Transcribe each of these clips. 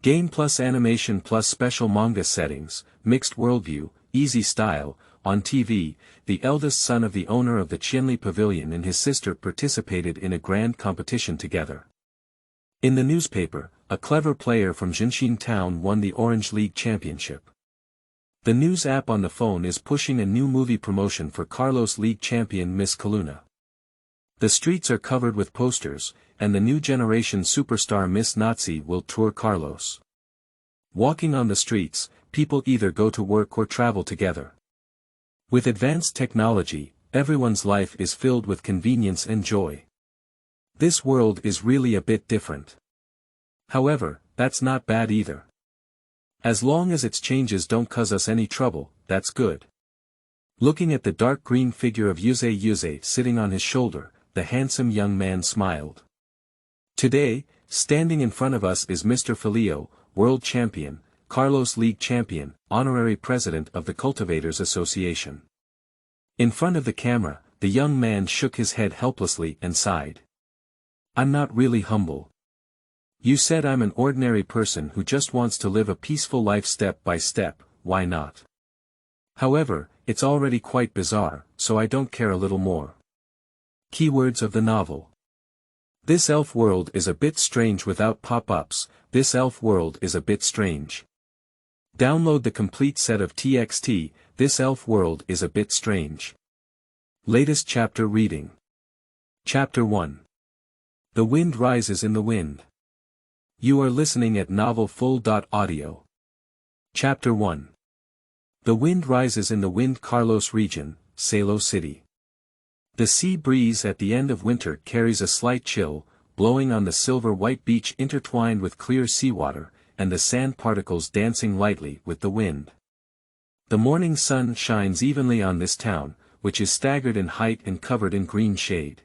Game+animation+special manga settings, mixed worldview, easy style. On TV, the eldest son of the owner of the Qianli Pavilion and his sister participated in a grand competition together. In the newspaper, a clever player from Zhenxin Town won the Orange League Championship. The news app on the phone is pushing a new movie promotion for Carlos League champion Miss Kaluna. The streets are covered with posters, and the new generation superstar Miss Nazi will tour Carlos. Walking on the streets, people either go to work or travel together. With advanced technology, everyone's life is filled with convenience and joy. This world is really a bit different. However, that's not bad either. As long as its changes don't cause us any trouble, that's good. Looking at the dark green figure of Yuze sitting on his shoulder, the handsome young man smiled. Today, standing in front of us is Mr. Filio, world champion, Carlos League champion, honorary president of the Cultivators Association. In front of the camera, the young man shook his head helplessly and sighed. I'm not really humble. You said I'm an ordinary person who just wants to live a peaceful life step by step, why not? However, it's already quite bizarre, so I don't care a little more. Keywords of the novel. This elf world is a bit strange without pop-ups. This elf world is a bit strange. Download the complete set of TXT, This elf world is a bit strange. Latest chapter reading. Chapter 1. The wind rises in the wind. You are listening at novelfull.audio. Chapter 1. The wind rises in the wind Carlos region, Salo City. The sea breeze at the end of winter carries a slight chill, blowing on the silver-white beach intertwined with clear seawater, and the sand particles dancing lightly with the wind. The morning sun shines evenly on this town, which is staggered in height and covered in green shade.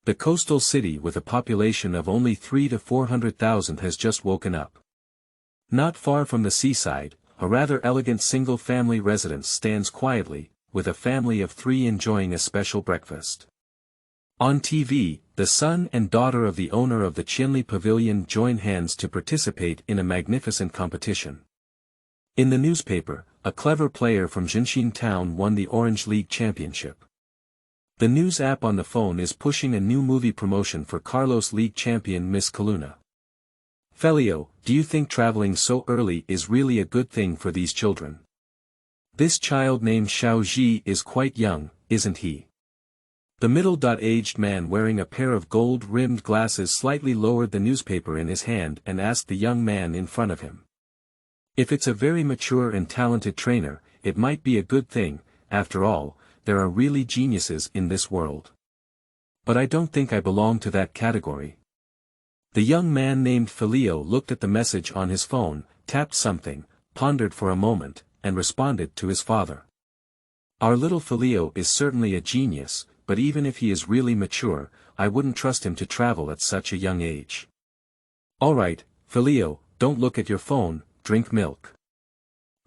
The coastal city with a population of only 300,000 to 400,000 has just woken up. Not far from the seaside, a rather elegant single-family residence stands quietly, with a family of 3 enjoying a special breakfast. On TV, the son and daughter of the owner of the Qianli Pavilion join hands to participate in a magnificent competition. In the newspaper, a clever player from Zhenxin Town won the Orange League Championship. The news app on the phone is pushing a new movie promotion for Carlos League champion Miss Kaluna. Filio, do you think traveling so early is really a good thing for these children? This child named Xiaoji is quite young, isn't he? The middle-aged man wearing a pair of gold-rimmed glasses slightly lowered the newspaper in his hand and asked the young man in front of him. If it's a very mature and talented trainer, it might be a good thing. After all, there are really geniuses in this world. But I don't think I belong to that category. The young man named Filio looked at the message on his phone, tapped something, pondered for a moment, and responded to his father. Our little Filio is certainly a genius, but even if he is really mature, I wouldn't trust him to travel at such a young age. Alright, Filio, don't look at your phone, drink milk.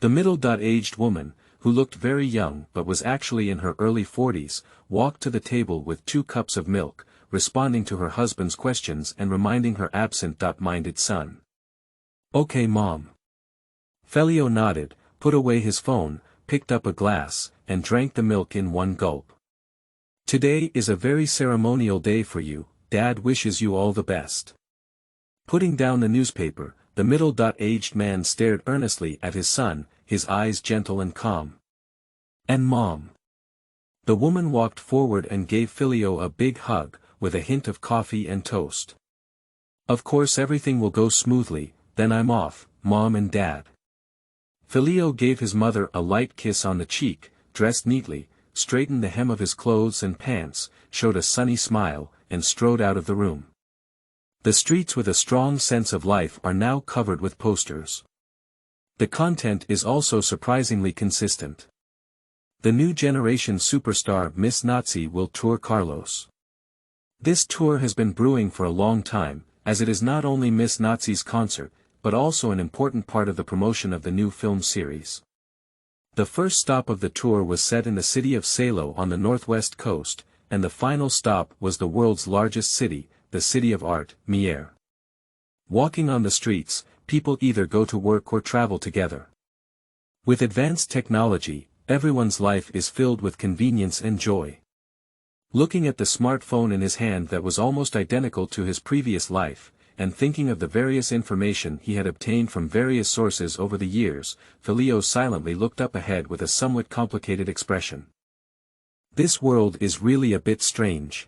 The middle-aged woman, who looked very young but was actually in her early 40s, walked to the table with 2 cups of milk, responding to her husband's questions and reminding her absent-minded son. Okay, Mom. Filio nodded, put away his phone, picked up a glass, and drank the milk in one gulp. Today is a very ceremonial day for you, Dad wishes you all the best. Putting down the newspaper, the middle-aged man stared earnestly at his son, his eyes gentle and calm. And Mom. The woman walked forward and gave Filio a big hug, with a hint of coffee and toast. Of course everything will go smoothly, then I'm off, Mom and Dad. Filio gave his mother a light kiss on the cheek, dressed neatly, straightened the hem of his clothes and pants, showed a sunny smile, and strode out of the room. The streets with a strong sense of life are now covered with posters. The content is also surprisingly consistent. The new generation superstar Miss Nazi will tour Carlos. This tour has been brewing for a long time, as it is not only Miss Nazi's concert, but also an important part of the promotion of the new film series. The first stop of the tour was set in the city of Salo on the northwest coast, and the final stop was the world's largest city, the city of art, Mier. Walking on the streets, people either go to work or travel together. With advanced technology, everyone's life is filled with convenience and joy. Looking at the smartphone in his hand that was almost identical to his previous life, and thinking of the various information he had obtained from various sources over the years, Filio silently looked up ahead with a somewhat complicated expression. This world is really a bit strange.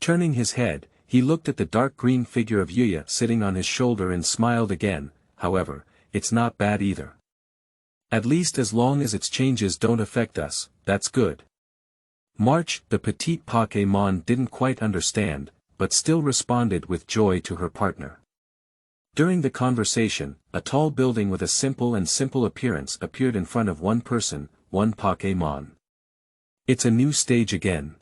Turning his head, he looked at the dark green figure of Yuya sitting on his shoulder and smiled again. However, it's not bad either. At least as long as its changes don't affect us, that's good. March, the petite Pokémon didn't quite understand, but still responded with joy to her partner. During the conversation, a tall building with a simple appearance appeared in front of one person, one Pokémon. It's a new stage again.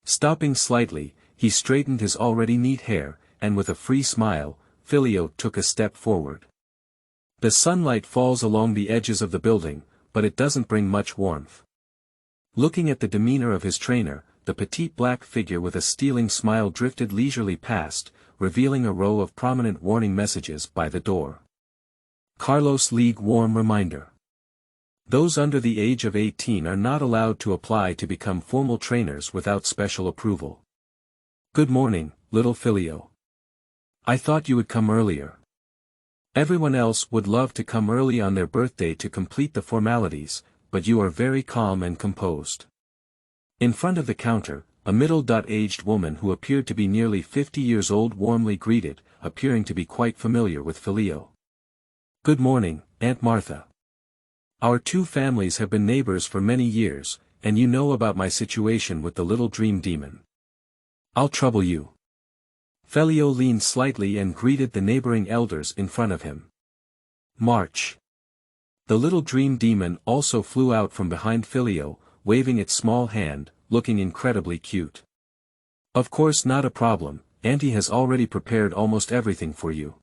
Stopping slightly, he straightened his already neat hair, and with a free smile, Filio took a step forward. The sunlight falls along the edges of the building, but it doesn't bring much warmth. Looking at the demeanor of his trainer, the petite black figure with a stealing smile drifted leisurely past, revealing a row of prominent warning messages by the door. Carlos League warm reminder. Those under the age of 18 are not allowed to apply to become formal trainers without special approval. Good morning, little Filio. I thought you would come earlier. Everyone else would love to come early on their birthday to complete the formalities, but you are very calm and composed. In front of the counter, a middle-aged woman who appeared to be nearly 50 years old warmly greeted, appearing to be quite familiar with Filio. Good morning, Aunt Martha. Our two families have been neighbors for many years, and you know about my situation with the little dream demon. I'll trouble you. Filio leaned slightly and greeted the neighboring elders in front of him. March. The little dream demon also flew out from behind Filio, waving its small hand, looking incredibly cute. Of course, not a problem, Auntie has already prepared almost everything for you.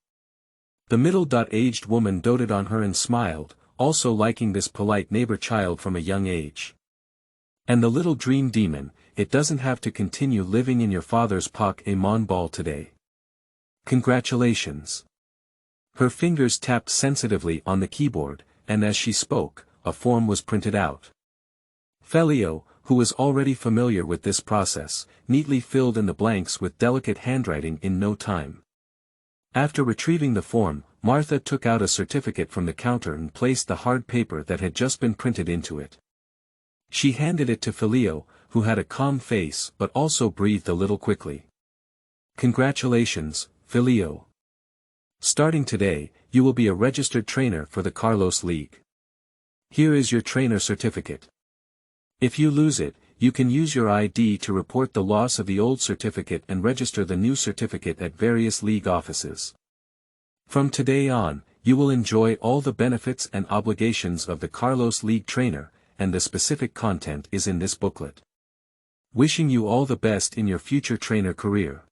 The middle-aged woman doted on her and smiled, also liking this polite neighbor child from a young age. And the little dream demon, it doesn't have to continue living in your father's Pokémon ball today. Congratulations. Her fingers tapped sensitively on the keyboard, and as she spoke, a form was printed out. Filio, who was already familiar with this process, neatly filled in the blanks with delicate handwriting in no time. After retrieving the form, Martha took out a certificate from the counter and placed the hard paper that had just been printed into it. She handed it to Filio, who had a calm face but also breathed a little quickly. Congratulations, Filio. Starting today, you will be a registered trainer for the Carlos League. Here is your trainer certificate. If you lose it, you can use your ID to report the loss of the old certificate and register the new certificate at various league offices. From today on, you will enjoy all the benefits and obligations of the Carlos League trainer, and the specific content is in this booklet. Wishing you all the best in your future trainer career.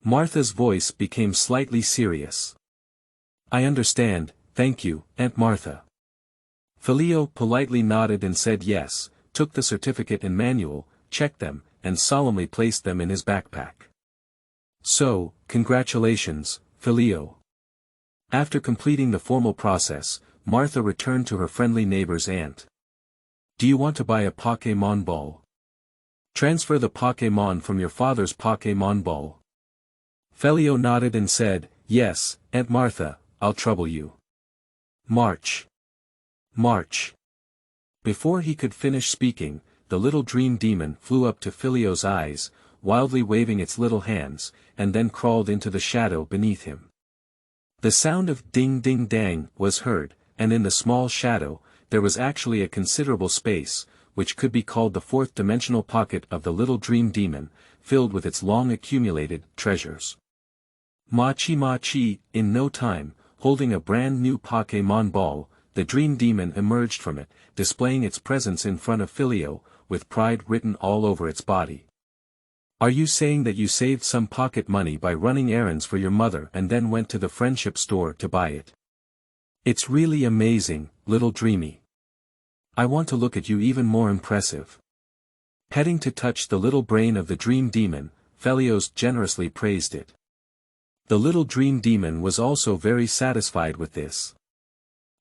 Martha's voice became slightly serious. I understand, thank you, Aunt Martha. Filio politely nodded and said yes, took the certificate and manual, checked them, and solemnly placed them in his backpack. So, congratulations, Filio. After completing the formal process, Martha returned to her friendly neighbor's aunt. Do you want to buy a Pokémon ball? Transfer the Pokémon from your father's Pokémon ball. Filio nodded and said, yes, Aunt Martha, I'll trouble you. March. March. Before he could finish speaking, the little dream demon flew up to Filio's eyes, wildly waving its little hands, and then crawled into the shadow beneath him. The sound of ding ding dang was heard, and in the small shadow, there was actually a considerable space, which could be called the fourth-dimensional pocket of the little dream demon, filled with its long-accumulated treasures. Machi, in no time, holding a brand-new Pokémon ball, the dream demon emerged from it, displaying its presence in front of Filio, with pride written all over its body. Are you saying that you saved some pocket money by running errands for your mother and then went to the friendship store to buy it? It's really amazing, little dreamy. I want to look at you even more impressive. Heading to touch the little brain of the dream demon, Felios generously praised it. The little dream demon was also very satisfied with this.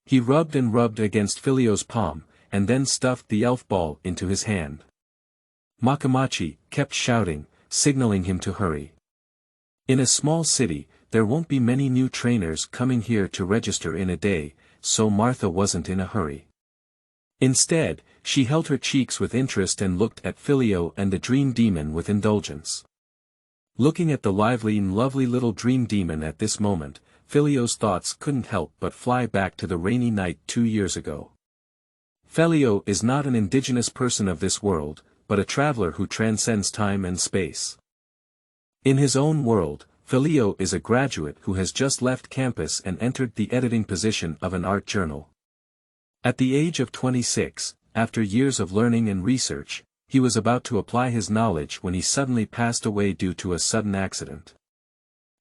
He rubbed and rubbed against Filio's palm, and then stuffed the elf ball into his hand. Makamachi kept shouting, signaling him to hurry. In a small city, there won't be many new trainers coming here to register in a day, so Martha wasn't in a hurry. Instead, she held her cheeks with interest and looked at Filio and the dream demon with indulgence. Looking at the lively and lovely little dream demon at this moment, Filio's thoughts couldn't help but fly back to the rainy night 2 years ago. Filio is not an indigenous person of this world, but a traveler who transcends time and space. In his own world, Filio is a graduate who has just left campus and entered the editing position of an art journal. At the age of 26, after years of learning and research, he was about to apply his knowledge when he suddenly passed away due to a sudden accident.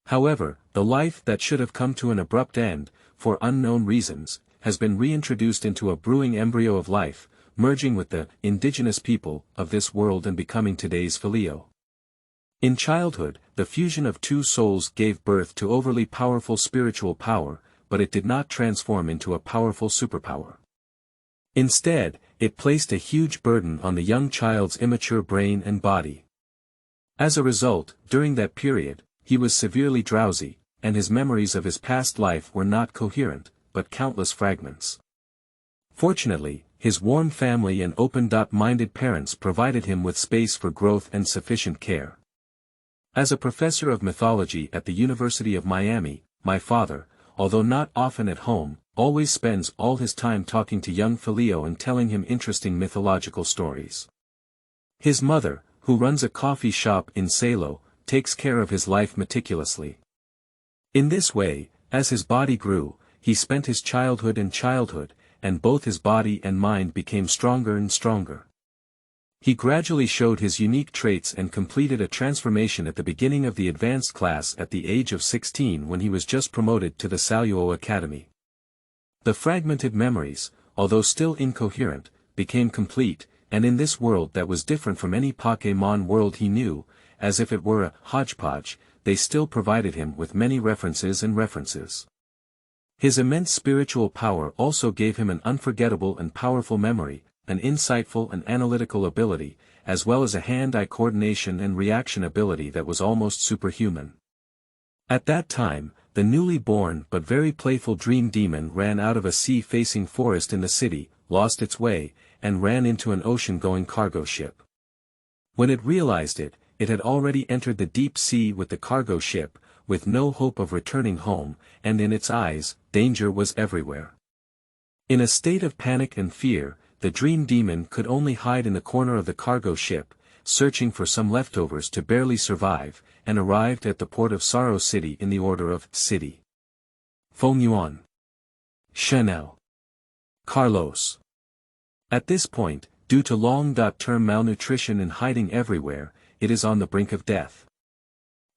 However, the life that should have come to an abrupt end, for unknown reasons, has been reintroduced into a brewing embryo of life, merging with the indigenous people of this world and becoming today's Filio. In childhood, the fusion of two souls gave birth to overly powerful spiritual power, but it did not transform into a powerful superpower. Instead, it placed a huge burden on the young child's immature brain and body. As a result, during that period, he was severely drowsy, and his memories of his past life were not coherent, but countless fragments. Fortunately, his warm family and open-minded parents provided him with space for growth and sufficient care. As a professor of mythology at the University of Miami, my father, although not often at home, always spends all his time talking to young Filio and telling him interesting mythological stories. His mother, who runs a coffee shop in Salo, takes care of his life meticulously. In this way, as his body grew, he spent his childhood, and both his body and mind became stronger and stronger. He gradually showed his unique traits and completed a transformation at the beginning of the advanced class at the age of 16 when he was just promoted to the Saluo Academy. The fragmented memories, although still incoherent, became complete, and in this world that was different from any Pokémon world he knew, as if it were a hodgepodge, they still provided him with many references. His immense spiritual power also gave him an unforgettable and powerful memory, an insightful and analytical ability, as well as a hand-eye coordination and reaction ability that was almost superhuman. At that time, the newly born but very playful dream demon ran out of a sea-facing forest in the city, lost its way, and ran into an ocean-going cargo ship. When it realized it, it had already entered the deep sea with the cargo ship, with no hope of returning home, and in its eyes, danger was everywhere. In a state of panic and fear, the dream demon could only hide in the corner of the cargo ship, searching for some leftovers to barely survive, and arrived at the port of Sorrow City in the order of City. Fengyuan. Chanel. Carlos. At this point, due to long-term malnutrition and hiding everywhere, it is on the brink of death.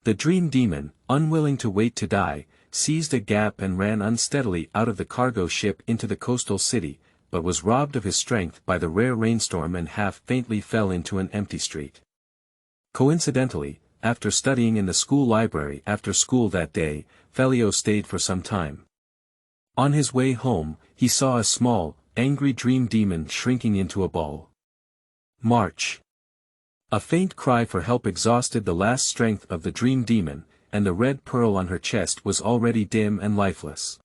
The dream demon, unwilling to wait to die, seized a gap and ran unsteadily out of the cargo ship into the coastal city, but was robbed of his strength by the rare rainstorm and half-faintly fell into an empty street. Coincidentally, after studying in the school library after school that day, Filio stayed for some time. On his way home, he saw a small, angry dream demon shrinking into a ball. March. A faint cry for help exhausted the last strength of the dream demon, and the red pearl on her chest was already dim and lifeless.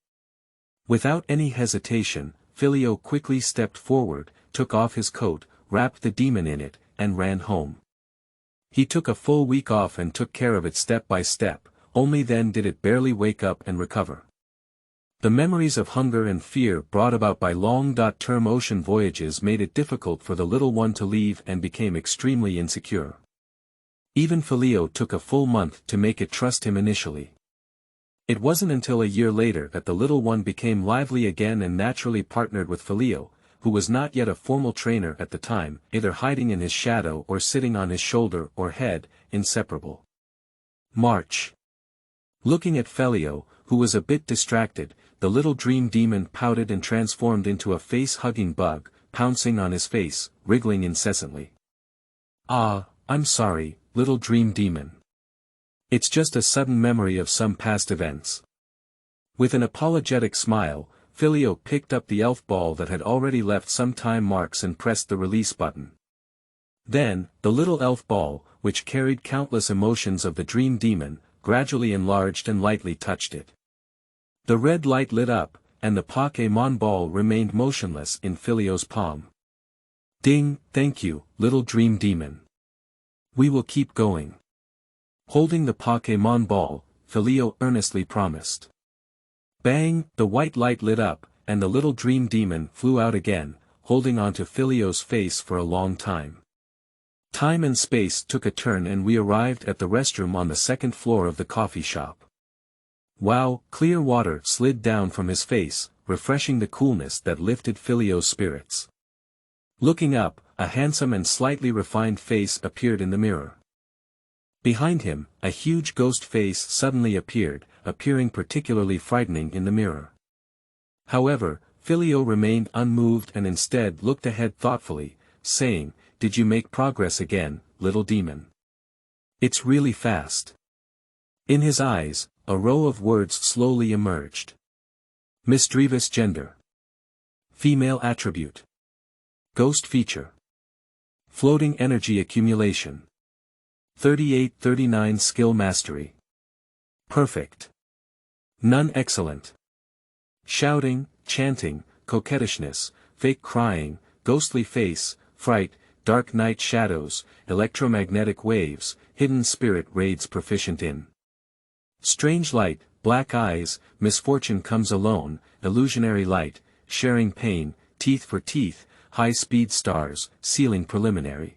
Without any hesitation, Filio quickly stepped forward, took off his coat, wrapped the demon in it, and ran home. He took a full week off and took care of it step by step, only then did it barely wake up and recover. The memories of hunger and fear brought about by long-term ocean voyages made it difficult for the little one to leave and became extremely insecure. Even Filio took a full month to make it trust him initially. It wasn't until a year later that the little one became lively again and naturally partnered with Filio, who was not yet a formal trainer at the time, either hiding in his shadow or sitting on his shoulder or head, inseparable. March. Looking at Filio, who was a bit distracted, the little dream demon pouted and transformed into a face-hugging bug, pouncing on his face, wriggling incessantly. "Ah, I'm sorry, little dream demon. It's just a sudden memory of some past events. With an apologetic smile, Filio picked up the elf ball that had already left some time marks and pressed the release button. Then, the little elf ball, which carried countless emotions of the dream demon, gradually enlarged and lightly touched it. The red light lit up, and the Pokémon ball remained motionless in Filio's palm. Ding, thank you, little dream demon. We will keep going. Holding the Pokémon ball, Filio earnestly promised. Bang, the white light lit up, and the little dream demon flew out again, holding onto Filio's face for a long time. Time and space took a turn and we arrived at the restroom on the second floor of the coffee shop. Wow, clear water slid down from his face, refreshing the coolness that lifted Filio's spirits. Looking up, a handsome and slightly refined face appeared in the mirror. Behind him, a huge ghost face suddenly appeared, appearing particularly frightening in the mirror. However, Filio remained unmoved and instead looked ahead thoughtfully, saying, "Did you make progress again, little demon? It's really fast." In his eyes, a row of words slowly emerged. Mischievous gender. Female attribute. Ghost feature. Floating energy accumulation. 38-39 skill mastery. Perfect. None excellent. Shouting, chanting, coquettishness, fake crying, ghostly face, fright, dark night shadows, electromagnetic waves, hidden spirit raids proficient in. Strange light, black eyes, misfortune comes alone, illusionary light, sharing pain, teeth for teeth, high-speed stars, ceiling preliminary.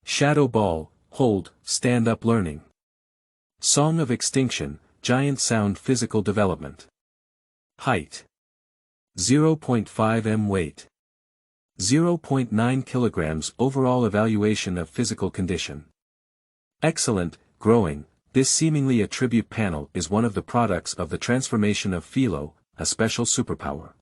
Shadow ball, hold, stand-up learning. Song of extinction, giant sound physical development. Height. 0.5 m weight. 0.9 kilograms overall evaluation of physical condition. Excellent, growing. This seemingly attribute panel is one of the products of the transformation of Filio, a special superpower.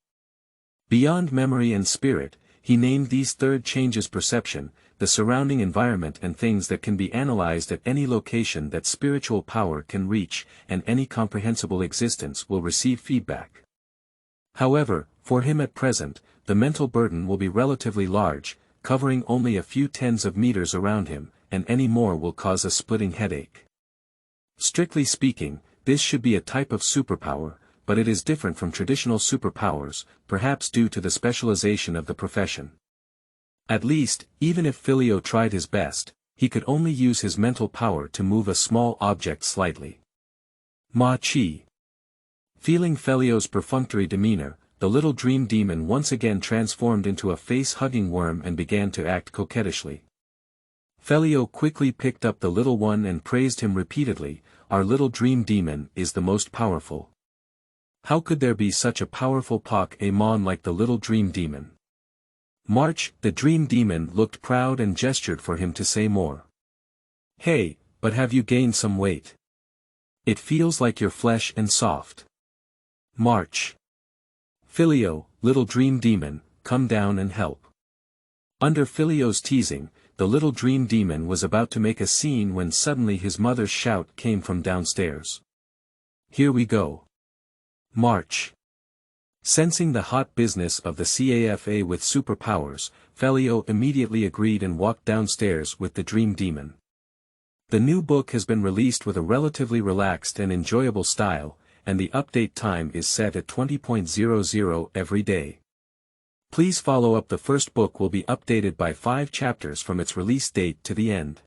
Beyond memory and spirit, he named these third changes perception, the surrounding environment and things that can be analyzed at any location that spiritual power can reach, and any comprehensible existence will receive feedback. However, for him at present, the mental burden will be relatively large, covering only a few tens of meters around him, and any more will cause a splitting headache. Strictly speaking, this should be a type of superpower, but it is different from traditional superpowers, perhaps due to the specialization of the profession. At least, even if Filio tried his best, he could only use his mental power to move a small object slightly. Ma-chi. Feeling Filio's perfunctory demeanor, the little dream demon once again transformed into a face-hugging worm and began to act coquettishly. Filio quickly picked up the little one and praised him repeatedly. Our little dream demon is the most powerful. How could there be such a powerful Pokémon like the little dream demon? March, the dream demon looked proud and gestured for him to say more. Hey, but have you gained some weight? It feels like you're flesh and soft. March. Filio, little dream demon, come down and help. Under Filio's teasing, the little dream demon was about to make a scene when suddenly his mother's shout came from downstairs. Here we go. March. Sensing the hot business of the CAFA with superpowers, Filio immediately agreed and walked downstairs with the dream demon. The new book has been released with a relatively relaxed and enjoyable style, and the update time is set at 20.00 every day. Please follow up. The first book will be updated by 5 chapters from its release date to the end.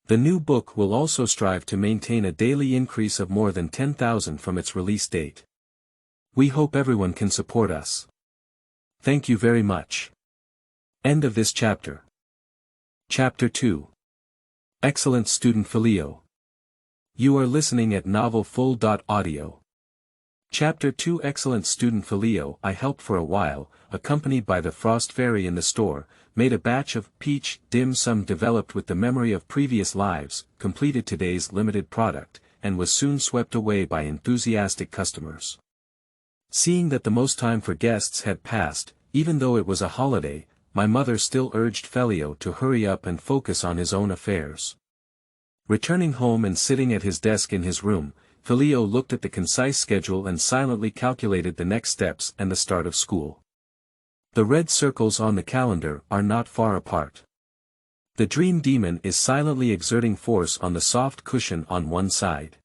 The new book will also strive to maintain a daily increase of more than 10,000 from its release date. We hope everyone can support us. Thank you very much. End of this chapter. Chapter 2. Excellent student Filio. You are listening at novelfull.audio. Chapter 2. Excellent student Filio. I helped for a while, accompanied by the Frost Fairy in the store, made a batch of peach dim sum developed with the memory of previous lives, completed today's limited product, and was soon swept away by enthusiastic customers. Seeing that the most time for guests had passed, even though it was a holiday, my mother still urged Filio to hurry up and focus on his own affairs. Returning home and sitting at his desk in his room, Filio looked at the concise schedule and silently calculated the next steps and the start of school. The red circles on the calendar are not far apart. The dream demon is silently exerting force on the soft cushion on one side.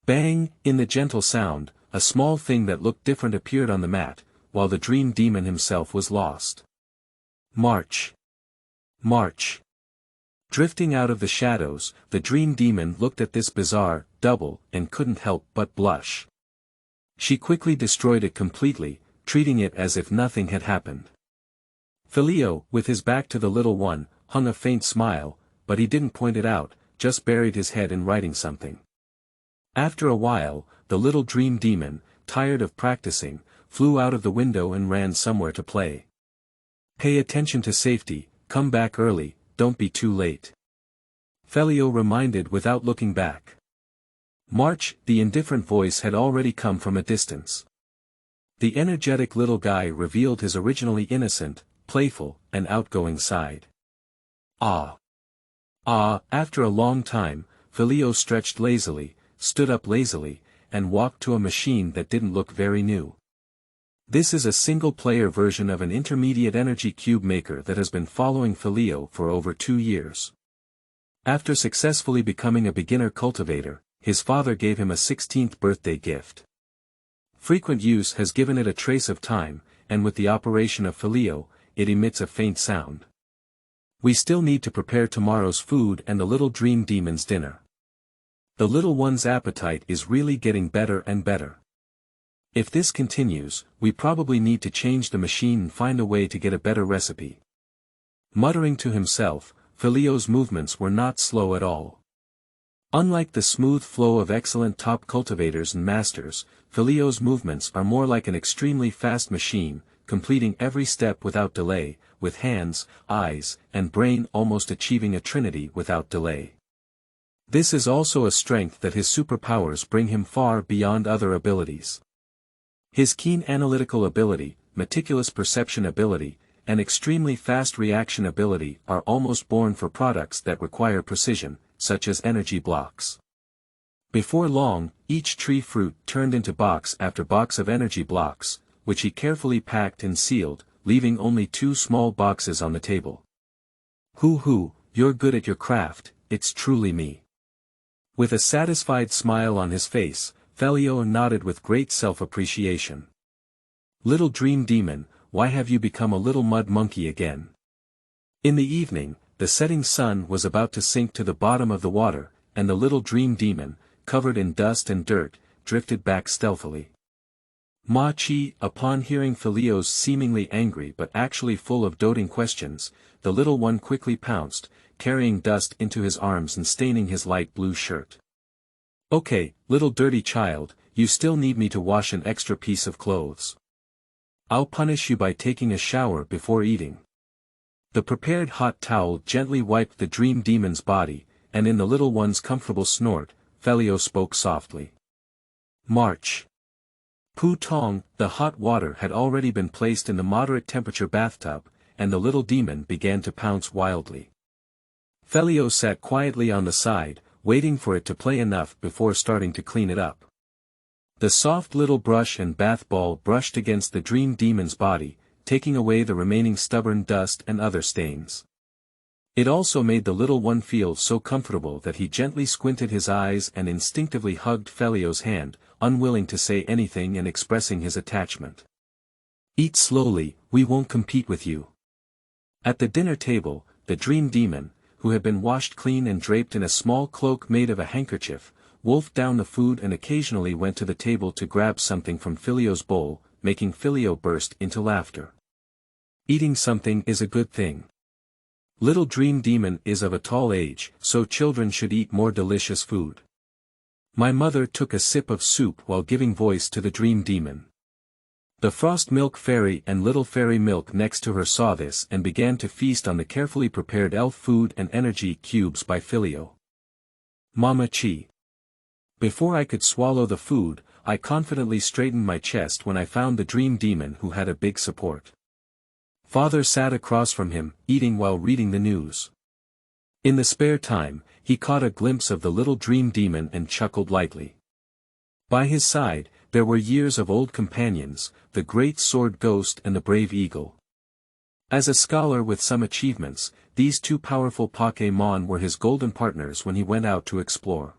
Bang! In the gentle sound, a small thing that looked different appeared on the mat, while the dream demon himself was lost. March! March! Drifting out of the shadows, the dream demon looked at this bizarre double and couldn't help but blush. She quickly destroyed it completely, treating it as if nothing had happened. Filio, with his back to the little one, hung a faint smile, but he didn't point it out, just buried his head in writing something. After a while, the little dream demon, tired of practicing, flew out of the window and ran somewhere to play. Pay attention to safety, come back early, don't be too late. Filio reminded without looking back. March, the indifferent voice had already come from a distance. The energetic little guy revealed his originally innocent, playful, and outgoing side. After a long time, Filio stretched lazily, stood up lazily, and walked to a machine that didn't look very new. This is a single-player version of an intermediate energy cube maker that has been following Filio for over 2 years. After successfully becoming a beginner cultivator, his father gave him a 16th birthday gift. Frequent use has given it a trace of time, and with the operation of Filio, it emits a faint sound. We still need to prepare tomorrow's food and the little dream demon's dinner. The little one's appetite is really getting better and better. If this continues, we probably need to change the machine and find a way to get a better recipe. Muttering to himself, Filio's movements were not slow at all. Unlike the smooth flow of excellent top cultivators and masters, Filio's movements are more like an extremely fast machine, completing every step without delay, with hands, eyes, and brain almost achieving a trinity without delay. This is also a strength that his superpowers bring him far beyond other abilities. His keen analytical ability, meticulous perception ability, and extremely fast reaction ability are almost born for products that require precision, such as energy blocks. Before long, each tree fruit turned into box after box of energy blocks, which he carefully packed and sealed, leaving only 2 small boxes on the table. Hoo, you're good at your craft, it's truly me. With a satisfied smile on his face, Filio nodded with great self-appreciation. Little dream demon, why have you become a little mud monkey again? In the evening, the setting sun was about to sink to the bottom of the water, and the little dream demon, covered in dust and dirt, drifted back stealthily. Ma-chi, upon hearing Filio's seemingly angry but actually full of doting questions, the little one quickly pounced, carrying dust into his arms and staining his light blue shirt. Okay, little dirty child, you still need me to wash an extra piece of clothes. I'll punish you by taking a shower before eating. The prepared hot towel gently wiped the dream demon's body, and in the little one's comfortable snort, Filio spoke softly. March. Pu-tong, the hot water had already been placed in the moderate temperature bathtub, and the little demon began to pounce wildly. Filio sat quietly on the side, waiting for it to play enough before starting to clean it up. The soft little brush and bath ball brushed against the dream demon's body, taking away the remaining stubborn dust and other stains. It also made the little one feel so comfortable that he gently squinted his eyes and instinctively hugged Filio's hand, unwilling to say anything and expressing his attachment. Eat slowly, we won't compete with you. At the dinner table, the dream demon, who had been washed clean and draped in a small cloak made of a handkerchief, wolfed down the food and occasionally went to the table to grab something from Filio's bowl, making Filio burst into laughter. Eating something is a good thing. Little dream demon is of a tall age, so children should eat more delicious food. My mother took a sip of soup while giving voice to the dream demon. The frost milk fairy and little fairy milk next to her saw this and began to feast on the carefully prepared elf food and energy cubes by Filio. Mama Chi. Before I could swallow the food, I confidently straightened my chest when I found the dream demon who had a big support. Father sat across from him, eating while reading the news. In the spare time, he caught a glimpse of the little dream demon and chuckled lightly. By his side, there were years of old companions, the great sword ghost and the brave eagle. As a scholar with some achievements, these two powerful Pokémon were his golden partners when he went out to explore.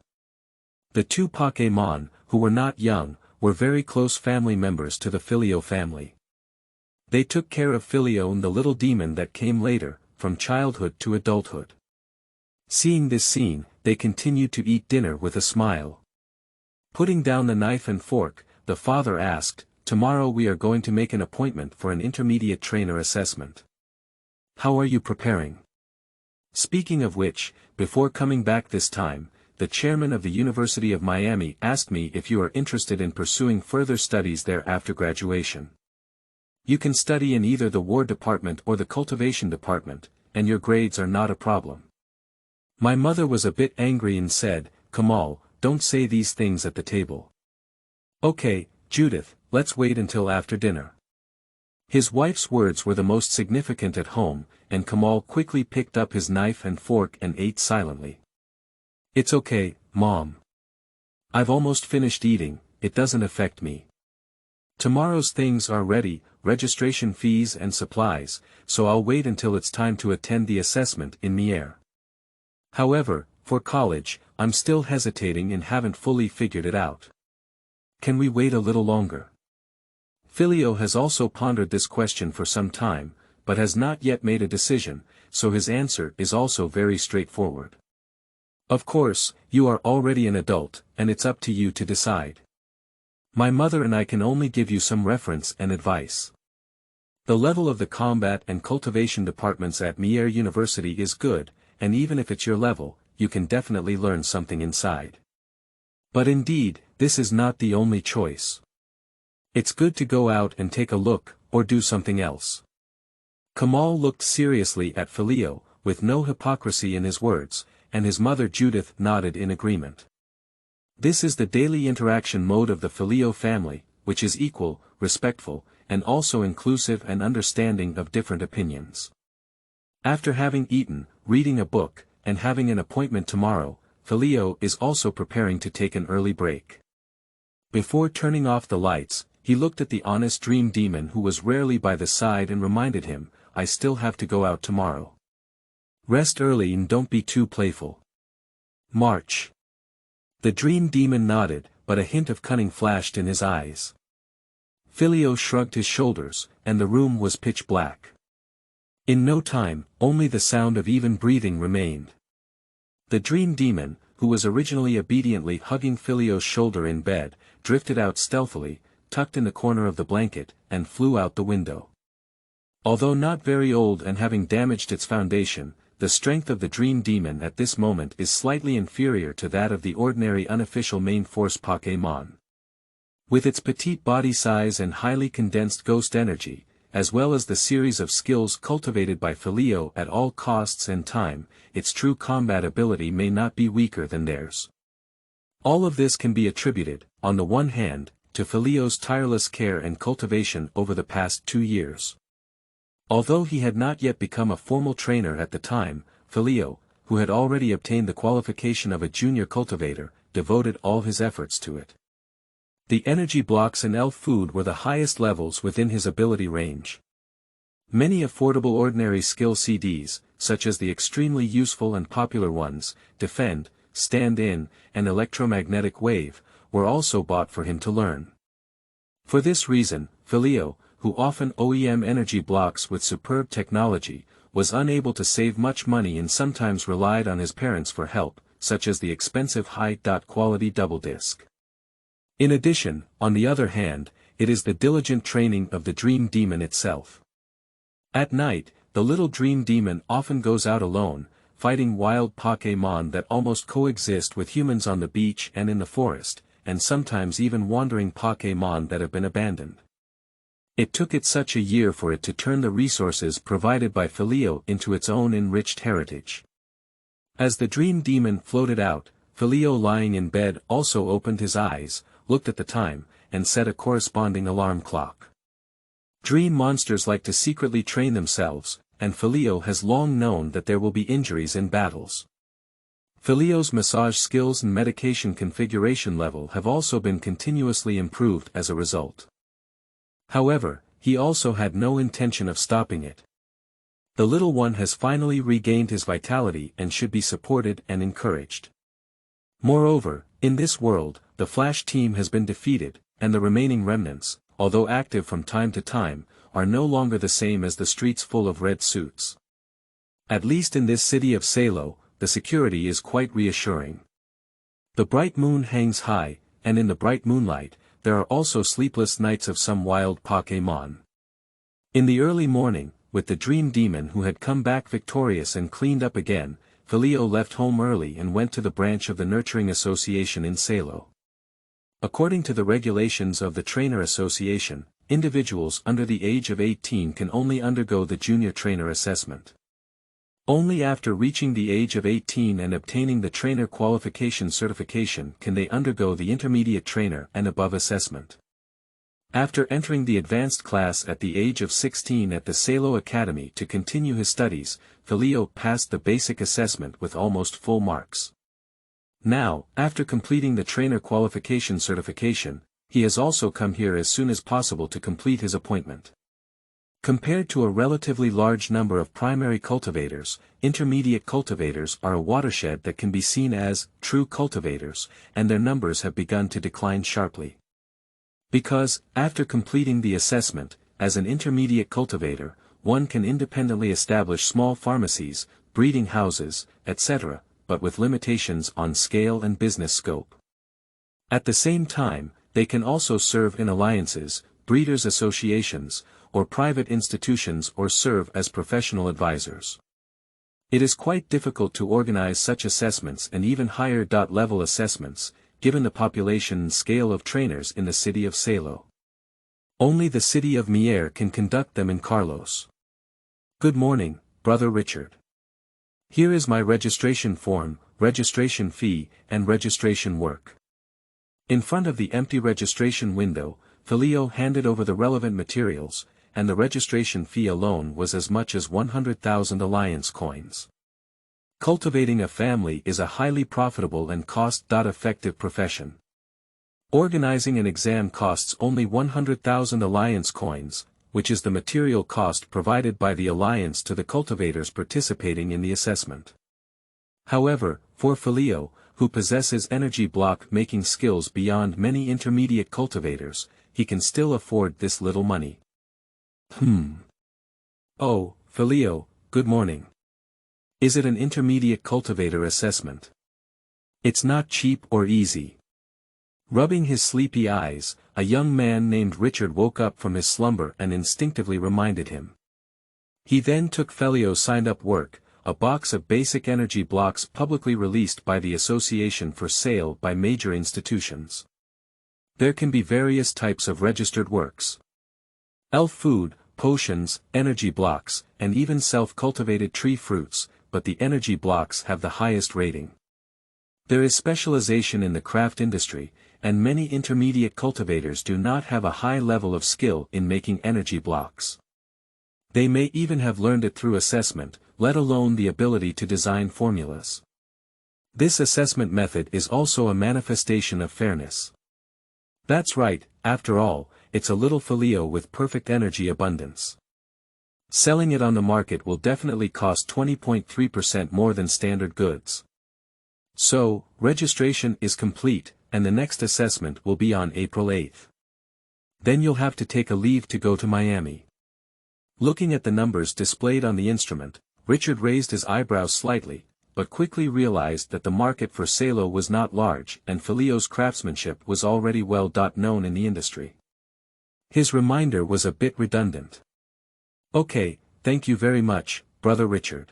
The two Pokémon, who were not young, were very close family members to the Filio family. They took care of Filio and the little demon that came later, from childhood to adulthood. Seeing this scene, they continued to eat dinner with a smile. Putting down the knife and fork, the father asked, "Tomorrow we are going to make an appointment for an intermediate trainer assessment. How are you preparing? Speaking of which, before coming back this time, the chairman of the University of Miami asked me if you are interested in pursuing further studies there after graduation. You can study in either the War Department or the Cultivation Department, and your grades are not a problem." My mother was a bit angry and said, "Kamal, don't say these things at the table." "Okay, Judith, let's wait until after dinner." His wife's words were the most significant at home, and Kamal quickly picked up his knife and fork and ate silently. "It's okay, Mom. I've almost finished eating, it doesn't affect me. Tomorrow's things are ready, registration fees and supplies, so I'll wait until it's time to attend the assessment in Mier. However, for college, I'm still hesitating and haven't fully figured it out. Can we wait a little longer?" Filio has also pondered this question for some time, but has not yet made a decision, so his answer is also very straightforward. "Of course, you are already an adult, and it's up to you to decide. My mother and I can only give you some reference and advice. The level of the combat and cultivation departments at Mier University is good, and even if it's your level, you can definitely learn something inside. But indeed, this is not the only choice. It's good to go out and take a look, or do something else." Kamal looked seriously at Filio, with no hypocrisy in his words, and his mother Judith nodded in agreement. This is the daily interaction mode of the Filio family, which is equal, respectful, and also inclusive and understanding of different opinions. After having eaten, reading a book, and having an appointment tomorrow, Filio is also preparing to take an early break. Before turning off the lights, he looked at the honest dream demon who was rarely by the side and reminded him, "I still have to go out tomorrow. Rest early and don't be too playful. March." The dream demon nodded, but a hint of cunning flashed in his eyes. Filio shrugged his shoulders, and the room was pitch black. In no time, only the sound of even breathing remained. The dream demon, who was originally obediently hugging Filio's shoulder in bed, drifted out stealthily, tucked in the corner of the blanket, and flew out the window. Although not very old and having damaged its foundation, the strength of the dream demon at this moment is slightly inferior to that of the ordinary unofficial main force Pokémon. With its petite body size and highly condensed ghost energy, as well as the series of skills cultivated by Filio at all costs and time, its true combat ability may not be weaker than theirs. All of this can be attributed, on the one hand, to Filio's tireless care and cultivation over the past 2 years. Although he had not yet become a formal trainer at the time, Filio, who had already obtained the qualification of a junior cultivator, devoted all his efforts to it. The energy blocks and elf food were the highest levels within his ability range. Many affordable ordinary skill CDs, such as the extremely useful and popular ones, Defend, Stand In, and Electromagnetic Wave, were also bought for him to learn. For this reason, Filio, who often OEM energy blocks with superb technology, was unable to save much money and sometimes relied on his parents for help, such as the expensive high-quality double disc. In addition, on the other hand, it is the diligent training of the dream demon itself. At night, the little dream demon often goes out alone, fighting wild Pokémon that almost coexist with humans on the beach and in the forest, and sometimes even wandering Pokémon that have been abandoned. It took it such a year for it to turn the resources provided by Filio into its own enriched heritage. As the dream demon floated out, Filio lying in bed also opened his eyes, looked at the time, and set a corresponding alarm clock. Dream monsters like to secretly train themselves, and Filio has long known that there will be injuries in battles. Filio's massage skills and medication configuration level have also been continuously improved as a result. However, he also had no intention of stopping it. The little one has finally regained his vitality and should be supported and encouraged. Moreover, in this world, the Flash team has been defeated, and the remaining remnants, although active from time to time, are no longer the same as the streets full of red suits. At least in this city of Salo, the security is quite reassuring. The bright moon hangs high, and in the bright moonlight, there are also sleepless nights of some wild Pokémon. In the early morning, with the dream demon who had come back victorious and cleaned up again, Filio left home early and went to the branch of the Nurturing Association in Salo. According to the regulations of the Trainer Association, individuals under the age of 18 can only undergo the Junior Trainer Assessment. Only after reaching the age of 18 and obtaining the Trainer Qualification Certification can they undergo the Intermediate Trainer and Above Assessment. After entering the advanced class at the age of 16 at the Salo Academy to continue his studies, Filio passed the basic assessment with almost full marks. Now, after completing the Trainer Qualification Certification, he has also come here as soon as possible to complete his appointment. Compared to a relatively large number of primary cultivators, intermediate cultivators are a watershed that can be seen as true cultivators, and their numbers have begun to decline sharply. Because, after completing the assessment, as an intermediate cultivator, one can independently establish small pharmacies, breeding houses, etc., but with limitations on scale and business scope. At the same time, they can also serve in alliances, breeders' associations, or private institutions or serve as professional advisors. It is quite difficult to organize such assessments and even higher level assessments, given the population and scale of trainers in the city of Salo. Only the city of Mier can conduct them in Carlos. Good morning, Brother Richard. Here is my registration form, registration fee, and registration work. In front of the empty registration window, Filio handed over the relevant materials, and the registration fee alone was as much as 100,000 alliance coins. Cultivating a family is a highly profitable and cost-effective profession. Organizing an exam costs only 100,000 alliance coins, which is the material cost provided by the alliance to the cultivators participating in the assessment. However, for Filio, who possesses energy block making skills beyond many intermediate cultivators, he can still afford this little money. Oh, Filio, good morning. Is it an intermediate cultivator assessment? It's not cheap or easy. Rubbing his sleepy eyes, a young man named Richard woke up from his slumber and instinctively reminded him. He then took Filio's signed-up work, a box of basic energy blocks publicly released by the association for sale by major institutions. There can be various types of registered works. Elf food, potions, energy blocks, and even self-cultivated tree fruits, but the energy blocks have the highest rating. There is specialization in the craft industry, and many intermediate cultivators do not have a high level of skill in making energy blocks. They may even have learned it through assessment, let alone the ability to design formulas. This assessment method is also a manifestation of fairness. That's right, after all, it's a little Filio with perfect energy abundance. Selling it on the market will definitely cost 20.3% more than standard goods. So, registration is complete, and the next assessment will be on April 8th. Then you'll have to take a leave to go to Miami. Looking at the numbers displayed on the instrument, Richard raised his eyebrows slightly, but quickly realized that the market for Salo was not large and Filio's craftsmanship was already well known in the industry. His reminder was a bit redundant. Okay, thank you very much, Brother Richard.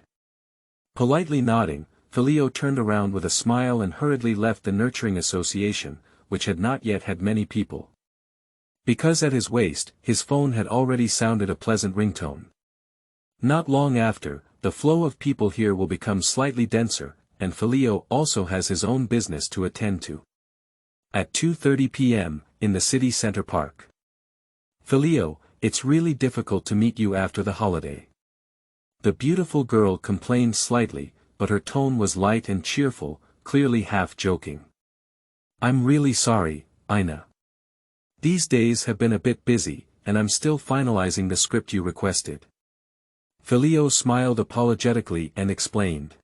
Politely nodding, Filio turned around with a smile and hurriedly left the Nurturing Association, which had not yet had many people. Because at his waist, his phone had already sounded a pleasant ringtone. Not long after, the flow of people here will become slightly denser, and Filio also has his own business to attend to. At 2:30 p.m., in the city center park. Filio, it's really difficult to meet you after the holiday. The beautiful girl complained slightly, but her tone was light and cheerful, clearly half joking. I'm really sorry, Ina. These days have been a bit busy, and I'm still finalizing the script you requested. Filio smiled apologetically and explained.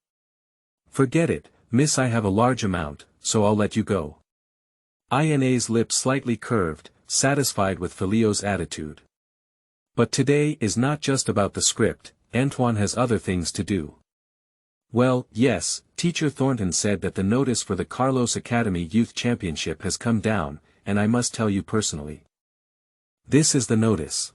Forget it, miss, I have a large amount, so I'll let you go. Ina's lips slightly curved, satisfied with Filio's attitude. But today is not just about the script, Antoine has other things to do. Well, yes, Teacher Thornton said that the notice for the Carlos Academy Youth Championship has come down, and I must tell you personally. This is the notice.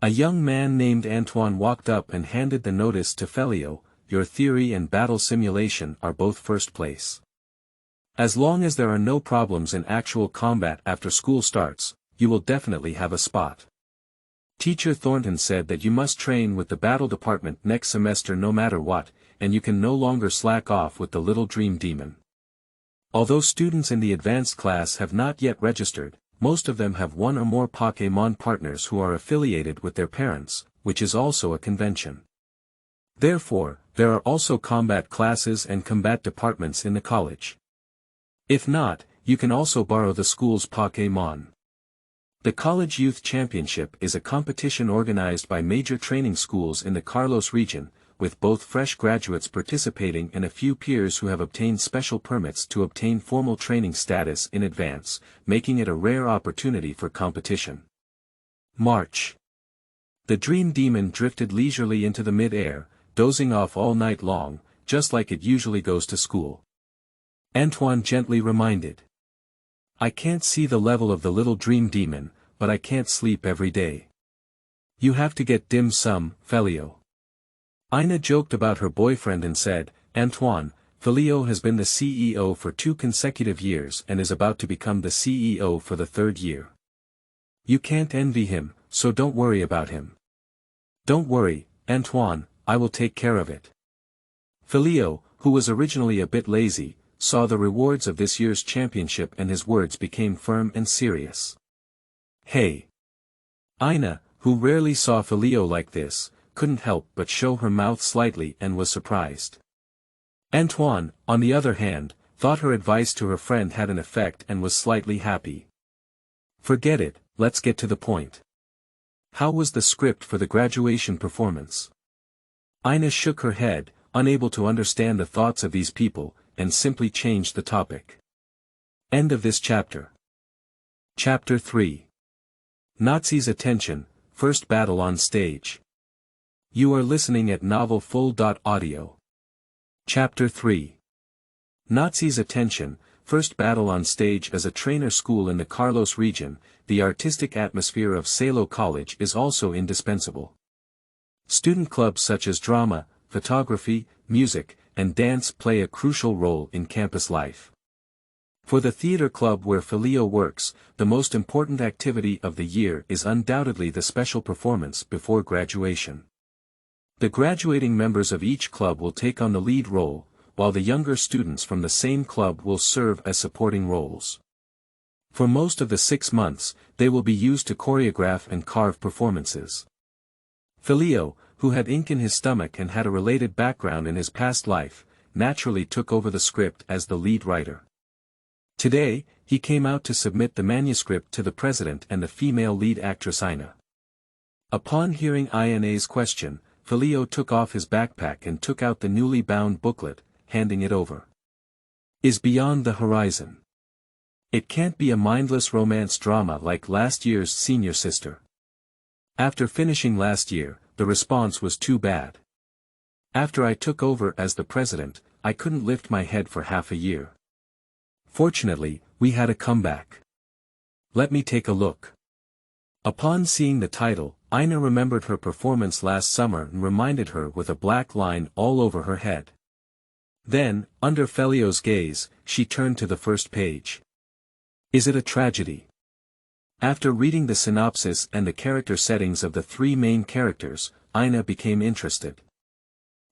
A young man named Antoine walked up and handed the notice to Filio. Your theory and battle simulation are both first place. As long as there are no problems in actual combat after school starts, you will definitely have a spot. Teacher Thornton said that you must train with the battle department next semester no matter what, and you can no longer slack off with the little dream demon. Although students in the advanced class have not yet registered, most of them have one or more Pokémon partners who are affiliated with their parents, which is also a convention. Therefore, there are also combat classes and combat departments in the college. If not, you can also borrow the school's Pokémon. The College Youth Championship is a competition organized by major training schools in the Carlos region, with both fresh graduates participating and a few peers who have obtained special permits to obtain formal training status in advance, making it a rare opportunity for competition. March. The Dream Demon drifted leisurely into the mid-air, dozing off all night long, just like it usually goes to school. Antoine gently reminded. I can't see the level of the little Dream Demon, but I can't sleep every day. You have to get dim sum, Filio. Ina joked about her boyfriend and said, Antoine, Filio has been the CEO for 2 consecutive years and is about to become the CEO for the 3rd year. You can't envy him, so don't worry about him. Don't worry, Antoine, I will take care of it. Filio, who was originally a bit lazy, saw the rewards of this year's championship and his words became firm and serious. Hey! Ina, who rarely saw Filio like this, couldn't help but show her mouth slightly and was surprised. Antoine, on the other hand, thought her advice to her friend had an effect and was slightly happy. Forget it, let's get to the point. How was the script for the graduation performance? Ina shook her head, unable to understand the thoughts of these people, and simply changed the topic. End of this chapter. Chapter 3. Nazi's Attention, First Battle on Stage. You are listening at novelfull.audio. Chapter 3. Nazi's Attention, First Battle on Stage. As a trainer school in the Carlos region, the artistic atmosphere of Salo College is also indispensable. Student clubs such as drama, photography, music, and dance play a crucial role in campus life. For the theater club where Filio works, the most important activity of the year is undoubtedly the special performance before graduation. The graduating members of each club will take on the lead role, while the younger students from the same club will serve as supporting roles. For most of the 6 months, they will be used to choreograph and carve performances. Filio, who had ink in his stomach and had a related background in his past life, naturally took over the script as the lead writer. Today, he came out to submit the manuscript to the president and the female lead actress Ina. Upon hearing Ina's question, Filio took off his backpack and took out the newly bound booklet, handing it over. Is Beyond the Horizon. It can't be a mindless romance drama like last year's Senior Sister. After finishing last year, the response was too bad. After I took over as the president, I couldn't lift my head for half a year. Fortunately, we had a comeback. Let me take a look. Upon seeing the title, Ina remembered her performance last summer and reminded her with a black line all over her head. Then, under Filio's gaze, she turned to the first page. Is it a tragedy? After reading the synopsis and the character settings of the 3 main characters, Ina became interested.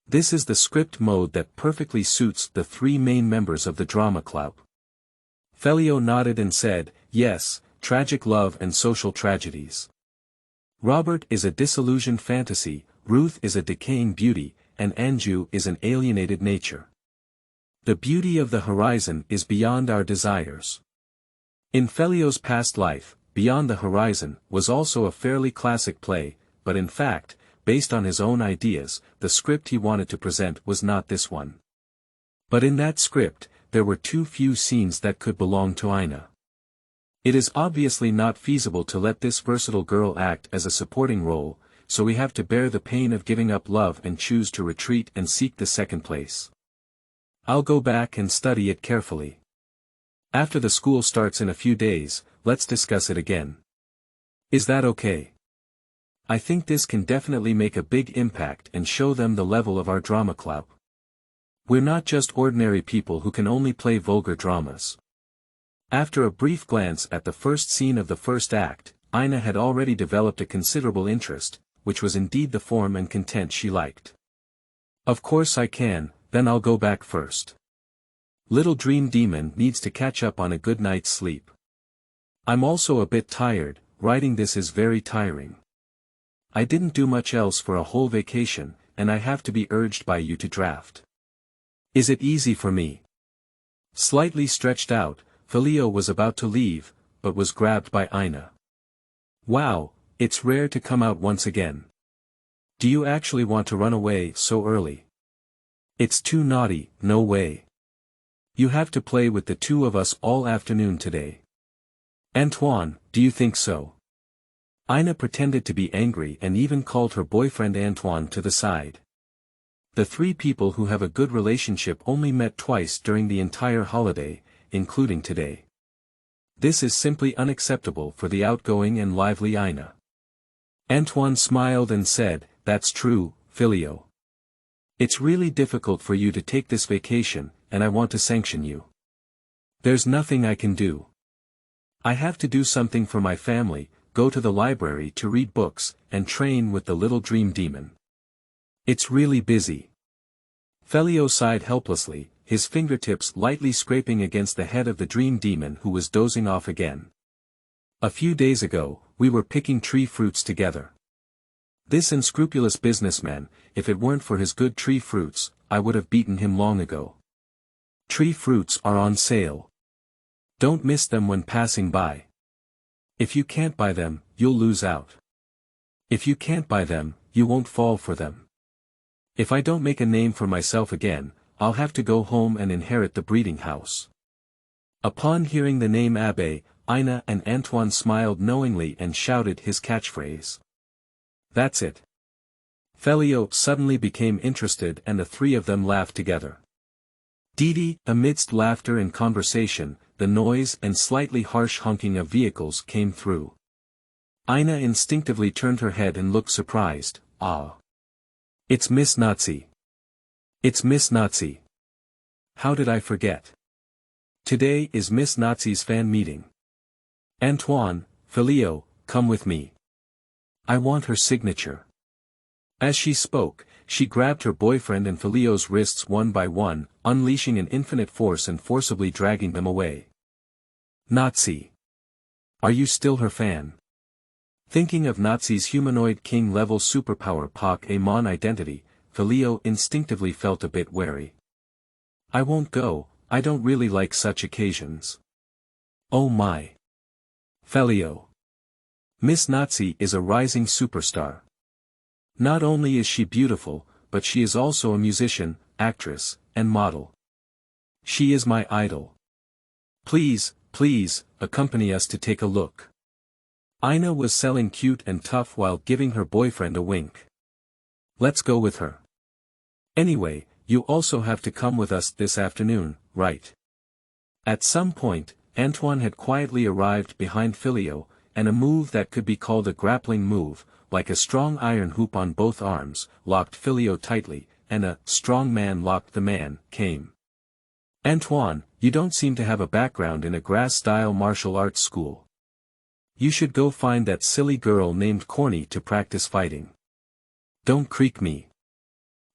This is the script mode that perfectly suits the 3 main members of the drama club. Filio nodded and said, yes, tragic love and social tragedies. Robert is a disillusioned fantasy, Ruth is a decaying beauty, and Anju is an alienated nature. The beauty of the horizon is beyond our desires. In Filio's past life, Beyond the Horizon was also a fairly classic play, but in fact, based on his own ideas, the script he wanted to present was not this one. But in that script, there were too few scenes that could belong to Aina. It is obviously not feasible to let this versatile girl act as a supporting role, so we have to bear the pain of giving up love and choose to retreat and seek the second place. I'll go back and study it carefully. After the school starts in a few days, let's discuss it again. Is that okay? I think this can definitely make a big impact and show them the level of our drama club. We're not just ordinary people who can only play vulgar dramas. After a brief glance at the first scene of the first act, Aina had already developed a considerable interest, which was indeed the form and content she liked. Of course I can, then I'll go back first. Little Dream Demon needs to catch up on a good night's sleep. I'm also a bit tired, writing this is very tiring. I didn't do much else for a whole vacation, and I have to be urged by you to draft. Is it easy for me? Slightly stretched out, Filio was about to leave, but was grabbed by Aina. Wow, it's rare to come out once again. Do you actually want to run away so early? It's too naughty, no way. You have to play with the two of us all afternoon today. Antoine, do you think so? Aina pretended to be angry and even called her boyfriend Antoine to the side. The three people who have a good relationship only met twice during the entire holiday, including today. This is simply unacceptable for the outgoing and lively Aina. Antoine smiled and said, "That's true, Filio. It's really difficult for you to take this vacation, and I want to sanction you. There's nothing I can do. I have to do something for my family, go to the library to read books, and train with the little dream demon. It's really busy." Filio sighed helplessly, his fingertips lightly scraping against the head of the dream demon who was dozing off again. "A few days ago, we were picking tree fruits together. This unscrupulous businessman, if it weren't for his good tree fruits, I would have beaten him long ago. Tree fruits are on sale. Don't miss them when passing by. If you can't buy them, you'll lose out. If you can't buy them, you won't fall for them. If I don't make a name for myself again, I'll have to go home and inherit the breeding house." Upon hearing the name Abbe, Aina and Antoine smiled knowingly and shouted his catchphrase. "That's it." Filio suddenly became interested and the three of them laughed together. Didi, amidst laughter and conversation, the noise and slightly harsh honking of vehicles came through. Aina instinctively turned her head and looked surprised. "Ah. It's Miss Nazi. It's Miss Nazi. How did I forget? Today is Miss Nazi's fan meeting. Antoine, Filio, come with me. I want her signature." As she spoke, she grabbed her boyfriend and Filio's wrists one by one, unleashing an infinite force and forcibly dragging them away. "Nazi. Are you still her fan?" Thinking of Nazi's humanoid king-level superpower Pokémon identity, Filio instinctively felt a bit wary. "I won't go, I don't really like such occasions." "Oh my. Filio. Miss Nazi is a rising superstar. Not only is she beautiful, but she is also a musician, actress, and model. She is my idol. Please, please, accompany us to take a look." Aina was selling cute and tough while giving her boyfriend a wink. "Let's go with her. Anyway, you also have to come with us this afternoon, right?" At some point, Antoine had quietly arrived behind Filio, and a move that could be called a grappling move, like a strong iron hoop on both arms, locked Filio tightly, and a strong man locked the man, came. "Antoine, you don't seem to have a background in a grass-style martial arts school. You should go find that silly girl named Korni to practice fighting. Don't creak me."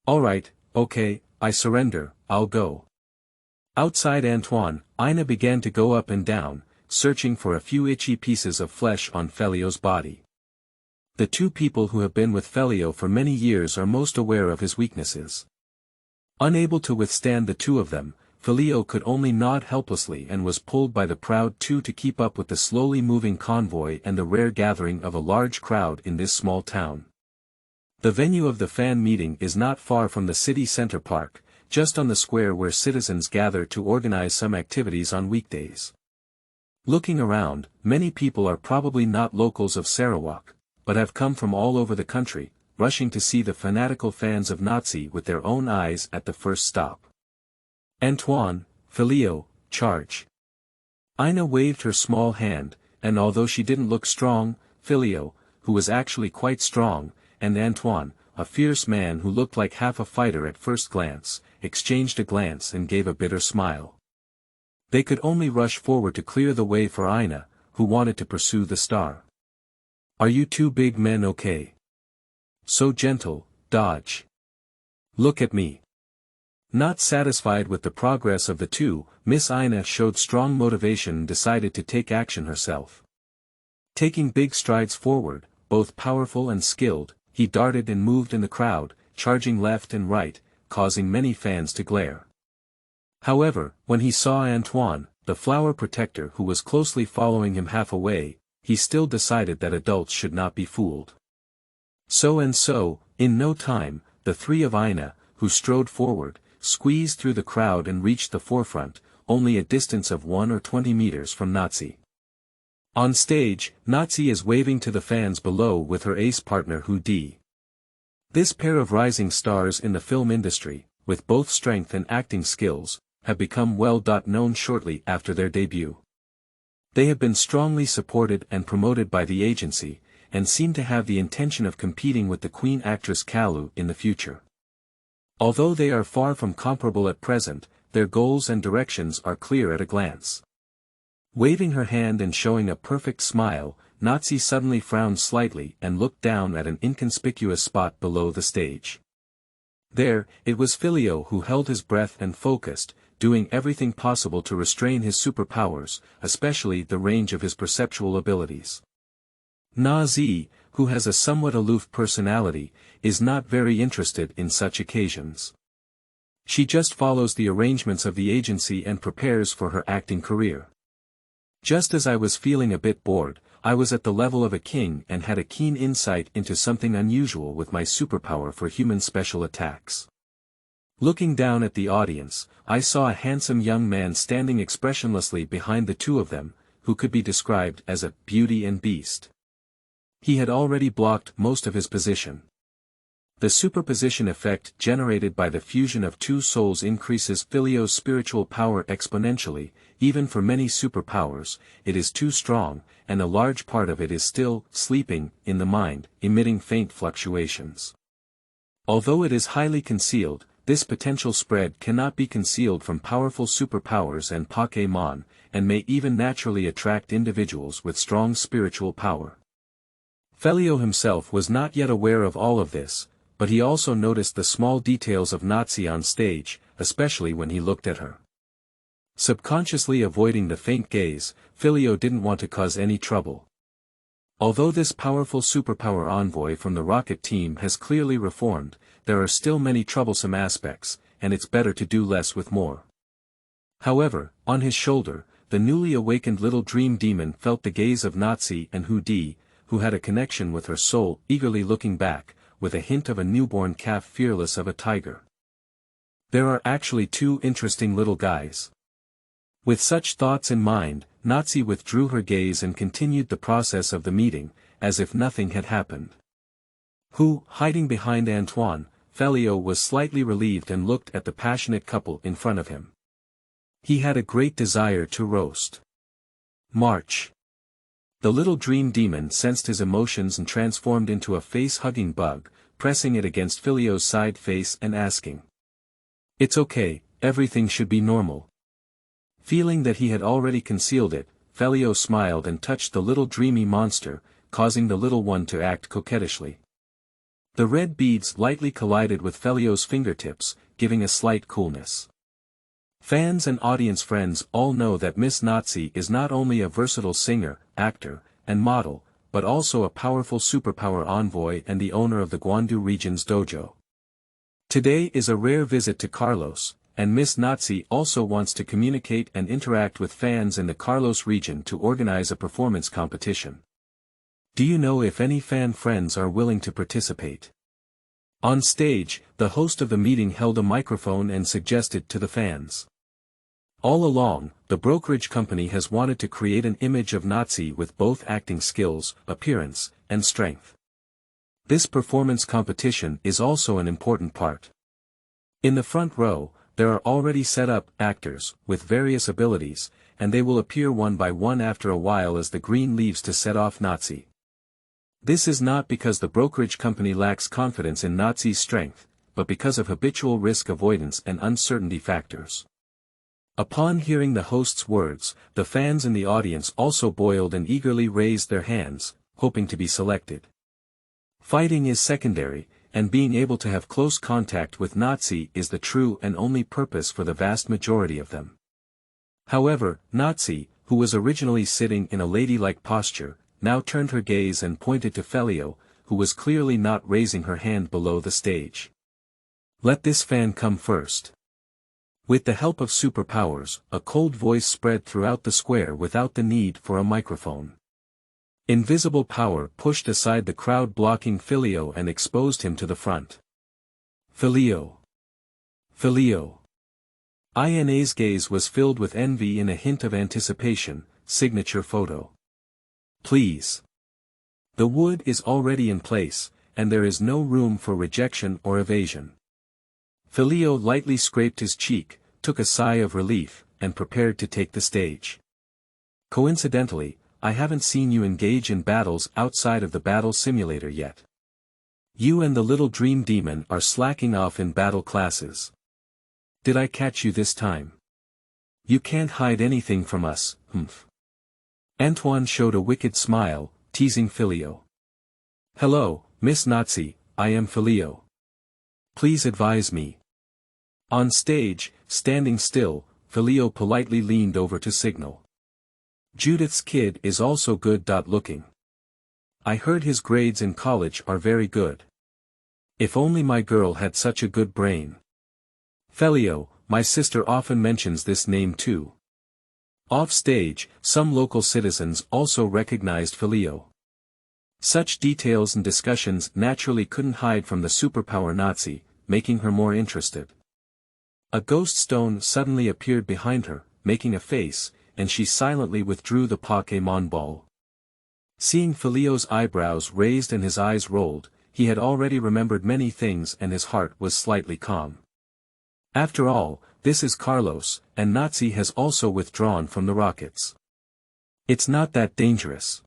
"Alright, okay, I surrender, I'll go." Outside Antoine, Aina began to go up and down, searching for a few itchy pieces of flesh on Filio's body. The two people who have been with Filio for many years are most aware of his weaknesses. Unable to withstand the two of them, Filio could only nod helplessly and was pulled by the proud two to keep up with the slowly moving convoy and the rare gathering of a large crowd in this small town. The venue of the fan meeting is not far from the city center park, just on the square where citizens gather to organize some activities on weekdays. Looking around, many people are probably not locals of Sarawak, but have come from all over the country, rushing to see the fanatical fans of Nazi with their own eyes at the first stop. Antoine, Filio, charge. Ina waved her small hand, and although she didn't look strong, Filio, who was actually quite strong, and Antoine, a fierce man who looked like half a fighter at first glance, exchanged a glance and gave a bitter smile. They could only rush forward to clear the way for Ina, who wanted to pursue the star. Are you two big men okay? So gentle, dodge. Look at me. Not satisfied with the progress of the two, Miss Ina showed strong motivation and decided to take action herself. Taking big strides forward, both powerful and skilled, he darted and moved in the crowd, charging left and right, causing many fans to glare. However, when he saw Antoine, the flower protector who was closely following him half away, he still decided that adults should not be fooled. So, in no time, the three of Ina, who strode forward, squeezed through the crowd and reached the forefront, only a distance of 1 or 20 meters from Nazi. On stage, Nazi is waving to the fans below with her ace partner Hu Di. This pair of rising stars in the film industry, with both strength and acting skills, have become well known shortly after their debut. They have been strongly supported and promoted by the agency, and seem to have the intention of competing with the queen actress Kalu in the future. Although they are far from comparable at present, their goals and directions are clear at a glance. Waving her hand and showing a perfect smile, Nazi suddenly frowned slightly and looked down at an inconspicuous spot below the stage. There, it was Filio who held his breath and focused, doing everything possible to restrain his superpowers, especially the range of his perceptual abilities. Nazi, who has a somewhat aloof personality, is not very interested in such occasions. She just follows the arrangements of the agency and prepares for her acting career. Just as I was feeling a bit bored, I was at the level of a king and had a keen insight into something unusual with my superpower for human special attacks. Looking down at the audience, I saw a handsome young man standing expressionlessly behind the two of them, who could be described as a beauty and beast. He had already blocked most of his position. The superposition effect generated by the fusion of two souls increases Filio's spiritual power exponentially. Even for many superpowers, it is too strong, and a large part of it is still sleeping in the mind, emitting faint fluctuations. Although it is highly concealed, this potential spread cannot be concealed from powerful superpowers and Pokémon, and may even naturally attract individuals with strong spiritual power. Filio himself was not yet aware of all of this, but he also noticed the small details of Nazi on stage, especially when he looked at her. Subconsciously avoiding the faint gaze, Filio didn't want to cause any trouble. Although this powerful superpower envoy from the rocket team has clearly reformed, there are still many troublesome aspects, and it's better to do less with more. However, on his shoulder, the newly awakened little dream demon felt the gaze of Nazi and Hu Di, who had a connection with her soul, eagerly looking back, with a hint of a newborn calf fearless of a tiger. There are actually two interesting little guys. With such thoughts in mind, Nazi withdrew her gaze and continued the process of the meeting, as if nothing had happened. Who, hiding behind Antoine, Filio was slightly relieved and looked at the passionate couple in front of him. He had a great desire to roast. March. The little dream demon sensed his emotions and transformed into a face-hugging bug, pressing it against Filio's side face and asking. It's okay, everything should be normal. Feeling that he had already concealed it, Filio smiled and touched the little dreamy monster, causing the little one to act coquettishly. The red beads lightly collided with Filio's fingertips, giving a slight coolness. Fans and audience friends all know that Miss Nazi is not only a versatile singer, actor, and model, but also a powerful superpower envoy and the owner of the Guangdu region's dojo. Today is a rare visit to Carlos, and Miss Nazi also wants to communicate and interact with fans in the Carlos region to organize a performance competition. Do you know if any fan friends are willing to participate? On stage, the host of the meeting held a microphone and suggested to the fans. All along, the brokerage company has wanted to create an image of Nazi with both acting skills, appearance, and strength. This performance competition is also an important part. In the front row, there are already set up actors with various abilities, and they will appear one by one after a while as the green leaves to set off Nazi. This is not because the brokerage company lacks confidence in Nazi's strength, but because of habitual risk avoidance and uncertainty factors. Upon hearing the host's words, the fans in the audience also boiled and eagerly raised their hands, hoping to be selected. Fighting is secondary, and being able to have close contact with Nazi is the true and only purpose for the vast majority of them. However, Nazi, who was originally sitting in a ladylike posture, now turned her gaze and pointed to Filio, who was clearly not raising her hand below the stage. Let this fan come first. With the help of superpowers, a cold voice spread throughout the square without the need for a microphone. Invisible power pushed aside the crowd blocking Filio and exposed him to the front. Filio. Filio. Ina's gaze was filled with envy and a hint of anticipation. Signature photo. Please. The wood is already in place, and there is no room for rejection or evasion. Filio lightly scraped his cheek, took a sigh of relief, and prepared to take the stage. Coincidentally, I haven't seen you engage in battles outside of the battle simulator yet. You and the little dream demon are slacking off in battle classes. Did I catch you this time? You can't hide anything from us, humph. Antoine showed a wicked smile, teasing Filio. Hello, Miss Nazi, I am Filio. Please advise me. On stage, standing still, Filio politely leaned over to signal. Judith's kid is also good. Looking. I heard his grades in college are very good. If only my girl had such a good brain. Filio, my sister often mentions this name too. Off stage, some local citizens also recognized Filio. Such details and discussions naturally couldn't hide from the superpower Nazi, making her more interested. A ghost stone suddenly appeared behind her, making a face, and she silently withdrew the Pokémon ball. Seeing Filio's eyebrows raised and his eyes rolled, he had already remembered many things and his heart was slightly calm. After all, this is Carlos, and Nazi has also withdrawn from the rockets. It's not that dangerous.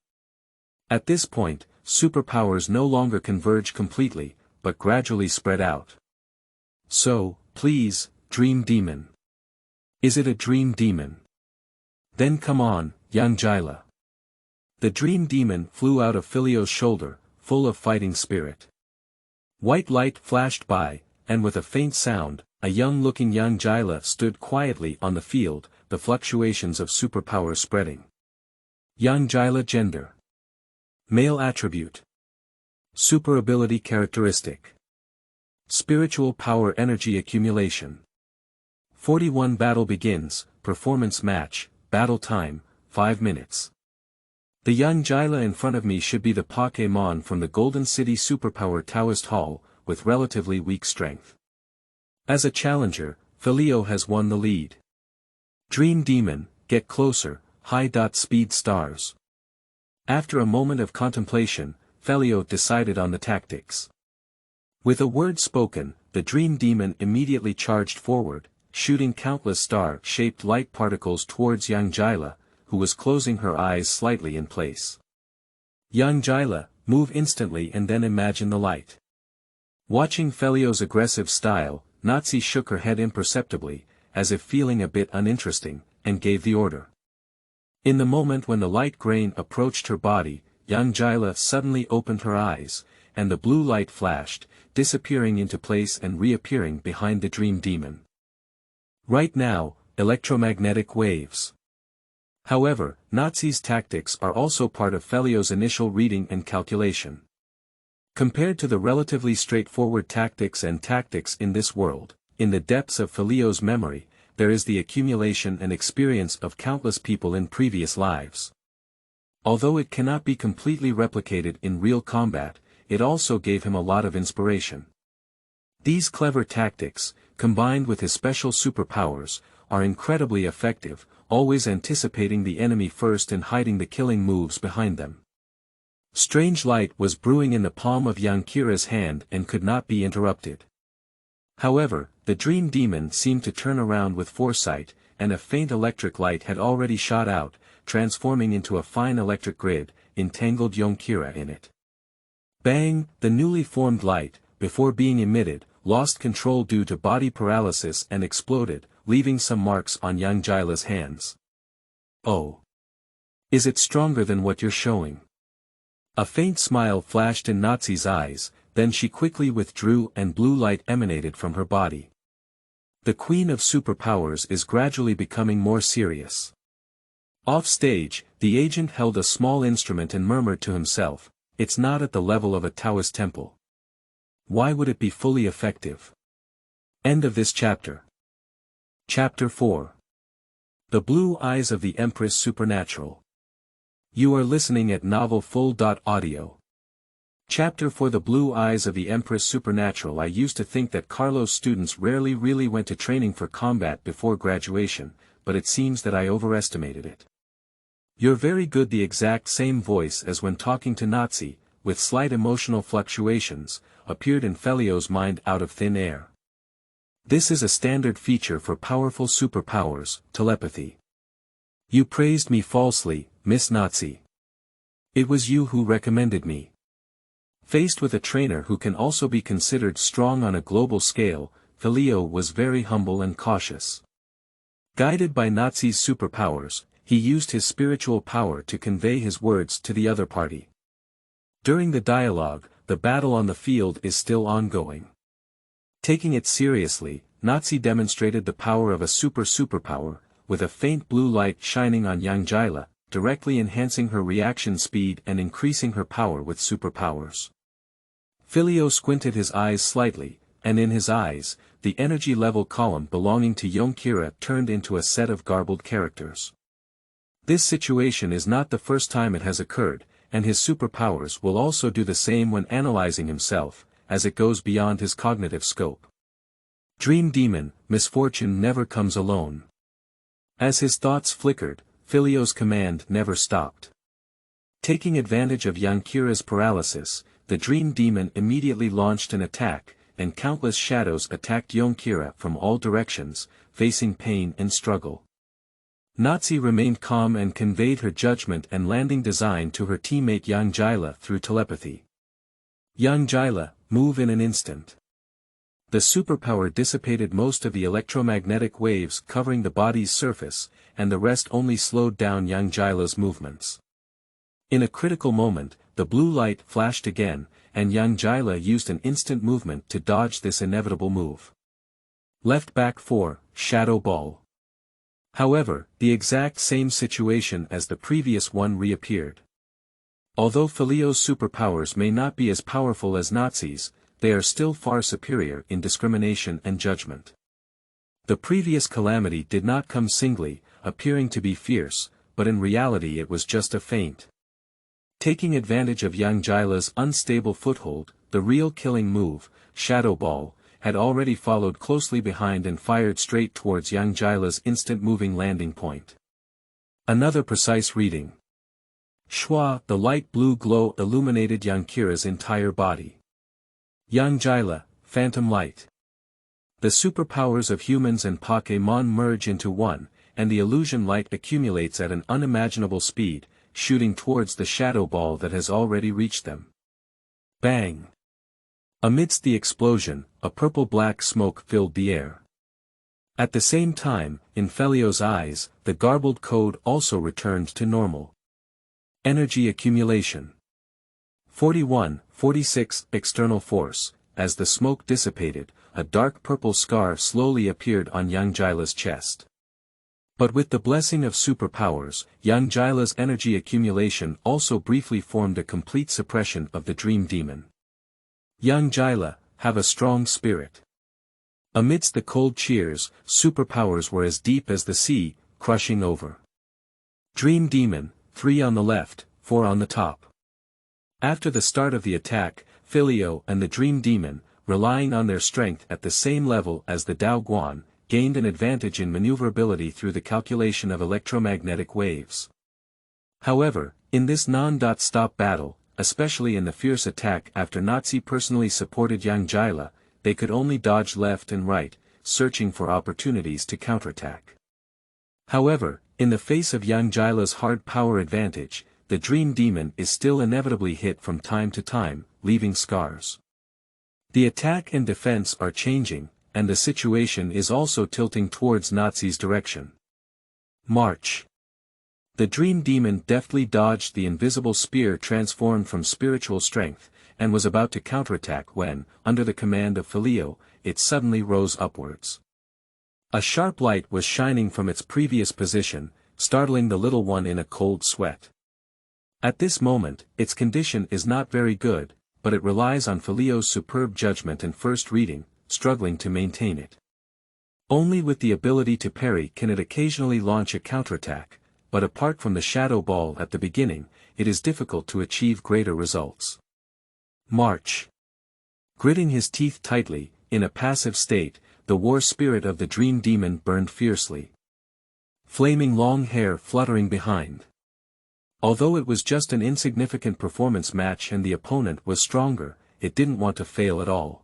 At this point, superpowers no longer converge completely, but gradually spread out. So, please, Dream Demon. Is it a Dream Demon? Then come on, young Qianli. The Dream Demon flew out of Filio's shoulder, full of fighting spirit. White light flashed by, and with a faint sound, a young-looking young Qianli stood quietly on the field, the fluctuations of superpower spreading. Young Qianli gender. Male attribute. Super ability characteristic. Spiritual power energy accumulation. 41 Battle begins, performance match, battle time, 5 minutes. The young Qianli in front of me should be the Pokémon from the Golden City Superpower Taoist Hall, with relatively weak strength. As a challenger, Filio has won the lead. Dream Demon, get closer, high-speed stars. After a moment of contemplation, Filio decided on the tactics. With a word spoken, the Dream Demon immediately charged forward, shooting countless star-shaped light particles towards young Qianli, who was closing her eyes slightly in place. Young Qianli, move instantly and then imagine the light. Watching Filio's aggressive style, Nazi shook her head imperceptibly, as if feeling a bit uninteresting, and gave the order. In the moment when the light grain approached her body, young Qianli suddenly opened her eyes, and the blue light flashed, disappearing into place and reappearing behind the Dream Demon. Right now, electromagnetic waves. However, Nazi's tactics are also part of Filio's initial reading and calculation. Compared to the relatively straightforward tactics in this world, in the depths of Filio's memory, there is the accumulation and experience of countless people in previous lives. Although it cannot be completely replicated in real combat, it also gave him a lot of inspiration. These clever tactics, combined with his special superpowers, are incredibly effective, always anticipating the enemy first and hiding the killing moves behind them. Strange light was brewing in the palm of young Kira's hand and could not be interrupted. However, the dream demon seemed to turn around with foresight, and a faint electric light had already shot out, transforming into a fine electric grid, entangled young Kira in it. Bang! The newly formed light, before being emitted, lost control due to body paralysis and exploded, leaving some marks on young Jila's hands. Oh! Is it stronger than what you're showing? A faint smile flashed in Nazi's eyes, then she quickly withdrew and blue light emanated from her body. The Queen of Superpowers is gradually becoming more serious. Off stage, the agent held a small instrument and murmured to himself, "It's not at the level of a Taoist temple. Why would it be fully effective?" End of this chapter. Chapter 4. The Blue Eyes of the Empress Supernatural. You are listening at novelfull.audio. Chapter 4. The Blue Eyes of the Empress Supernatural. I used to think that Carlos students rarely really went to training for combat before graduation, but it seems that I overestimated it. You're very good. The exact same voice as when talking to Nazi, with slight emotional fluctuations, appeared in Filio's mind out of thin air. This is a standard feature for powerful superpowers, telepathy. You praised me falsely, Miss Nazi. It was you who recommended me. Faced with a trainer who can also be considered strong on a global scale, Filio was very humble and cautious. Guided by Nazi's superpowers, he used his spiritual power to convey his words to the other party. During the dialogue, the battle on the field is still ongoing. Taking it seriously, Nazi demonstrated the power of a superpower, with a faint blue light shining on young Jila, directly enhancing her reaction speed and increasing her power with superpowers. Filio squinted his eyes slightly, and in his eyes, the energy level column belonging to young Kira turned into a set of garbled characters. This situation is not the first time it has occurred, and his superpowers will also do the same when analyzing himself, as it goes beyond his cognitive scope. Dream Demon, misfortune never comes alone. As his thoughts flickered, Filio's command never stopped. Taking advantage of young Kira's paralysis, the Dream Demon immediately launched an attack, and countless shadows attacked young Kira from all directions, facing pain and struggle. Nazi remained calm and conveyed her judgment and landing design to her teammate young Jila through telepathy. Young Jila, move in an instant. The superpower dissipated most of the electromagnetic waves covering the body's surface, and the rest only slowed down young Jila's movements. In a critical moment, the blue light flashed again, and young Jila used an instant movement to dodge this inevitable move. Left back 4, Shadow Ball. However, the exact same situation as the previous one reappeared. Although Filio's superpowers may not be as powerful as Nazi's, they are still far superior in discrimination and judgment. The previous calamity did not come singly, appearing to be fierce, but in reality it was just a feint. Taking advantage of young Jila's unstable foothold, the real killing move, Shadow Ball, had already followed closely behind and fired straight towards young Jila's instant-moving landing point. Another precise reading. Shwa, the light blue glow illuminated young Kira's entire body. Young Jila, Phantom Light. The superpowers of humans and Pokémon merge into one, and the illusion light accumulates at an unimaginable speed, shooting towards the shadow ball that has already reached them. Bang! Amidst the explosion, a purple-black smoke filled the air. At the same time, in Filio's eyes, the garbled code also returned to normal. Energy accumulation. 46 external force. As the smoke dissipated, a dark purple scar slowly appeared on young Jila's chest. But with the blessing of superpowers, young Jila's energy accumulation also briefly formed a complete suppression of the Dream Demon. Young Jila, have a strong spirit. Amidst the cold cheers, superpowers were as deep as the sea, crushing over. Dream Demon, 3 on the left, 4 on the top. After the start of the attack, Filio and the Dream Demon, relying on their strength at the same level as the Dao Guan, gained an advantage in maneuverability through the calculation of electromagnetic waves. However, in this non-stop battle, especially in the fierce attack after Nazi personally supported Yang Jila, they could only dodge left and right, searching for opportunities to counterattack. However, in the face of Yang Jila's hard power advantage, the Dream Demon is still inevitably hit from time to time, leaving scars. The attack and defense are changing, and the situation is also tilting towards Nazi's direction. March. The Dream Demon deftly dodged the invisible spear transformed from spiritual strength, and was about to counterattack when, under the command of Filio, it suddenly rose upwards. A sharp light was shining from its previous position, startling the little one in a cold sweat. At this moment, its condition is not very good, but it relies on Filio's superb judgment and first reading, struggling to maintain it. Only with the ability to parry can it occasionally launch a counterattack, but apart from the shadow ball at the beginning, it is difficult to achieve greater results. March. Gritting his teeth tightly, in a passive state, the war spirit of the Dream Demon burned fiercely. Flaming long hair fluttering behind. Although it was just an insignificant performance match and the opponent was stronger, it didn't want to fail at all.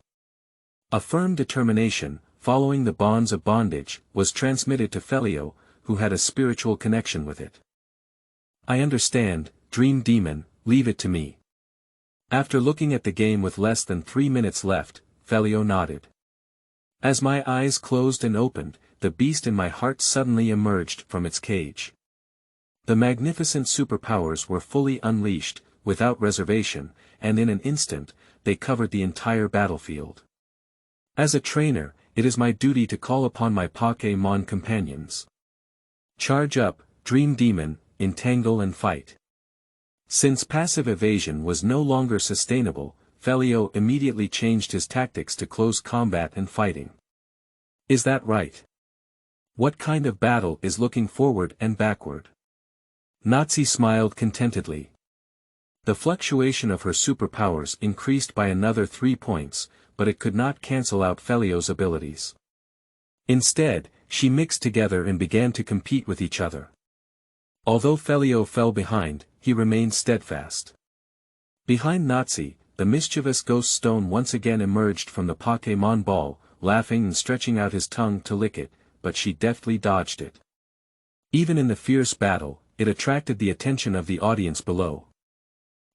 A firm determination, following the bonds of bondage, was transmitted to Filio, who had a spiritual connection with it. I understand, Dream Demon, leave it to me. After looking at the game with less than 3 minutes left, Filio nodded. As my eyes closed and opened, the beast in my heart suddenly emerged from its cage. The magnificent superpowers were fully unleashed, without reservation, and in an instant, they covered the entire battlefield. As a trainer, it is my duty to call upon my Pokémon companions. Charge up, Dream Demon, entangle and fight. Since passive evasion was no longer sustainable, Filio immediately changed his tactics to close combat and fighting. Is that right? What kind of battle is looking forward and backward? Nazi smiled contentedly. The fluctuation of her superpowers increased by another 3 points, but it could not cancel out Filio's abilities. Instead, she mixed together and began to compete with each other. Although Filio fell behind, he remained steadfast. Behind Nazi, the mischievous Ghost Stone once again emerged from the Pokémon ball, laughing and stretching out his tongue to lick it, but she deftly dodged it. Even in the fierce battle, it attracted the attention of the audience below.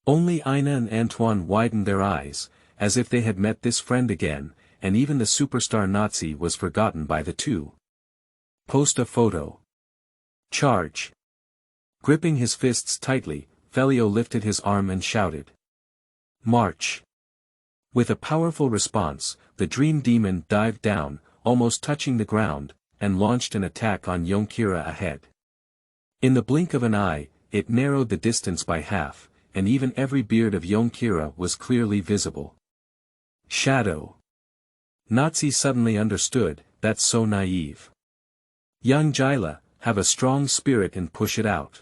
Only Ina and Antoine widened their eyes, as if they had met this friend again, and even the superstar Nazi was forgotten by the two. Post a photo. Charge. Gripping his fists tightly, Filio lifted his arm and shouted. March. With a powerful response, the Dream Demon dived down, almost touching the ground, and launched an attack on Yonkira ahead. In the blink of an eye, it narrowed the distance by half, and even every beard of Yonkira was clearly visible. Shadow. Nazi suddenly understood, that's so naive. Yang Jila, have a strong spirit and push it out.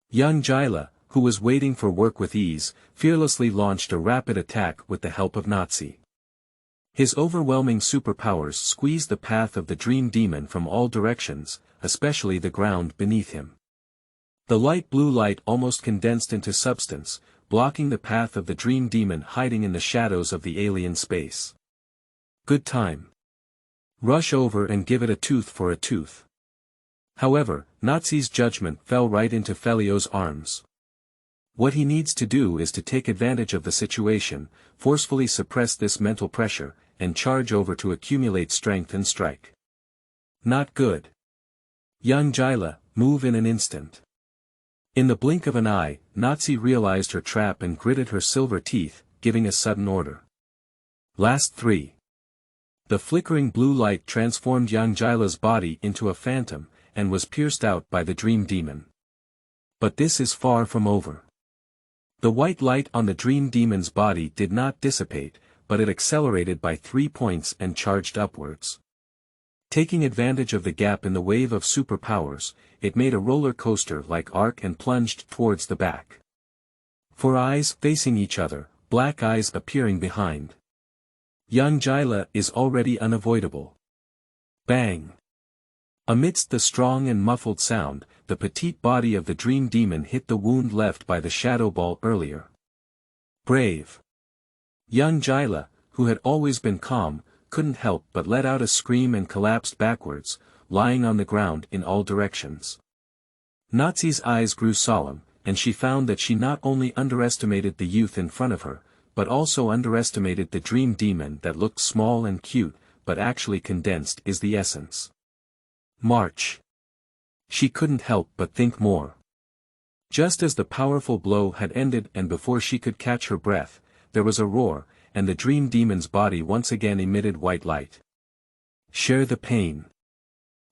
Yang Jila, who was waiting for work with ease, fearlessly launched a rapid attack with the help of Nazi. His overwhelming superpowers squeezed the path of the Dream Demon from all directions, especially the ground beneath him. The light blue light almost condensed into substance, blocking the path of the Dream Demon hiding in the shadows of the alien space. Good time. Rush over and give it a tooth for a tooth. However, Nazi's judgment fell right into Filio's arms. What he needs to do is to take advantage of the situation, forcefully suppress this mental pressure, and charge over to accumulate strength and strike. Not good. Yang Jila, move in an instant. In the blink of an eye, Nazi realized her trap and gritted her silver teeth, giving a sudden order. Last 3. The flickering blue light transformed Yang Jila's body into a phantom, and was pierced out by the Dream Demon. But this is far from over. The white light on the Dream Demon's body did not dissipate, but it accelerated by 3 points and charged upwards. Taking advantage of the gap in the wave of superpowers, it made a roller coaster-like arc and plunged towards the back. Four eyes facing each other, black eyes appearing behind. Young Qianli is already unavoidable. Bang! Amidst the strong and muffled sound, the petite body of the dream demon hit the wound left by the shadow ball earlier. Brave! Young Qianli, who had always been calm, couldn't help but let out a scream and collapsed backwards, lying on the ground in all directions. Nazi's eyes grew solemn, and she found that she not only underestimated the youth in front of her, but also underestimated the dream demon that looked small and cute, but actually condensed is the essence. March! She couldn't help but think more. Just as the powerful blow had ended and before she could catch her breath, there was a roar, and the dream demon's body once again emitted white light. Share the pain.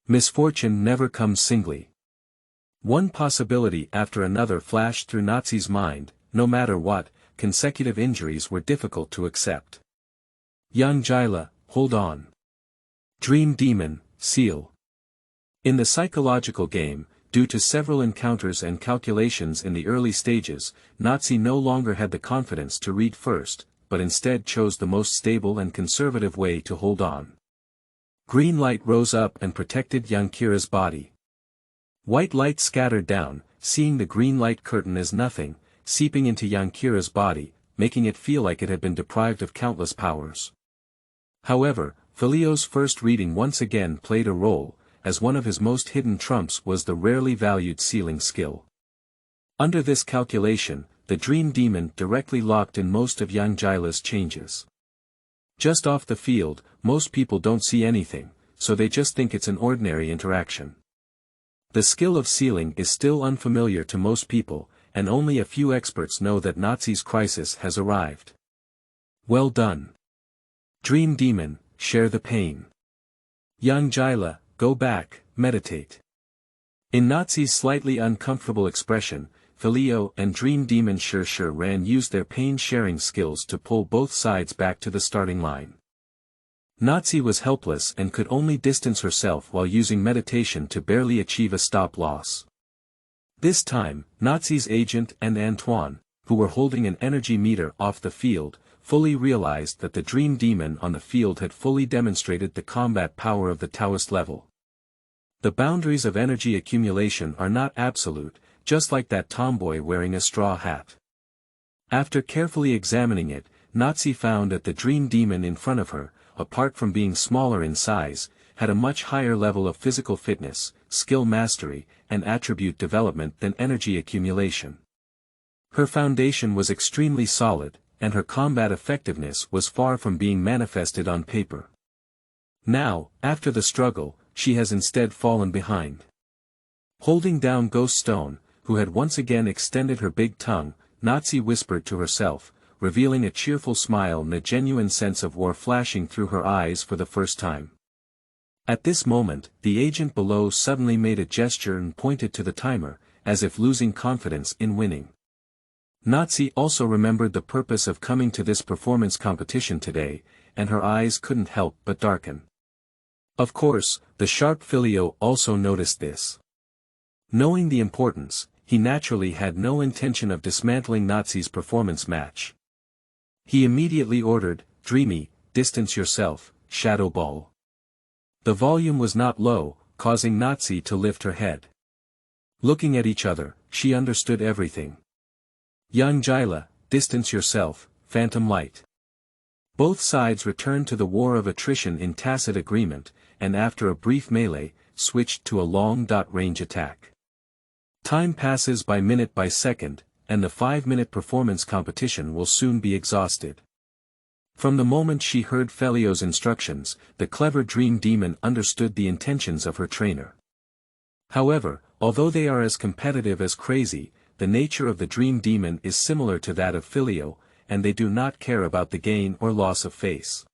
Misfortune never comes singly. One possibility after another flashed through Nazi's mind. No matter what, consecutive injuries were difficult to accept. Young Qianli, hold on. Dream demon, seal. In the psychological game, due to several encounters and calculations in the early stages, Nazi no longer had the confidence to read first, but instead chose the most stable and conservative way to hold on. Green light rose up and protected young Kira's body. White light scattered down, seeing the green light curtain as nothing, seeping into young Kira's body, making it feel like it had been deprived of countless powers. However, Filio's first reading once again played a role, as one of his most hidden trumps was the rarely valued sealing skill. Under this calculation, the dream demon directly locked in most of young Qianli's changes. Just off the field, most people don't see anything, so they just think it's an ordinary interaction. The skill of sealing is still unfamiliar to most people, and only a few experts know that Nazi's crisis has arrived. Well done. Dream demon, share the pain. Young Qianli, go back, meditate. In Nazi's slightly uncomfortable expression, Filio and Dream Demon Sure used their pain-sharing skills to pull both sides back to the starting line. Nazi was helpless and could only distance herself while using meditation to barely achieve a stop-loss. This time, Nazi's agent and Antoine, who were holding an energy meter off the field, fully realized that the Dream Demon on the field had fully demonstrated the combat power of the Taoist level. The boundaries of energy accumulation are not absolute, just like that tomboy wearing a straw hat. After carefully examining it, Nazi found that the Dream Demon in front of her, apart from being smaller in size, had a much higher level of physical fitness, skill mastery, and attribute development than energy accumulation. Her foundation was extremely solid, and her combat effectiveness was far from being manifested on paper. Now, after the struggle, she has instead fallen behind. Holding down Ghost Stone, who had once again extended her big tongue, Nazi whispered to herself, revealing a cheerful smile and a genuine sense of war flashing through her eyes for the first time. At this moment, the agent below suddenly made a gesture and pointed to the timer, as if losing confidence in winning. Nazi also remembered the purpose of coming to this performance competition today, and her eyes couldn't help but darken. Of course, the sharp Filio also noticed this. Knowing the importance, he naturally had no intention of dismantling Nazi's performance match. He immediately ordered, "Dreamy, distance yourself, Shadow Ball." The volume was not low, causing Nazi to lift her head. Looking at each other, she understood everything. Young Qianli, distance yourself, Phantom Light. Both sides returned to the war of attrition in tacit agreement, and after a brief melee, switched to a long range attack. Time passes by minute by second, and the 5-minute performance competition will soon be exhausted. From the moment she heard Filio's instructions, the clever Dream Demon understood the intentions of her trainer. However, although they are as competitive as crazy, the nature of the Dream Demon is similar to that of Filio, and they do not care about the gain or loss of face.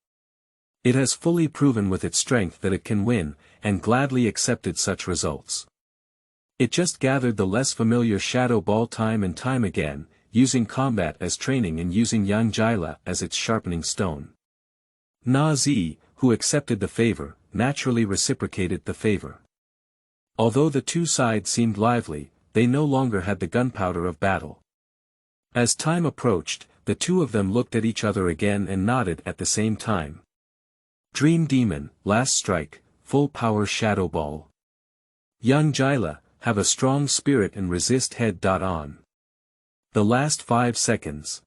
It has fully proven with its strength that it can win, and gladly accepted such results. It just gathered the less familiar Shadow Ball time and time again, using combat as training and using Young Qianli as its sharpening stone. Na Zi, who accepted the favor, naturally reciprocated the favor. Although the two sides seemed lively, they no longer had the gunpowder of battle. As time approached, the two of them looked at each other again and nodded at the same time. Dream Demon, last strike, full power shadow ball. Young Jila, have a strong spirit and resist head. On. The last 5 seconds.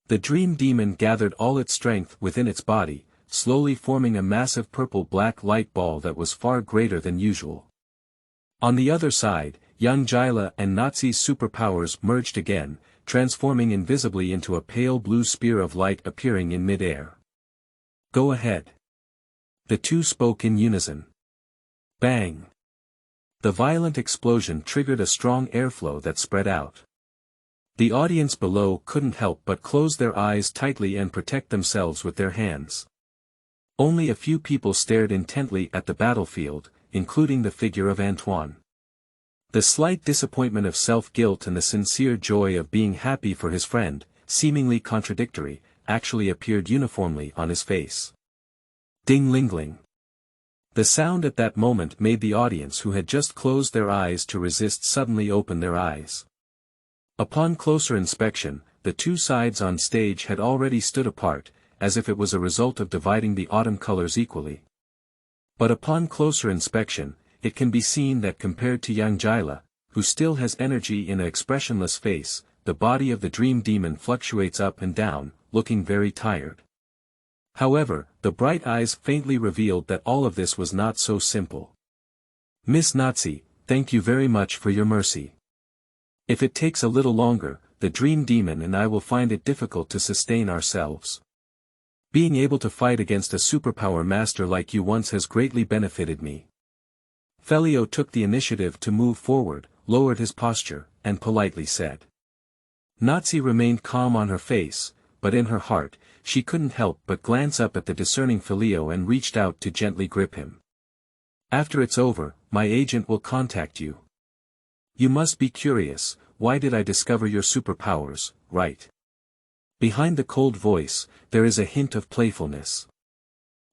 The Dream Demon gathered all its strength within its body, slowly forming a massive purple-black light ball that was far greater than usual. On the other side, young Jila and Nazi's superpowers merged again, transforming invisibly into a pale blue spear of light appearing in mid-air. Go ahead. The two spoke in unison. Bang! The violent explosion triggered a strong airflow that spread out. The audience below couldn't help but close their eyes tightly and protect themselves with their hands. Only a few people stared intently at the battlefield, including the figure of Antoine. The slight disappointment of self-guilt and the sincere joy of being happy for his friend, seemingly contradictory, actually appeared uniformly on his face. Ding-ling-ling. The sound at that moment made the audience who had just closed their eyes to resist suddenly open their eyes. Upon closer inspection, the two sides on stage had already stood apart, as if it was a result of dividing the autumn colors equally. But upon closer inspection, it can be seen that compared to young Jila, who still has energy in an expressionless face, the body of the Dream Demon fluctuates up and down, looking very tired. However, the bright eyes faintly revealed that all of this was not so simple. Miss Nazi, thank you very much for your mercy. If it takes a little longer, the Dream Demon and I will find it difficult to sustain ourselves. Being able to fight against a superpower master like you once has greatly benefited me. Filio took the initiative to move forward, lowered his posture, and politely said. Nazi remained calm on her face, but in her heart, she couldn't help but glance up at the discerning Filio and reached out to gently grip him. After it's over, my agent will contact you. You must be curious, why did I discover your superpowers, right? Behind the cold voice, there is a hint of playfulness.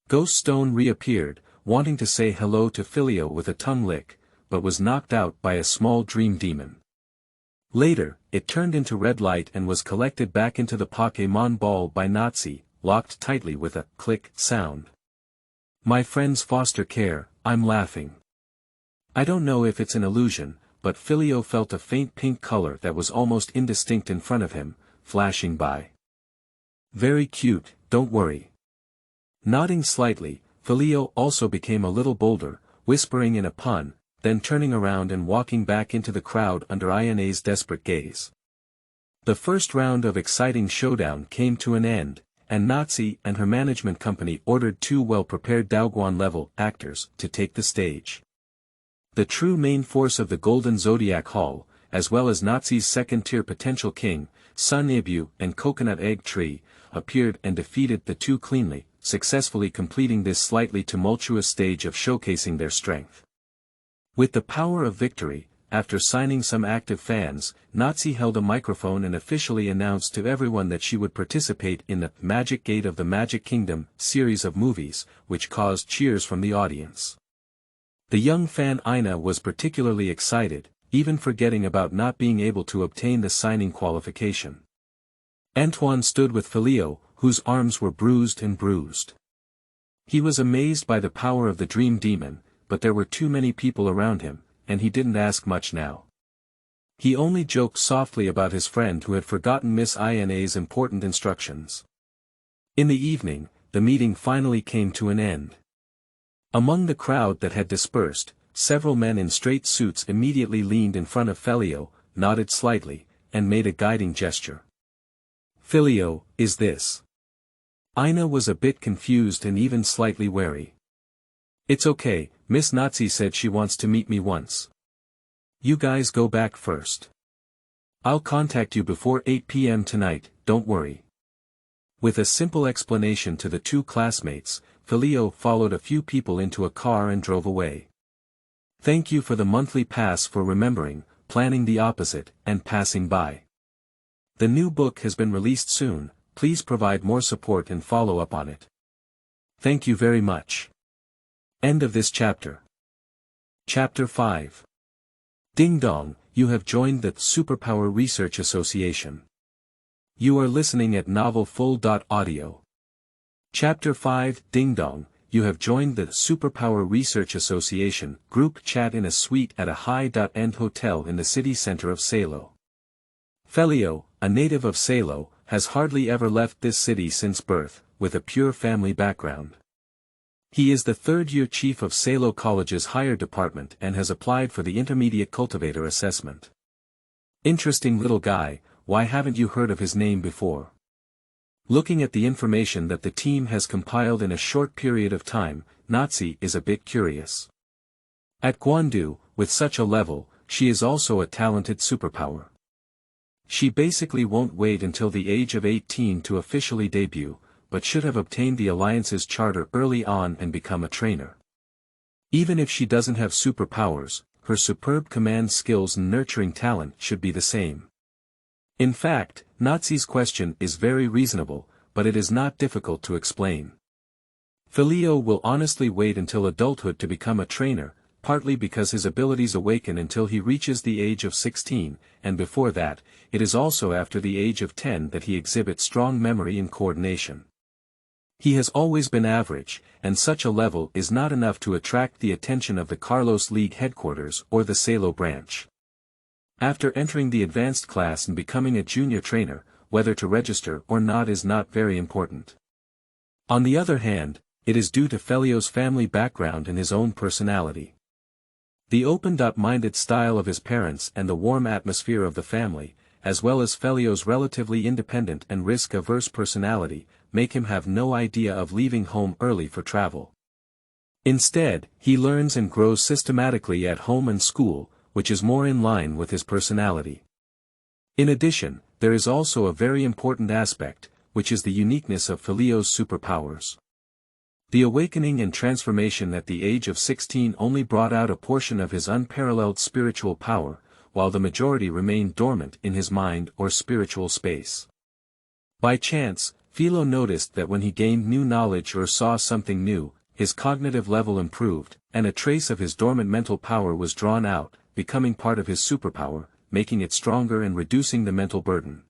Ghost Stone reappeared, wanting to say hello to Filio with a tongue lick, but was knocked out by a small Dream Demon. Later, it turned into red light and was collected back into the Pokémon ball by Nazi, locked tightly with a click sound. My friend's foster care, I'm laughing. I don't know if it's an illusion, but Filio felt a faint pink color that was almost indistinct in front of him, flashing by. Very cute, don't worry. Nodding slightly, Filio also became a little bolder, whispering in a pun, then turning around and walking back into the crowd under Qianli's desperate gaze. The first round of exciting showdown came to an end, and Nazi and her management company ordered 2 well-prepared Daoguan-level actors to take the stage. The true main force of the Golden Zodiac Hall, as well as Nazi's second-tier potential king, Sun Ibu and Coconut Egg Tree, appeared and defeated the two cleanly, successfully completing this slightly tumultuous stage of showcasing their strength. With the power of victory, after signing some active fans, Nazi held a microphone and officially announced to everyone that she would participate in the Magic Gate of the Magic Kingdom series of movies, which caused cheers from the audience. The young fan Ina was particularly excited, even forgetting about not being able to obtain the signing qualification. Antoine stood with Filio, whose arms were bruised and bruised. He was amazed by the power of the Dream Demon, but there were too many people around him, and he didn't ask much now. He only joked softly about his friend who had forgotten Miss Ina's important instructions. In the evening, the meeting finally came to an end. Among the crowd that had dispersed, several men in straight suits immediately leaned in front of Filio, nodded slightly, and made a guiding gesture. Filio, is this? Ina was a bit confused and even slightly wary. It's okay, Miss Nazi said she wants to meet me once. You guys go back first. I'll contact you before 8 p.m. tonight, don't worry. With a simple explanation to the two classmates, Filio followed a few people into a car and drove away. Thank you for the monthly pass for remembering, planning the opposite, and passing by. The new book has been released soon, please provide more support and follow up on it. Thank you very much. End of this chapter. Chapter 5. Dingdong, you have joined the Superpower Research Association. You are listening at novelfull.audio. Chapter 5. Dingdong, you have joined the Superpower Research Association group chat in a suite at a high-end hotel in the city center of Salo. Filio, a native of Salo, has hardly ever left this city since birth, with a pure family background. He is the third-year chief of Salo College's higher department and has applied for the intermediate cultivator assessment. Interesting little guy, why haven't you heard of his name before? Looking at the information that the team has compiled in a short period of time, Nazi is a bit curious. At Guandu, with such a level, she is also a talented superpower. She basically won't wait until the age of 18 to officially debut, but should have obtained the Alliance's charter early on and become a trainer. Even if she doesn't have superpowers, her superb command skills and nurturing talent should be the same. In fact, Nazi's question is very reasonable, but it is not difficult to explain. Filio will honestly wait until adulthood to become a trainer, partly because his abilities awaken until he reaches the age of 16, and before that, it is also after the age of 10 that he exhibits strong memory and coordination. He has always been average, and such a level is not enough to attract the attention of the Carlos League headquarters or the Salo branch. After entering the advanced class and becoming a junior trainer, whether to register or not is not very important. On the other hand, it is due to Filio's family background and his own personality. The open-minded style of his parents and the warm atmosphere of the family, as well as Filio's relatively independent and risk-averse personality, make him have no idea of leaving home early for travel. Instead, he learns and grows systematically at home and school, which is more in line with his personality. In addition, there is also a very important aspect, which is the uniqueness of Filio's superpowers. The awakening and transformation at the age of 16 only brought out a portion of his unparalleled spiritual power, while the majority remained dormant in his mind or spiritual space. By chance, Filio noticed that when he gained new knowledge or saw something new, his cognitive level improved, and a trace of his dormant mental power was drawn out, becoming part of his superpower, making it stronger and reducing the mental burden.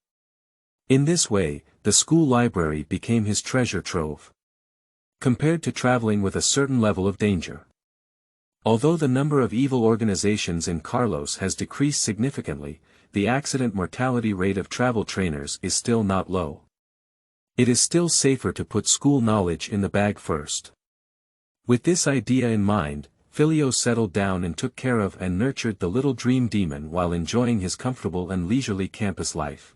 In this way, the school library became his treasure trove. Compared to traveling with a certain level of danger. Although the number of evil organizations in Carlos has decreased significantly, the accident mortality rate of travel trainers is still not low. It is still safer to put school knowledge in the bag first. With this idea in mind, Filio settled down and took care of and nurtured the little dream demon while enjoying his comfortable and leisurely campus life.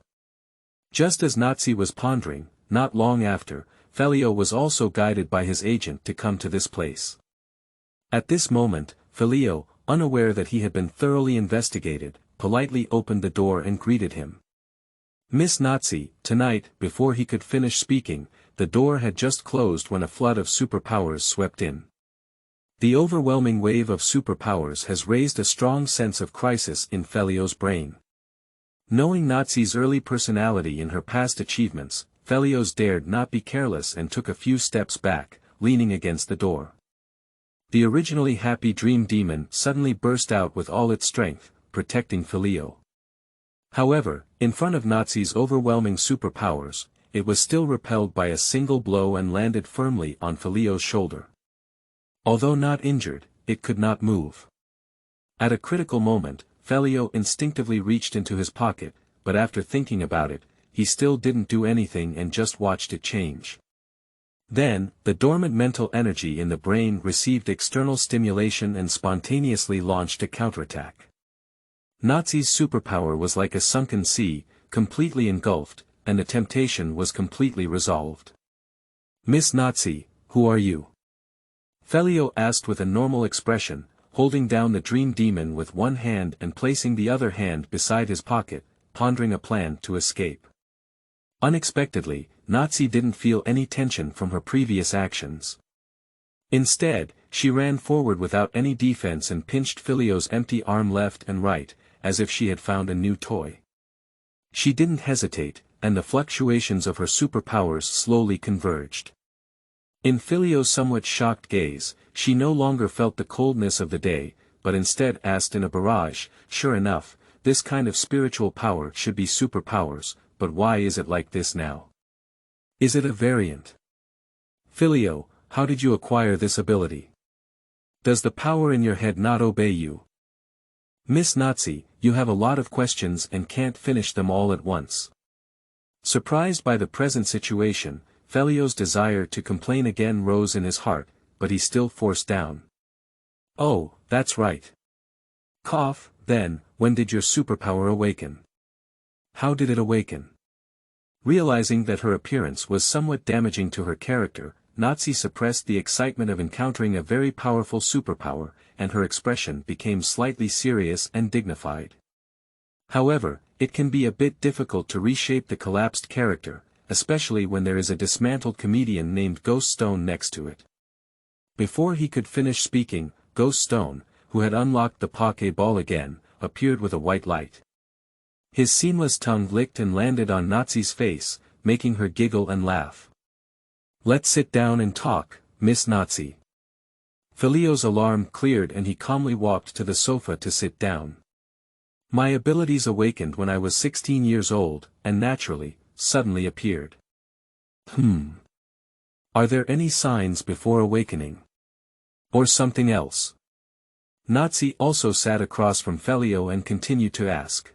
Just as Nazi was pondering, not long after, Filio was also guided by his agent to come to this place. At this moment, Filio, unaware that he had been thoroughly investigated, politely opened the door and greeted him. Miss Nazi, tonight, before he could finish speaking, the door had just closed when a flood of superpowers swept in. The overwhelming wave of superpowers has raised a strong sense of crisis in Filio's brain. Knowing Nazi's early personality and her past achievements, Filio dared not be careless and took a few steps back, leaning against the door. The originally happy dream demon suddenly burst out with all its strength, protecting Filio. However, in front of Nazi's overwhelming superpowers, it was still repelled by a single blow and landed firmly on Filio's shoulder. Although not injured, it could not move. At a critical moment, Filio instinctively reached into his pocket, but after thinking about it, he still didn't do anything and just watched it change. Then, the dormant mental energy in the brain received external stimulation and spontaneously launched a counterattack. Nazi's superpower was like a sunken sea, completely engulfed, and the temptation was completely resolved. Miss Nazi, who are you? Filio asked with a normal expression, holding down the dream demon with one hand and placing the other hand beside his pocket, pondering a plan to escape. Unexpectedly, Nazi didn't feel any tension from her previous actions. Instead, she ran forward without any defense and pinched Filio's empty arm left and right, as if she had found a new toy. She didn't hesitate, and the fluctuations of her superpowers slowly converged. In Filio's somewhat shocked gaze, she no longer felt the coldness of the day, but instead asked in a barrage, sure enough, this kind of spiritual power should be superpowers, but why is it like this now? Is it a variant? Filio, how did you acquire this ability? Does the power in your head not obey you? Miss Nazi, you have a lot of questions and can't finish them all at once. Surprised by the present situation, Filio's desire to complain again rose in his heart, but he still forced down. Oh, that's right. Cough, then, when did your superpower awaken? How did it awaken? Realizing that her appearance was somewhat damaging to her character, Nazi suppressed the excitement of encountering a very powerful superpower, and her expression became slightly serious and dignified. However, it can be a bit difficult to reshape the collapsed character, especially when there is a dismantled comedian named Ghost Stone next to it. Before he could finish speaking, Ghost Stone, who had unlocked the Poke Ball again, appeared with a white light. His seamless tongue licked and landed on Nazi's face, making her giggle and laugh. Let's sit down and talk, Miss Nazi. Filio's alarm cleared and he calmly walked to the sofa to sit down. My abilities awakened when I was 16 years old, and naturally, suddenly appeared. Are there any signs before awakening? Or something else? Nazi also sat across from Filio and continued to ask.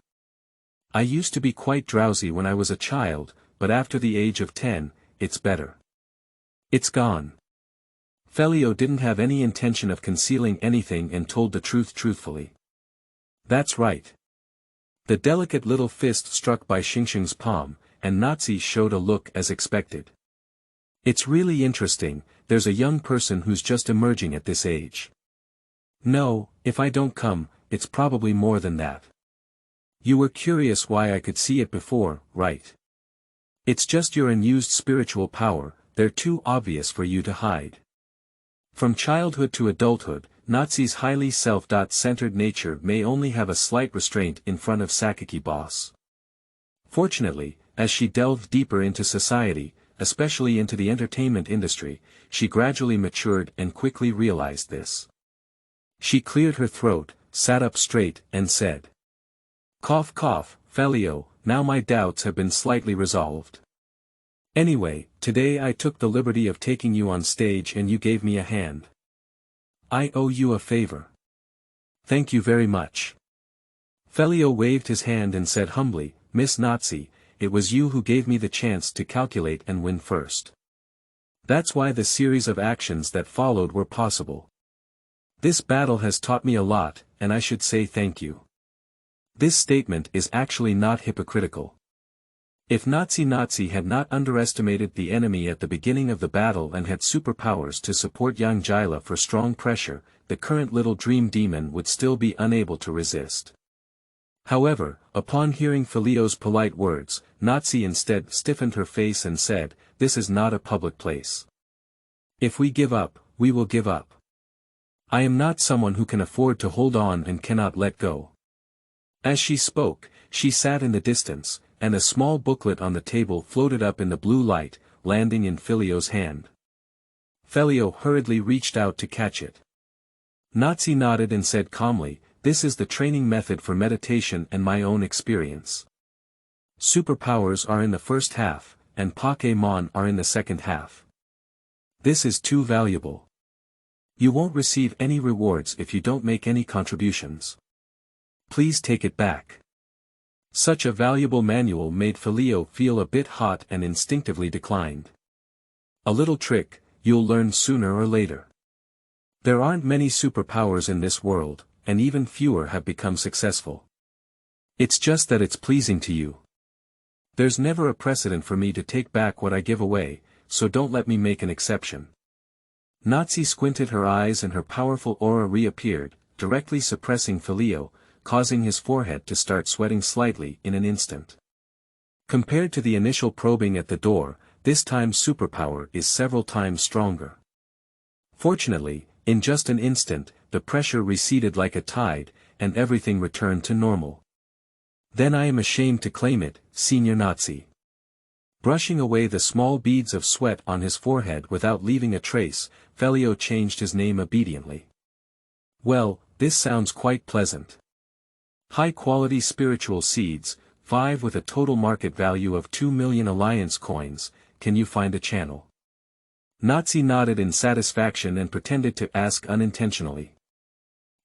I used to be quite drowsy when I was a child, but after the age of 10, it's better. It's gone. Filio didn't have any intention of concealing anything and told the truth truthfully. That's right. The delicate little fist struck by Xingxing's palm, and Nazi showed a look as expected. It's really interesting, there's a young person who's just emerging at this age. No, if I don't come, it's probably more than that. You were curious why I could see it before, right? It's just your unused spiritual power, they're too obvious for you to hide. From childhood to adulthood, Nazi's highly self-centered nature may only have a slight restraint in front of Sakaki boss. Fortunately, as she delved deeper into society, especially into the entertainment industry, she gradually matured and quickly realized this. She cleared her throat, sat up straight, and said. Cough cough, Filio, now my doubts have been slightly resolved. Anyway, today I took the liberty of taking you on stage and you gave me a hand. I owe you a favor. Thank you very much. Filio waved his hand and said humbly, Miss Nazi, it was you who gave me the chance to calculate and win first. That's why the series of actions that followed were possible. This battle has taught me a lot, and I should say thank you. This statement is actually not hypocritical. If Nazi had not underestimated the enemy at the beginning of the battle and had superpowers to support Yang Jila for strong pressure, the current little dream demon would still be unable to resist. However, upon hearing Filio's polite words, Nazi instead stiffened her face and said, this is not a public place. If we give up, we will give up. I am not someone who can afford to hold on and cannot let go. As she spoke, she sat in the distance, and a small booklet on the table floated up in the blue light, landing in Filio's hand. Filio hurriedly reached out to catch it. Nazi nodded and said calmly, this is the training method for meditation and my own experience. Superpowers are in the first half, and Pokémon are in the second half. This is too valuable. You won't receive any rewards if you don't make any contributions. Please take it back. Such a valuable manual made Filio feel a bit hot and instinctively declined. A little trick, you'll learn sooner or later. There aren't many superpowers in this world, and even fewer have become successful. It's just that it's pleasing to you. There's never a precedent for me to take back what I give away, so don't let me make an exception. Nazi squinted her eyes and her powerful aura reappeared, directly suppressing Filio, causing his forehead to start sweating slightly in an instant. Compared to the initial probing at the door, this time's superpower is several times stronger. Fortunately, in just an instant, the pressure receded like a tide, and everything returned to normal. Then I am ashamed to claim it, Senior Nazi. Brushing away the small beads of sweat on his forehead without leaving a trace, Filio changed his name obediently. Well, this sounds quite pleasant. High-quality spiritual seeds, 5 with a total market value of 2 million alliance coins, can you find a channel? Nazi nodded in satisfaction and pretended to ask unintentionally.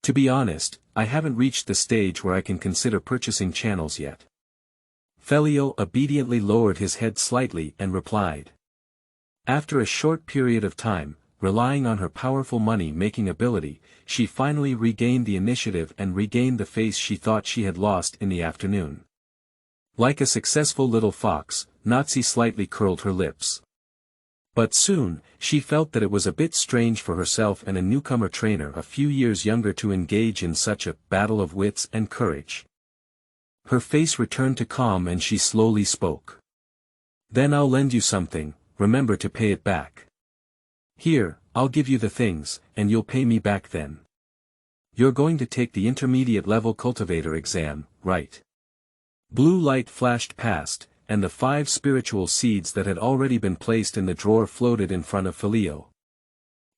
To be honest, I haven't reached the stage where I can consider purchasing channels yet. Filio obediently lowered his head slightly and replied. After a short period of time, relying on her powerful money-making ability, she finally regained the initiative and regained the face she thought she had lost in the afternoon. Like a successful little fox, Nazi slightly curled her lips. But soon, she felt that it was a bit strange for herself and a newcomer trainer a few years younger to engage in such a battle of wits and courage. Her face returned to calm and she slowly spoke. Then I'll lend you something, remember to pay it back. Here, I'll give you the things, and you'll pay me back then. You're going to take the intermediate level cultivator exam, right? Blue light flashed past, and the 5 spiritual seeds that had already been placed in the drawer floated in front of Filio.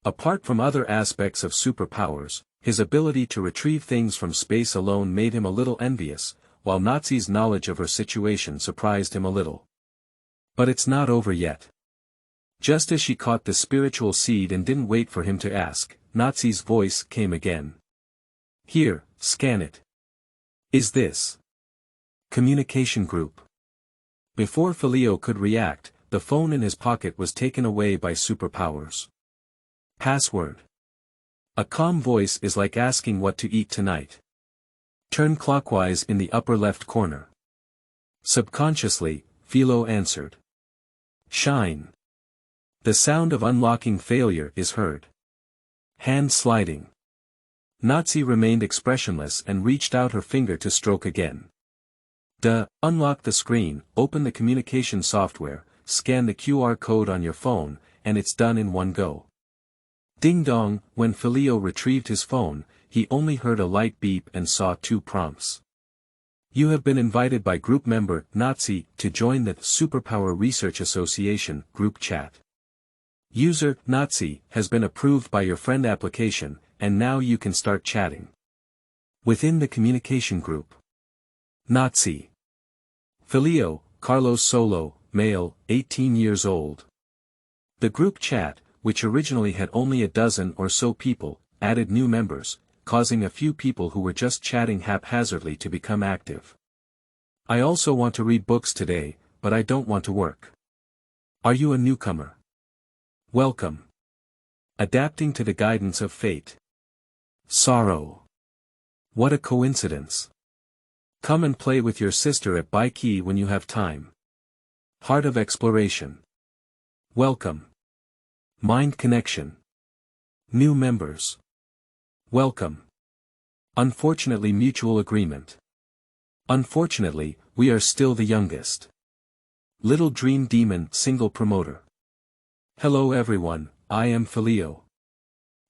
Apart from other aspects of superpowers, his ability to retrieve things from space alone made him a little envious, while Nazi's knowledge of her situation surprised him a little. But it's not over yet. Just as she caught the spiritual seed and didn't wait for him to ask, Nazi's voice came again. Here, scan it. Is this communication group? Before Filio could react, the phone in his pocket was taken away by superpowers. Password. A calm voice is like asking what to eat tonight. Turn clockwise in the upper left corner. Subconsciously, Filio answered. Shine. The sound of unlocking failure is heard. Hand sliding. Nazi remained expressionless and reached out her finger to stroke again. Unlock the screen, open the communication software, scan the QR code on your phone, and it's done in one go. Dingdong, when Filio retrieved his phone, he only heard a light beep and saw 2 prompts. You have been invited by group member Nazi to join the Superpower Research Association group chat. User Nazi has been approved by your friend application, and now you can start chatting. Within the communication group. Nazi. Filio, Carlos Solo, male, 18 years old. The group chat, which originally had only a dozen or so people, added new members, causing a few people who were just chatting haphazardly to become active. I also want to read books today, but I don't want to work. Are you a newcomer? Welcome. Adapting to the guidance of fate. Sorrow. What a coincidence. Come and play with your sister at Baiki when you have time. Heart of exploration. Welcome. Mind connection. New members. Welcome. Unfortunately, mutual agreement. Unfortunately, we are still the youngest. Little Dream Demon single promoter. Hello everyone, I am Filio.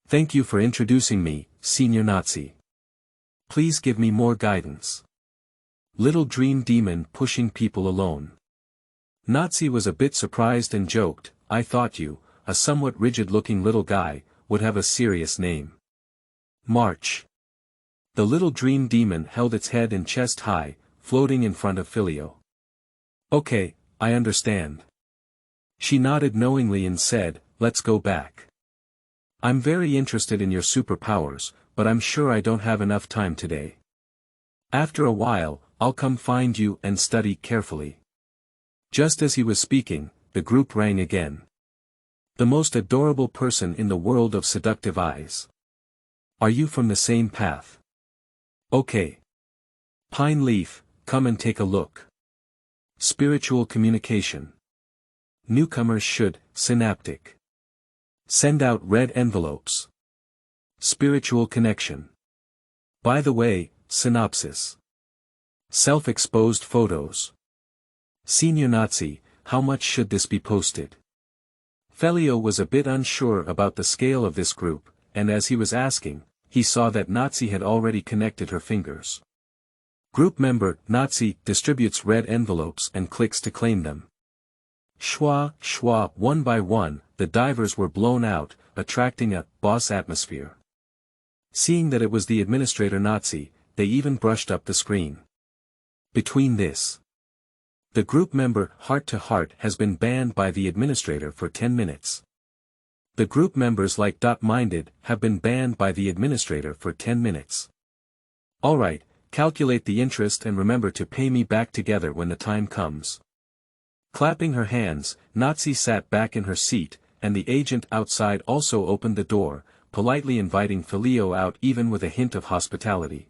Thank you for introducing me, Senior Nazi. Please give me more guidance. Little Dream Demon pushing people alone. Nazi was a bit surprised and joked, I thought you, a somewhat rigid-looking little guy, would have a serious name. March. The Little Dream Demon held its head and chest high, floating in front of Filio. Okay, I understand. She nodded knowingly and said, let's go back. I'm very interested in your superpowers, but I'm sure I don't have enough time today. After a while, I'll come find you and study carefully. Just as he was speaking, the group rang again. The most adorable person in the world of seductive eyes. Are you from the same path? Okay. Pine Leaf, come and take a look. Spiritual communication. Newcomers should, synaptic. Send out red envelopes. Spiritual connection. By the way, synopsis. Self-exposed photos. Senior Nazi, how much should this be posted? Filio was a bit unsure about the scale of this group, and as he was asking, he saw that Nazi had already connected her fingers. Group member Nazi distributes red envelopes and clicks to claim them. Schwa, schwa, one by one, the divers were blown out, attracting a boss atmosphere. Seeing that it was the administrator Nazi, they even brushed up the screen. Between this, the group member Heart to Heart has been banned by the administrator for 10 minutes. The group members like Minded have been banned by the administrator for 10 minutes. Alright, calculate the interest and remember to pay me back together when the time comes. Clapping her hands, Nazi sat back in her seat, and the agent outside also opened the door, politely inviting Filio out even with a hint of hospitality.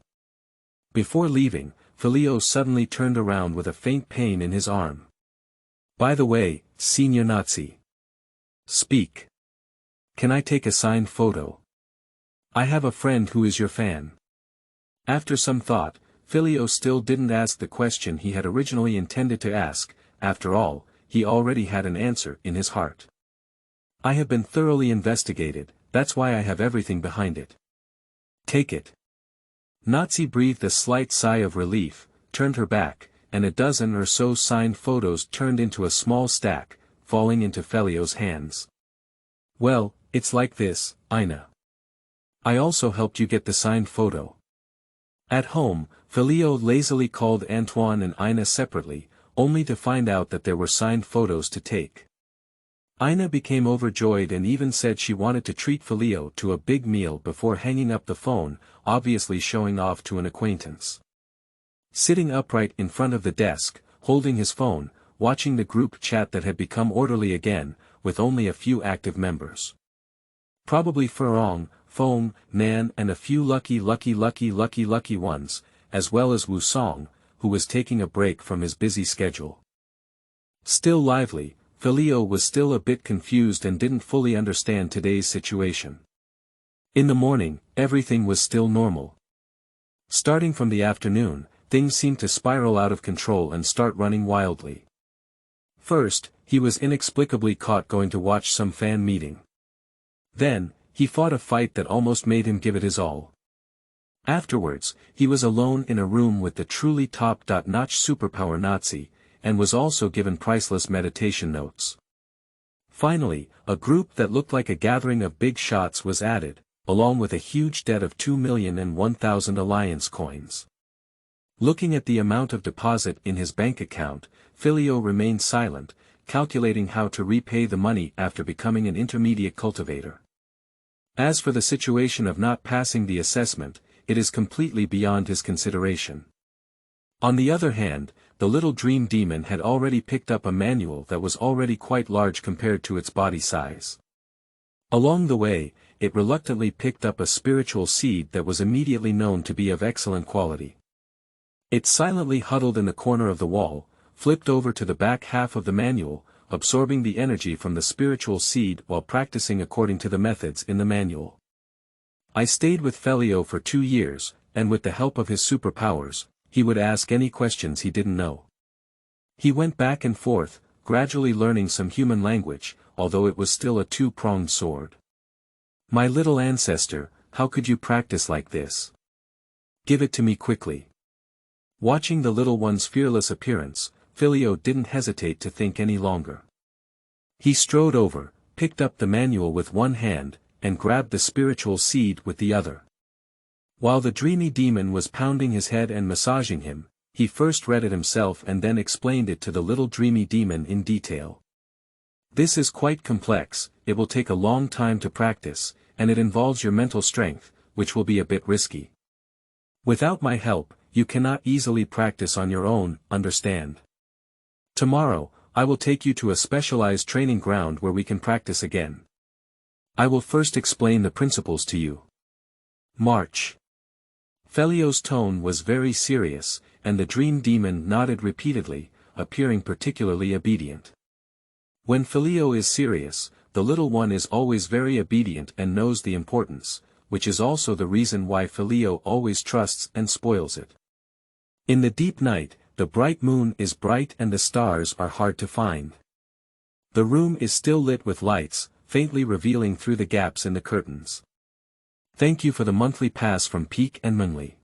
Before leaving, Filio suddenly turned around with a faint pain in his arm. By the way, Senior Nazi. Speak. Can I take a signed photo? I have a friend who is your fan. After some thought, Filio still didn't ask the question he had originally intended to ask. After all, he already had an answer in his heart. I have been thoroughly investigated, that's why I have everything behind it. Take it. Nazi breathed a slight sigh of relief, turned her back, and a dozen or so signed photos turned into a small stack, falling into Filio's hands. Well, it's like this, Ina. I also helped you get the signed photo. At home, Filio lazily called Antoine and Ina separately, only to find out that there were signed photos to take. Ina became overjoyed and even said she wanted to treat Filio to a big meal before hanging up the phone, obviously showing off to an acquaintance. Sitting upright in front of the desk, holding his phone, watching the group chat that had become orderly again, with only a few active members. Probably Furong, Fong, Nan and a few lucky ones, as well as Wu Song, who was taking a break from his busy schedule. Still lively, Filio was still a bit confused and didn't fully understand today's situation. In the morning, everything was still normal. Starting from the afternoon, things seemed to spiral out of control and start running wildly. First, he was inexplicably caught going to watch some fan meeting. Then, he fought a fight that almost made him give it his all. Afterwards, he was alone in a room with the truly top-notch superpower Nazi, and was also given priceless meditation notes. Finally, a group that looked like a gathering of big shots was added, along with a huge debt of 2,001,000 alliance coins. Looking at the amount of deposit in his bank account, Filio remained silent, calculating how to repay the money after becoming an intermediate cultivator. As for the situation of not passing the assessment, it is completely beyond his consideration. On the other hand, the little dream demon had already picked up a manual that was already quite large compared to its body size. Along the way, it reluctantly picked up a spiritual seed that was immediately known to be of excellent quality. It silently huddled in the corner of the wall, flipped over to the back half of the manual, absorbing the energy from the spiritual seed while practicing according to the methods in the manual. I stayed with Filio for 2 years, and with the help of his superpowers, he would ask any questions he didn't know. He went back and forth, gradually learning some human language, although it was still a two-pronged sword. My little ancestor, how could you practice like this? Give it to me quickly. Watching the little one's fearless appearance, Filio didn't hesitate to think any longer. He strode over, picked up the manual with one hand, and grabbed the spiritual seed with the other. While the dreamy demon was pounding his head and massaging him, he first read it himself and then explained it to the little dreamy demon in detail. This is quite complex, it will take a long time to practice, and it involves your mental strength, which will be a bit risky. Without my help, you cannot easily practice on your own, understand? Tomorrow, I will take you to a specialized training ground where we can practice again. I will first explain the principles to you. March. Filio's tone was very serious, and the dream demon nodded repeatedly, appearing particularly obedient. When Filio is serious, the little one is always very obedient and knows the importance, which is also the reason why Filio always trusts and spoils it. In the deep night, the bright moon is bright and the stars are hard to find. The room is still lit with lights, faintly revealing through the gaps in the curtains. Thank you for the monthly pass from Peak and Mengli.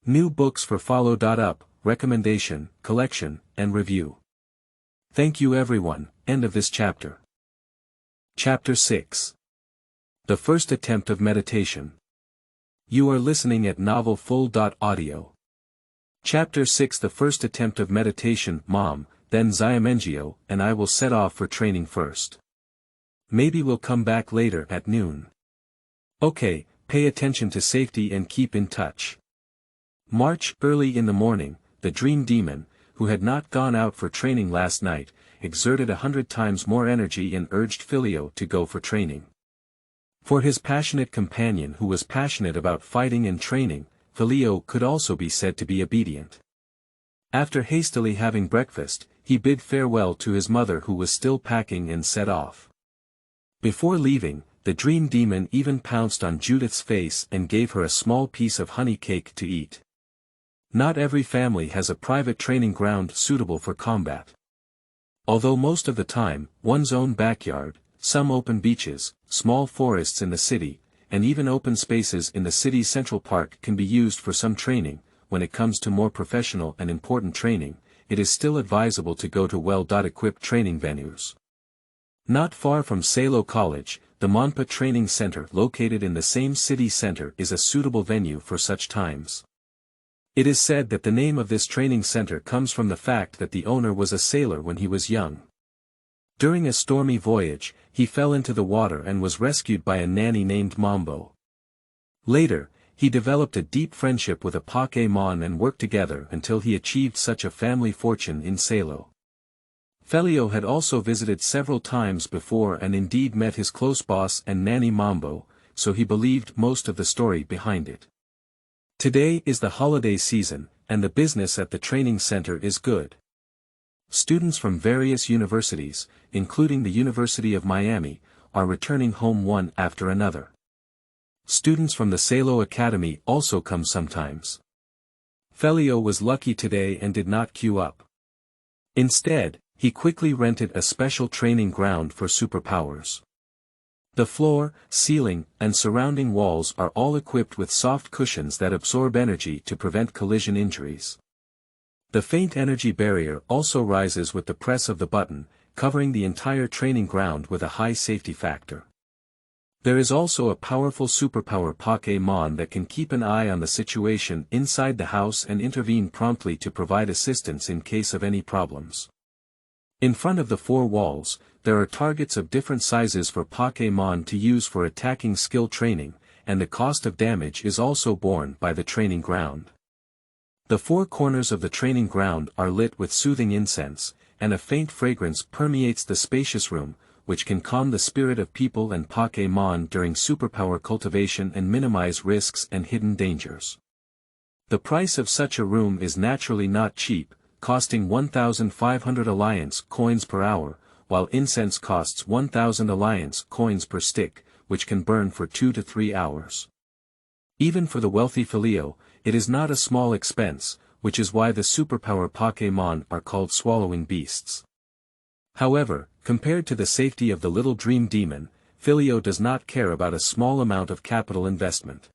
New books for follow. Up, recommendation, collection, and review. Thank you everyone, end of this chapter. Chapter 6. The First Attempt of Meditation. You are listening at Novel Full.audio. Chapter 6. The First Attempt of Meditation. Mom, then Xiamengio and I will set off for training first. Maybe we'll come back later at noon. Okay, pay attention to safety and keep in touch. March. Early in the morning, the Dream Demon, who had not gone out for training last night, exerted 100 times more energy and urged Filio to go for training. For his passionate companion who was passionate about fighting and training, Filio could also be said to be obedient. After hastily having breakfast, he bid farewell to his mother who was still packing and set off. Before leaving, the Dream Demon even pounced on Judith's face and gave her a small piece of honey cake to eat. Not every family has a private training ground suitable for combat. Although most of the time, one's own backyard, some open beaches, small forests in the city, and even open spaces in the city's central park can be used for some training, when it comes to more professional and important training, it is still advisable to go to well-equipped training venues. Not far from Salo College, the Monpa Training Center located in the same city center is a suitable venue for such times. It is said that the name of this training center comes from the fact that the owner was a sailor when he was young. During a stormy voyage, he fell into the water and was rescued by a nanny named Mambo. Later, he developed a deep friendship with a Pokémon and worked together until he achieved such a family fortune in Salo. Filio had also visited several times before and indeed met his close boss and nanny Mambo, so he believed most of the story behind it. Today is the holiday season, and the business at the training center is good. Students from various universities, including the University of Miami, are returning home one after another. Students from the Salo Academy also come sometimes. Filio was lucky today and did not queue up. Instead, he quickly rented a special training ground for superpowers. The floor, ceiling, and surrounding walls are all equipped with soft cushions that absorb energy to prevent collision injuries. The faint energy barrier also rises with the press of the button, covering the entire training ground with a high safety factor. There is also a powerful superpower Pokémon that can keep an eye on the situation inside the house and intervene promptly to provide assistance in case of any problems. In front of the four walls, there are targets of different sizes for Pokémon to use for attacking skill training, and the cost of damage is also borne by the training ground. The four corners of the training ground are lit with soothing incense, and a faint fragrance permeates the spacious room, which can calm the spirit of people and Pokémon during superpower cultivation and minimize risks and hidden dangers. The price of such a room is naturally not cheap, costing 1,500 alliance coins per hour, while incense costs 1,000 alliance coins per stick, which can burn for 2 to 3 hours. Even for the wealthy Filio, it is not a small expense, which is why the superpower Pokémon are called swallowing beasts. However, compared to the safety of the little Dream Demon, Filio does not care about a small amount of capital investment.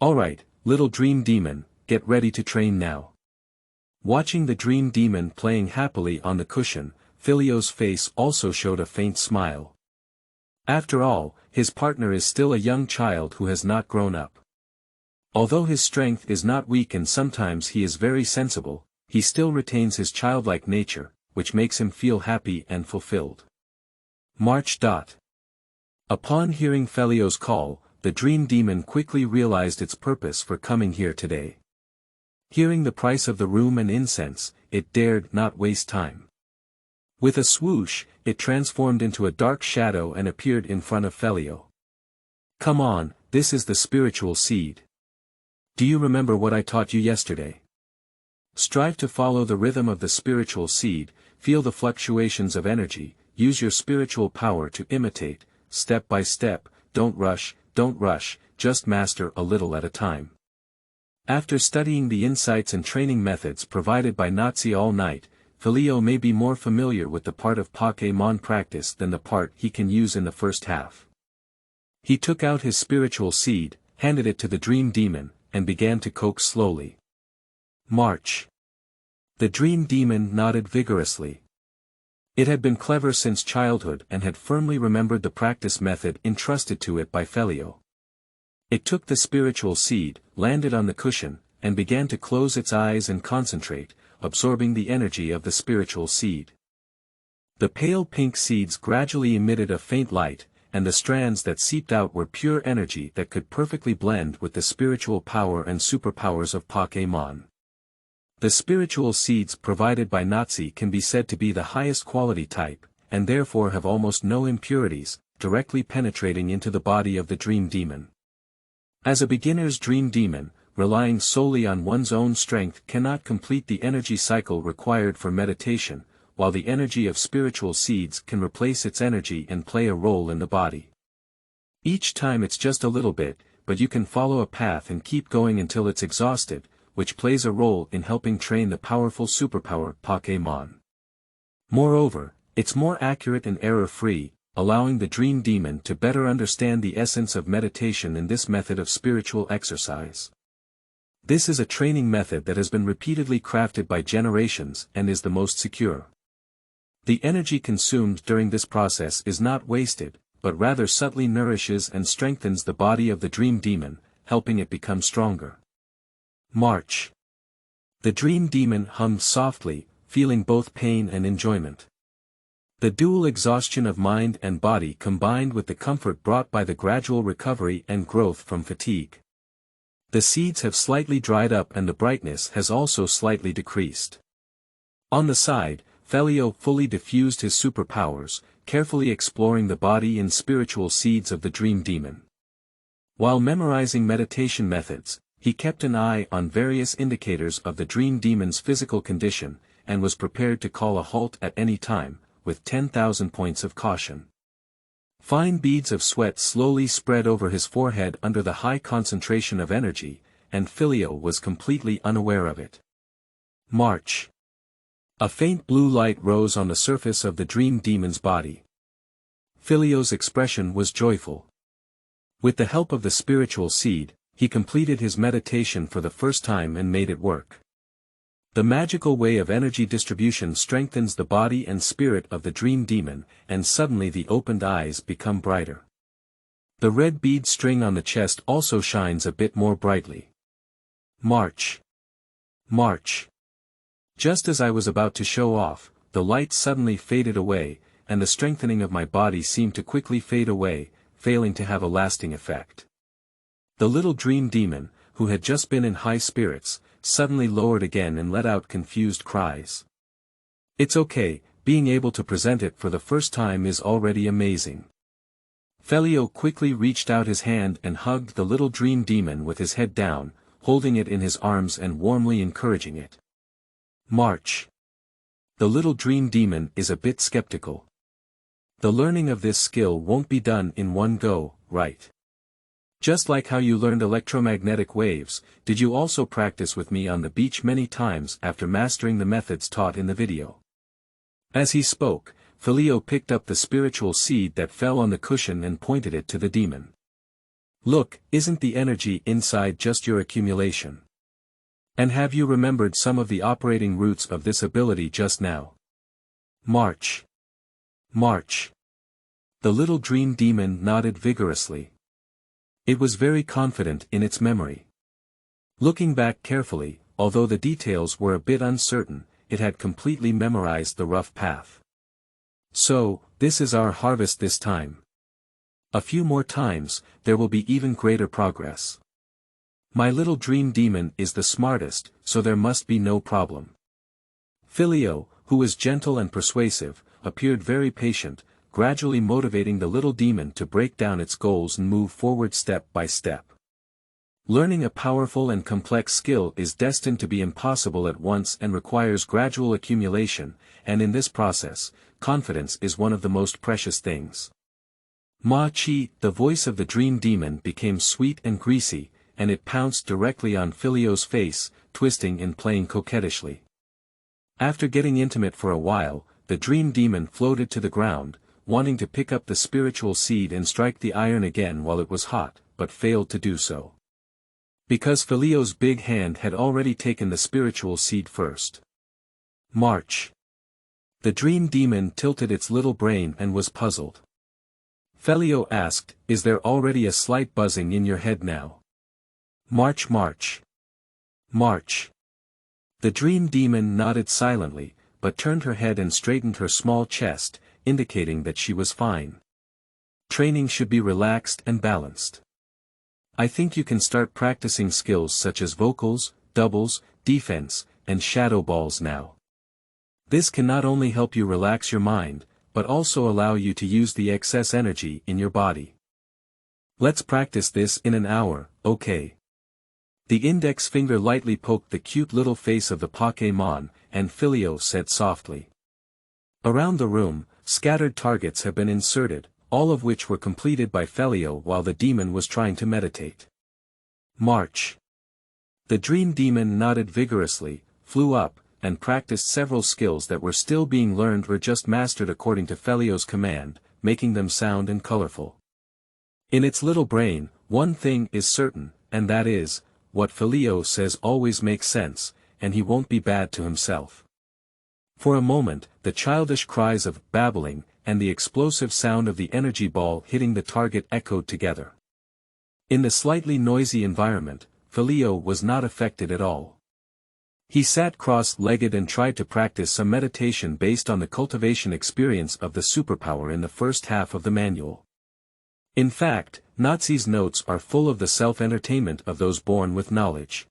Alright, little Dream Demon, get ready to train now. Watching the Dream Demon playing happily on the cushion, Filio's face also showed a faint smile. After all, his partner is still a young child who has not grown up. Although his strength is not weak and sometimes he is very sensible, he still retains his childlike nature, which makes him feel happy and fulfilled. March. Upon hearing Filio's call, the Dream Demon quickly realized its purpose for coming here today. Hearing the price of the room and incense, it dared not waste time. With a swoosh, it transformed into a dark shadow and appeared in front of Filio. Come on, this is the spiritual seed. Do you remember what I taught you yesterday? Strive to follow the rhythm of the spiritual seed, feel the fluctuations of energy, use your spiritual power to imitate, step by step, don't rush, just master a little at a time. After studying the insights and training methods provided by Nazi all night, Filio may be more familiar with the part of Pokémon practice than the part he can use in the first half. He took out his spiritual seed, handed it to the Dream Demon, and began to coax slowly. March. The Dream Demon nodded vigorously. It had been clever since childhood and had firmly remembered the practice method entrusted to it by Filio. It took the spiritual seed, landed on the cushion, and began to close its eyes and concentrate, absorbing the energy of the spiritual seed. The pale pink seeds gradually emitted a faint light, and the strands that seeped out were pure energy that could perfectly blend with the spiritual power and superpowers of Pokémon. The spiritual seeds provided by Nazi can be said to be the highest quality type, and therefore have almost no impurities, directly penetrating into the body of the dream demon. As a beginner's dream demon, relying solely on one's own strength cannot complete the energy cycle required for meditation, while the energy of spiritual seeds can replace its energy and play a role in the body. Each time it's just a little bit, but you can follow a path and keep going until it's exhausted, which plays a role in helping train the powerful superpower Pokémon. Moreover, it's more accurate and error-free, allowing the dream demon to better understand the essence of meditation in this method of spiritual exercise. This is a training method that has been repeatedly crafted by generations and is the most secure. The energy consumed during this process is not wasted, but rather subtly nourishes and strengthens the body of the dream demon, helping it become stronger. March. The dream demon hummed softly, feeling both pain and enjoyment. The dual exhaustion of mind and body combined with the comfort brought by the gradual recovery and growth from fatigue. The seeds have slightly dried up and the brightness has also slightly decreased. On the side, Filio fully diffused his superpowers, carefully exploring the body and spiritual seeds of the dream demon. While memorizing meditation methods, he kept an eye on various indicators of the dream demon's physical condition, and was prepared to call a halt at any time, with 10,000 points of caution. Fine beads of sweat slowly spread over his forehead under the high concentration of energy, and Filio was completely unaware of it. March. A faint blue light rose on the surface of the dream demon's body. Filio's expression was joyful. With the help of the spiritual seed, he completed his meditation for the first time and made it work. The magical way of energy distribution strengthens the body and spirit of the dream demon, and suddenly the opened eyes become brighter. The red bead string on the chest also shines a bit more brightly. March. March. Just as I was about to show off, the light suddenly faded away, and the strengthening of my body seemed to quickly fade away, failing to have a lasting effect. The little dream demon, who had just been in high spirits, suddenly lowered again and let out confused cries. It's okay, being able to present it for the first time is already amazing. Filio quickly reached out his hand and hugged the little dream demon with his head down, holding it in his arms and warmly encouraging it. March. The little dream demon is a bit skeptical. The learning of this skill won't be done in one go, right? Just like how you learned electromagnetic waves, did you also practice with me on the beach many times after mastering the methods taught in the video? As he spoke, Filio picked up the spiritual seed that fell on the cushion and pointed it to the demon. Look, isn't the energy inside just your accumulation? And have you remembered some of the operating roots of this ability just now? March. March. The little dream demon nodded vigorously. It was very confident in its memory. Looking back carefully, although the details were a bit uncertain, it had completely memorized the rough path. So, this is our harvest this time. A few more times, there will be even greater progress. My little dream demon is the smartest, so there must be no problem. Filio, who was gentle and persuasive, appeared very patient, gradually motivating the little demon to break down its goals and move forward step by step. Learning a powerful and complex skill is destined to be impossible at once and requires gradual accumulation, and in this process, confidence is one of the most precious things. Ma-chi, the voice of the dream demon became sweet and greasy, and it pounced directly on Filio's face, twisting and playing coquettishly. After getting intimate for a while, the dream demon floated to the ground, wanting to pick up the spiritual seed and strike the iron again while it was hot, but failed to do so. Because Filio's big hand had already taken the spiritual seed first. March. The dream demon tilted its little brain and was puzzled. Filio asked, "Is there already a slight buzzing in your head now?" March. The dream demon nodded silently, but turned her head and straightened her small chest, indicating that she was fine. Training should be relaxed and balanced. I think you can start practicing skills such as vocals, doubles, defense, and shadow balls now. This can not only help you relax your mind, but also allow you to use the excess energy in your body. Let's practice this in an hour, okay? The index finger lightly poked the cute little face of the Pokémon, and Filio said softly. Around the room, scattered targets have been inserted, all of which were completed by Filio while the demon was trying to meditate. March. The dream demon nodded vigorously, flew up, and practiced several skills that were still being learned or just mastered according to Filio's command, making them sound and colorful. In its little brain, one thing is certain, and that is, what Filio says always makes sense, and he won't be bad to himself. For a moment, the childish cries of babbling, and the explosive sound of the energy ball hitting the target echoed together. In the slightly noisy environment, Filio was not affected at all. He sat cross-legged and tried to practice some meditation based on the cultivation experience of the superpower in the first half of the manual. In fact, Nazi's notes are full of the self-entertainment of those born with knowledge.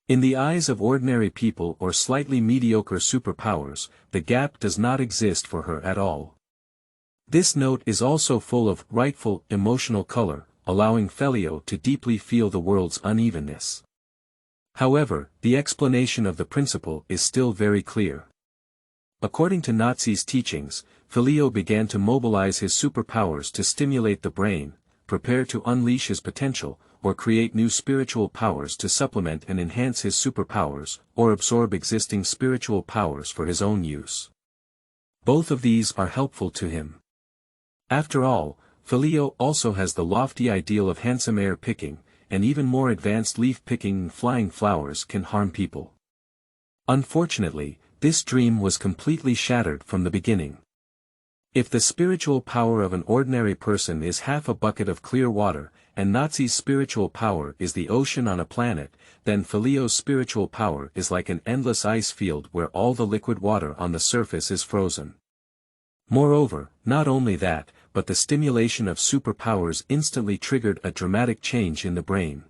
In the eyes of ordinary people or slightly mediocre superpowers, the gap does not exist for her at all. This note is also full of rightful, emotional color, allowing Filio to deeply feel the world's unevenness. However, the explanation of the principle is still very clear. According to Nazi's teachings, Filio began to mobilize his superpowers to stimulate the brain, prepare to unleash his potential, or create new spiritual powers to supplement and enhance his superpowers, or absorb existing spiritual powers for his own use. Both of these are helpful to him. After all, Filio also has the lofty ideal of handsome air picking, and even more advanced leaf picking and flying flowers can harm people. Unfortunately, this dream was completely shattered from the beginning. If the spiritual power of an ordinary person is half a bucket of clear water, and Nazi's spiritual power is the ocean on a planet, then Filio's spiritual power is like an endless ice field where all the liquid water on the surface is frozen. Moreover, not only that, but the stimulation of superpowers instantly triggered a dramatic change in the brain.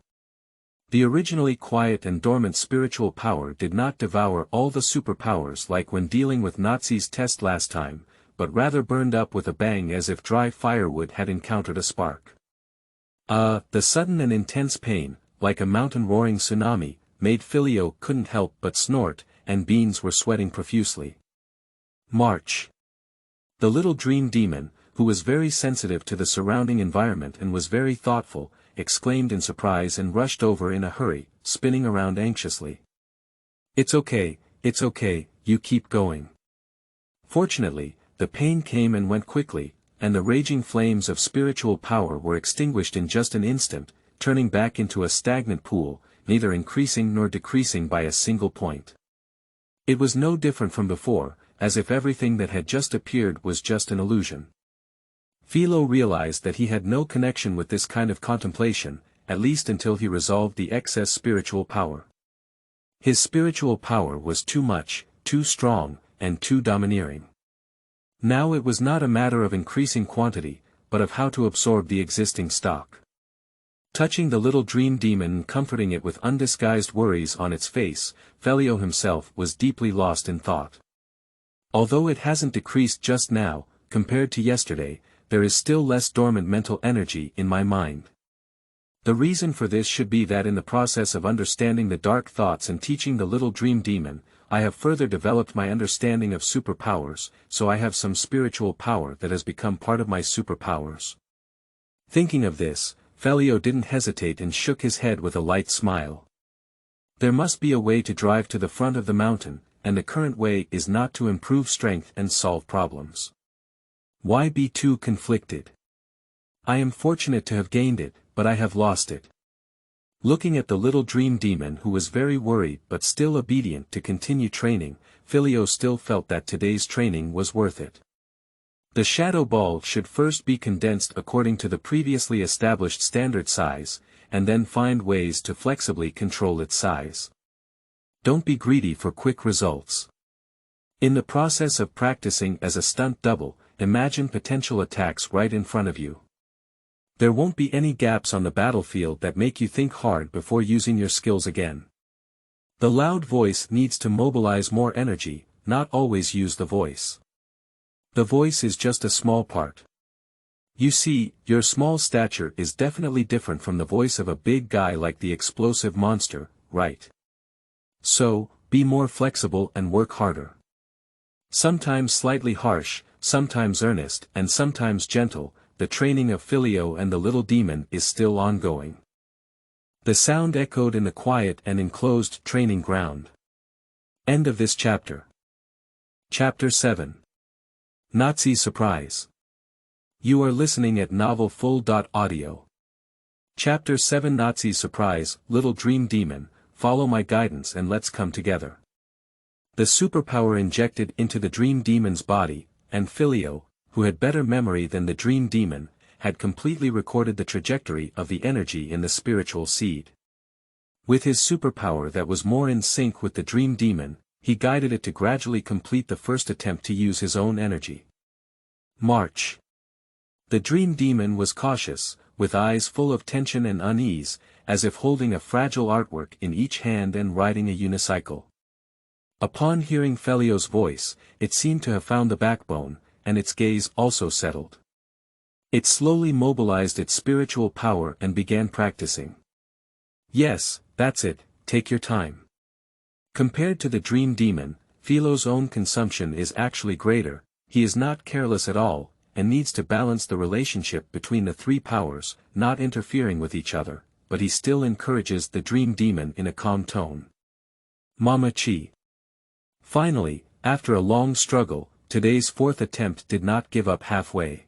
The originally quiet and dormant spiritual power did not devour all the superpowers like when dealing with Nazi's test last time, but rather burned up with a bang as if dry firewood had encountered a spark. The sudden and intense pain, like a mountain-roaring tsunami, made Filio couldn't help but snort, and beans were sweating profusely. March. The little dream demon, who was very sensitive to the surrounding environment and was very thoughtful, exclaimed in surprise and rushed over in a hurry, spinning around anxiously. It's okay, you keep going. Fortunately, the pain came and went quickly, and the raging flames of spiritual power were extinguished in just an instant, turning back into a stagnant pool, neither increasing nor decreasing by a single point. It was no different from before, as if everything that had just appeared was just an illusion. Filio realized that he had no connection with this kind of contemplation, at least until he resolved the excess spiritual power. His spiritual power was too much, too strong, and too domineering. Now it was not a matter of increasing quantity, but of how to absorb the existing stock. Touching the little dream demon and comforting it with undisguised worries on its face, Filio himself was deeply lost in thought. Although it hasn't decreased just now, compared to yesterday, there is still less dormant mental energy in my mind. The reason for this should be that in the process of understanding the dark thoughts and teaching the little dream demon, I have further developed my understanding of superpowers, so I have some spiritual power that has become part of my superpowers. Thinking of this, Filio didn't hesitate and shook his head with a light smile. There must be a way to drive to the front of the mountain, and the current way is not to improve strength and solve problems. Why be too conflicted? I am fortunate to have gained it, but I have lost it. Looking at the little dream demon who was very worried but still obedient to continue training, Filio still felt that today's training was worth it. The shadow ball should first be condensed according to the previously established standard size, and then find ways to flexibly control its size. Don't be greedy for quick results. In the process of practicing as a stunt double, imagine potential attacks right in front of you. There won't be any gaps on the battlefield that make you think hard before using your skills again. The loud voice needs to mobilize more energy, not always use the voice. The voice is just a small part. You see, your small stature is definitely different from the voice of a big guy like the explosive monster, right? So, be more flexible and work harder. Sometimes slightly harsh, sometimes earnest, and sometimes gentle, the training of Filio and the little demon is still ongoing. The sound echoed in the quiet and enclosed training ground. End of this chapter. Chapter 7. Nazi Surprise. You are listening at novelfull.audio. Chapter 7 Nazi Surprise, Little Dream Demon, follow my guidance and let's come together. The superpower injected into the dream demon's body, and Filio, who had better memory than the dream demon, had completely recorded the trajectory of the energy in the spiritual seed. With his superpower that was more in sync with the dream demon, he guided it to gradually complete the first attempt to use his own energy. March. The dream demon was cautious, with eyes full of tension and unease, as if holding a fragile artwork in each hand and riding a unicycle. Upon hearing Filio's voice, it seemed to have found the backbone, and its gaze also settled. It slowly mobilized its spiritual power and began practicing. Yes, that's it, take your time. Compared to the dream demon, Filio's own consumption is actually greater. He is not careless at all, and needs to balance the relationship between the three powers, not interfering with each other, but he still encourages the dream demon in a calm tone. Mama Chi. Finally, after a long struggle, today's fourth attempt did not give up halfway.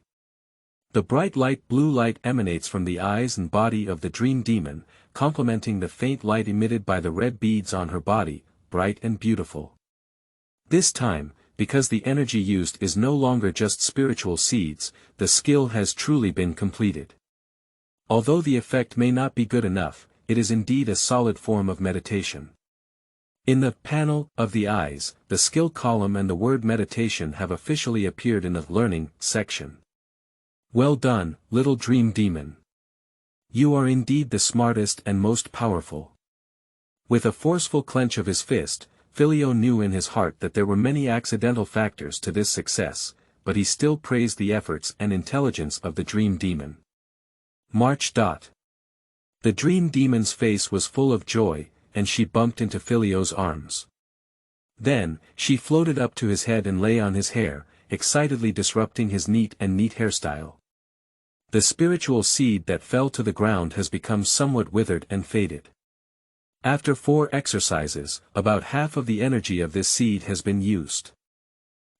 The bright light blue light emanates from the eyes and body of the dream demon, complementing the faint light emitted by the red beads on her body, bright and beautiful. This time, because the energy used is no longer just spiritual seeds, the skill has truly been completed. Although the effect may not be good enough, it is indeed a solid form of meditation. In the panel of the eyes, the skill column and the word meditation have officially appeared in the learning section. Well done, little dream demon. You are indeed the smartest and most powerful. With a forceful clench of his fist, Filio knew in his heart that there were many accidental factors to this success, but he still praised the efforts and intelligence of the dream demon. March. The dream demon's face was full of joy, and she bumped into Filio's arms. Then, she floated up to his head and lay on his hair, excitedly disrupting his neat hairstyle. The spiritual seed that fell to the ground has become somewhat withered and faded. After 4 exercises, about half of the energy of this seed has been used.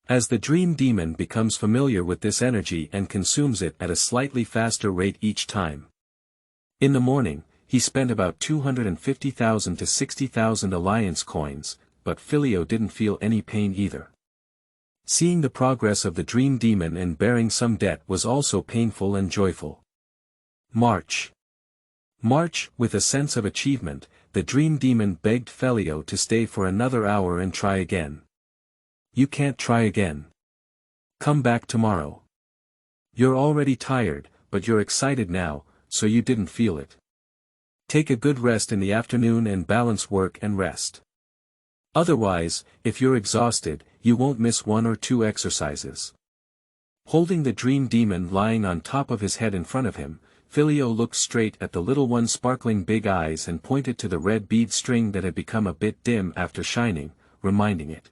As the dream demon becomes familiar with this energy and consumes it at a slightly faster rate each time. In the morning, he spent about 250,000 to 60,000 alliance coins, but Filio didn't feel any pain either. Seeing the progress of the dream demon and bearing some debt was also painful and joyful. March. With a sense of achievement, the dream demon begged Filio to stay for another hour and try again. You can't try again. Come back tomorrow. You're already tired, but you're excited now, so you didn't feel it. Take a good rest in the afternoon and balance work and rest. Otherwise, if you're exhausted, you won't miss 1 or 2 exercises. Holding the dream demon lying on top of his head in front of him, Filio looked straight at the little one's sparkling big eyes and pointed to the red bead string that had become a bit dim after shining, reminding it.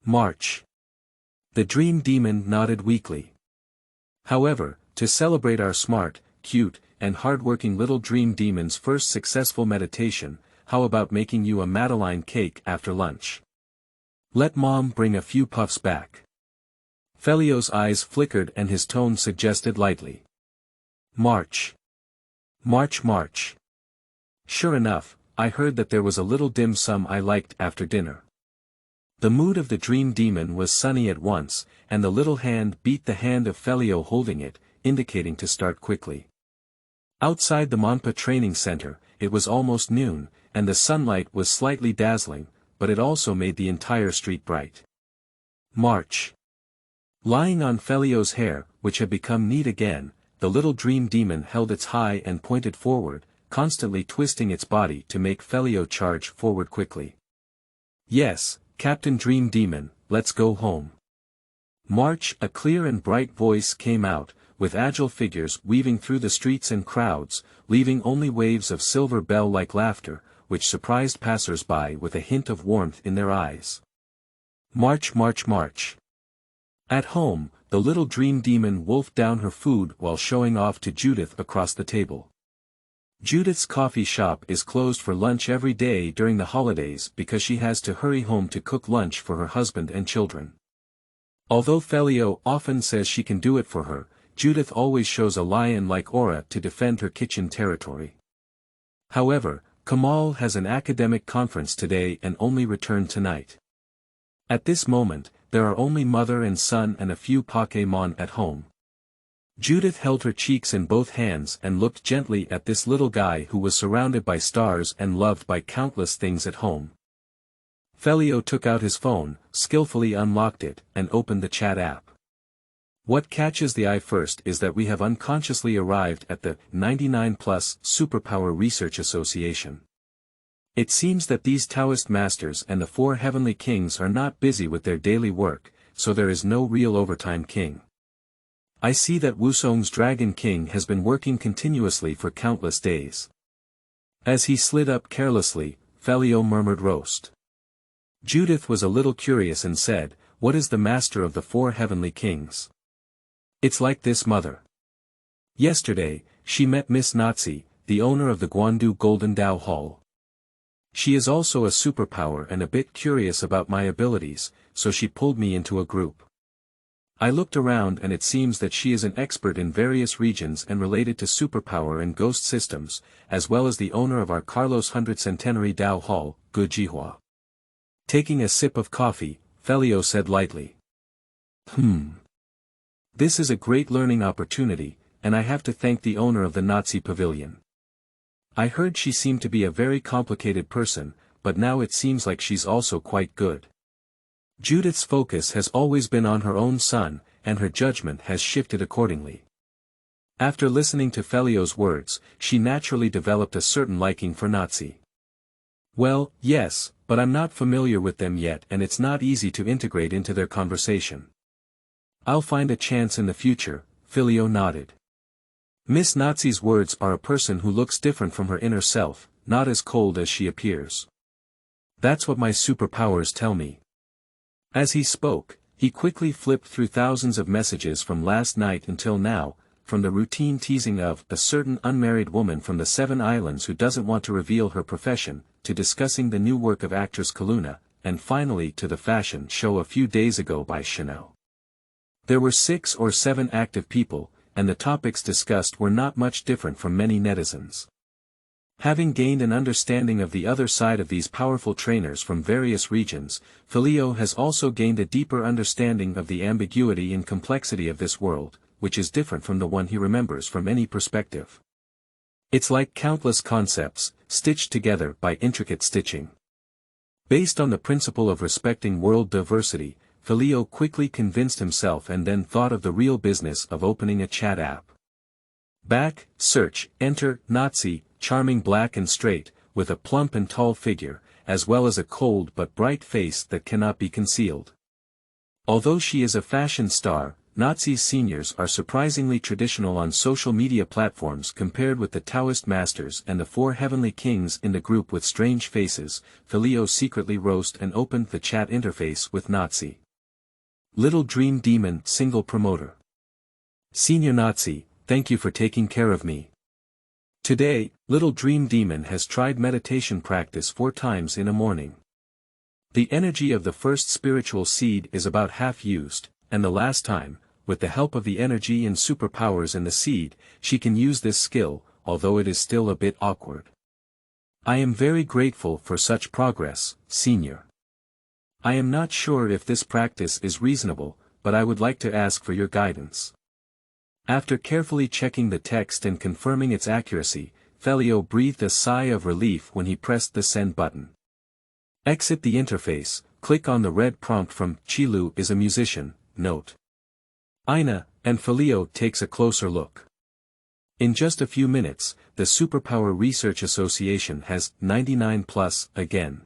March. The dream demon nodded weakly. However, to celebrate our smart, cute, and hard-working little dream demon's first successful meditation, how about making you a Madeleine cake after lunch? Let Mom bring a few puffs back. Filio's eyes flickered and his tone suggested lightly. March. Sure enough, I heard that there was a little dim sum I liked after dinner. The mood of the dream demon was sunny at once, and the little hand beat the hand of Filio holding it, indicating to start quickly. Outside the Monpa training center, it was almost noon, and the sunlight was slightly dazzling, but it also made the entire street bright. March. Lying on Filio's hair, which had become neat again, the little dream demon held its high and pointed forward, constantly twisting its body to make Filio charge forward quickly. Yes, Captain Dream Demon, let's go home. March. A clear and bright voice came out, with agile figures weaving through the streets and crowds, leaving only waves of silver bell-like laughter, which surprised passers-by with a hint of warmth in their eyes. March, march, march. At home, the little dream demon wolfed down her food while showing off to Judith across the table. Judith's coffee shop is closed for lunch every day during the holidays because she has to hurry home to cook lunch for her husband and children. Although Filio often says she can do it for her, Judith always shows a lion-like aura to defend her kitchen territory. However, Kamal has an academic conference today and only returned tonight. At this moment, there are only mother and son and a few Pokémon at home. Judith held her cheeks in both hands and looked gently at this little guy who was surrounded by stars and loved by countless things at home. Filio took out his phone, skillfully unlocked it, and opened the chat app. What catches the eye first is that we have unconsciously arrived at the 99+ Superpower Research Association. It seems that these Taoist masters and the 4 heavenly kings are not busy with their daily work, so there is no real overtime king. I see that Wusong's Dragon King has been working continuously for countless days. As he slid up carelessly, Filio murmured roast. Judith was a little curious and said, "What is the master of the 4 heavenly kings?" "It's like this, mother. Yesterday, she met Miss Nazi, the owner of the Guandu Golden Dao Hall. She is also a superpower and a bit curious about my abilities, so she pulled me into a group. I looked around and it seems that she is an expert in various regions and related to superpower and ghost systems, as well as the owner of our Carlos 100th Centenary Dao Hall, Gujihua." Taking a sip of coffee, Filio said lightly. This is a great learning opportunity, and I have to thank the owner of the Nazi Pavilion. I heard she seemed to be a very complicated person, but now it seems like she's also quite good. Judith's focus has always been on her own son, and her judgment has shifted accordingly. After listening to Filio's words, she naturally developed a certain liking for Nazi. "Well, yes, but I'm not familiar with them yet and it's not easy to integrate into their conversation. I'll find a chance in the future," Filio nodded. Miss Nazi's words are a person who looks different from her inner self, not as cold as she appears. That's what my superpowers tell me. As he spoke, he quickly flipped through thousands of messages from last night until now, from the routine teasing of a certain unmarried woman from the 7 Islands who doesn't want to reveal her profession, to discussing the new work of actress Kaluna, and finally to the fashion show a few days ago by Chanel. There were 6 or 7 active people, and the topics discussed were not much different from many netizens. Having gained an understanding of the other side of these powerful trainers from various regions, Filio has also gained a deeper understanding of the ambiguity and complexity of this world, which is different from the one he remembers from any perspective. It's like countless concepts, stitched together by intricate stitching. Based on the principle of respecting world diversity, Filio quickly convinced himself and then thought of the real business of opening a chat app. Back, search, enter, Nazi, charming black and straight, with a plump and tall figure, as well as a cold but bright face that cannot be concealed. Although she is a fashion star, Nazi's seniors are surprisingly traditional on social media platforms compared with the Taoist masters and the 4 heavenly kings in the group with strange faces. Filio secretly roast and opened the chat interface with Nazi. Little Dream Demon, single promoter. Senior Nazi, thank you for taking care of me. Today, Little Dream Demon has tried meditation practice 4 times in a morning. The energy of the first spiritual seed is about half used, and the last time, with the help of the energy and superpowers in the seed, she can use this skill, although it is still a bit awkward. I am very grateful for such progress, senior. I am not sure if this practice is reasonable, but I would like to ask for your guidance. After carefully checking the text and confirming its accuracy, Filio breathed a sigh of relief when he pressed the send button. Exit the interface, click on the red prompt from Qilu is a musician, note. Ina, and Filio takes a closer look. In just a few minutes, the Superpower Research Association has 99 plus again.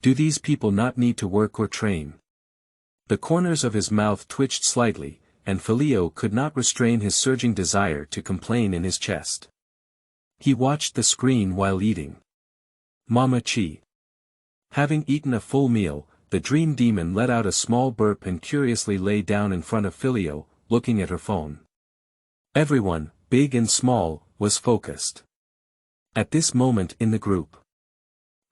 Do these people not need to work or train? The corners of his mouth twitched slightly, and Filio could not restrain his surging desire to complain in his chest. He watched the screen while eating. Mama Chi. Having eaten a full meal, the dream demon let out a small burp and curiously lay down in front of Filio, looking at her phone. Everyone, big and small, was focused. At this moment in the group.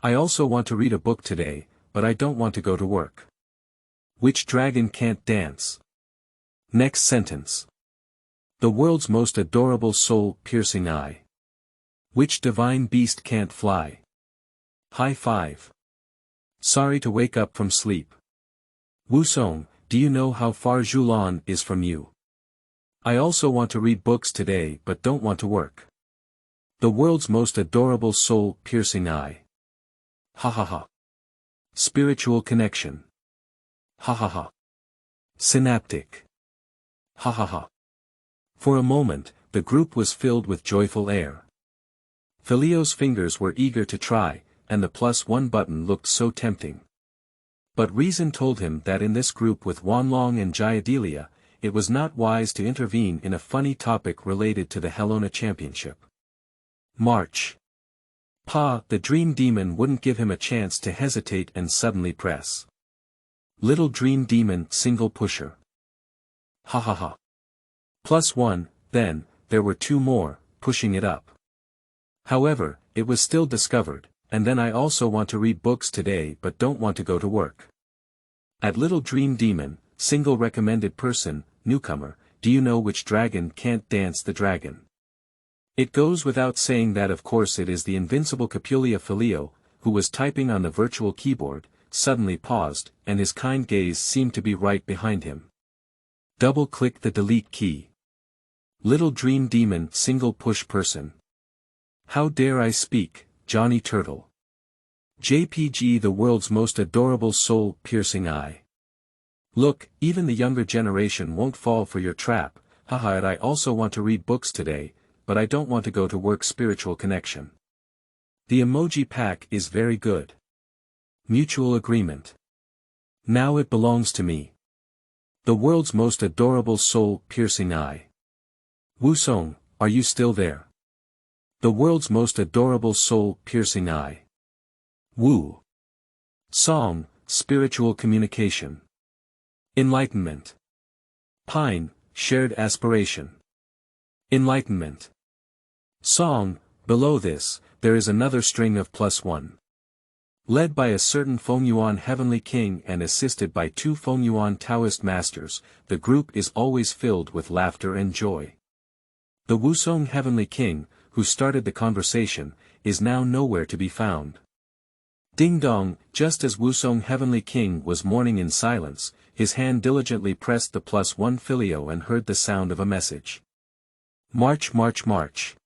I also want to read a book today, but I don't want to go to work. Which dragon can't dance? Next sentence. The world's most adorable soul-piercing eye. Which divine beast can't fly? High five. Sorry to wake up from sleep. Wusong, do you know how far Zhulan is from you? I also want to read books today but don't want to work. The world's most adorable soul-piercing eye. Ha ha ha. Spiritual connection. Ha ha ha. Synaptic. Ha ha ha. For a moment, the group was filled with joyful air. Filio's fingers were eager to try, and the +1 button looked so tempting. But reason told him that in this group with Wanlong and Jayadilia, it was not wise to intervene in a funny topic related to the Helona Championship. March. The dream demon wouldn't give him a chance to hesitate and suddenly press. Little dream demon single pusher. Ha ha ha. +1, then, there were 2 more, pushing it up. However, it was still discovered, and then I also want to read books today but don't want to go to work. At Little Dream Demon, single recommended person, newcomer, do you know which dragon can't dance the dragon? It goes without saying that of course it is the invincible Capulia Filio, who was typing on the virtual keyboard, suddenly paused, and his kind gaze seemed to be right behind him. Double-click the delete key. Little Dream Demon single push person. How dare I speak, Johnny Turtle. JPG the world's most adorable soul-piercing eye. Look, even the younger generation won't fall for your trap, haha and I also want to read books today, but I don't want to go to work spiritual connection. The emoji pack is very good. Mutual agreement. Now it belongs to me. The world's most adorable soul-piercing eye. Wusong, are you still there? The world's most adorable soul-piercing eye. Wu. Song, spiritual communication. Enlightenment. Pine, shared aspiration. Enlightenment. Song, below this, there is another string of +1. Led by a certain Fengyuan Heavenly King and assisted by 2 Fengyuan Taoist masters, the group is always filled with laughter and joy. The Wusong Heavenly King, who started the conversation, is now nowhere to be found. Dingdong, just as Wusong Heavenly King was mourning in silence, his hand diligently pressed the +1 Filio and heard the sound of a message. March march march.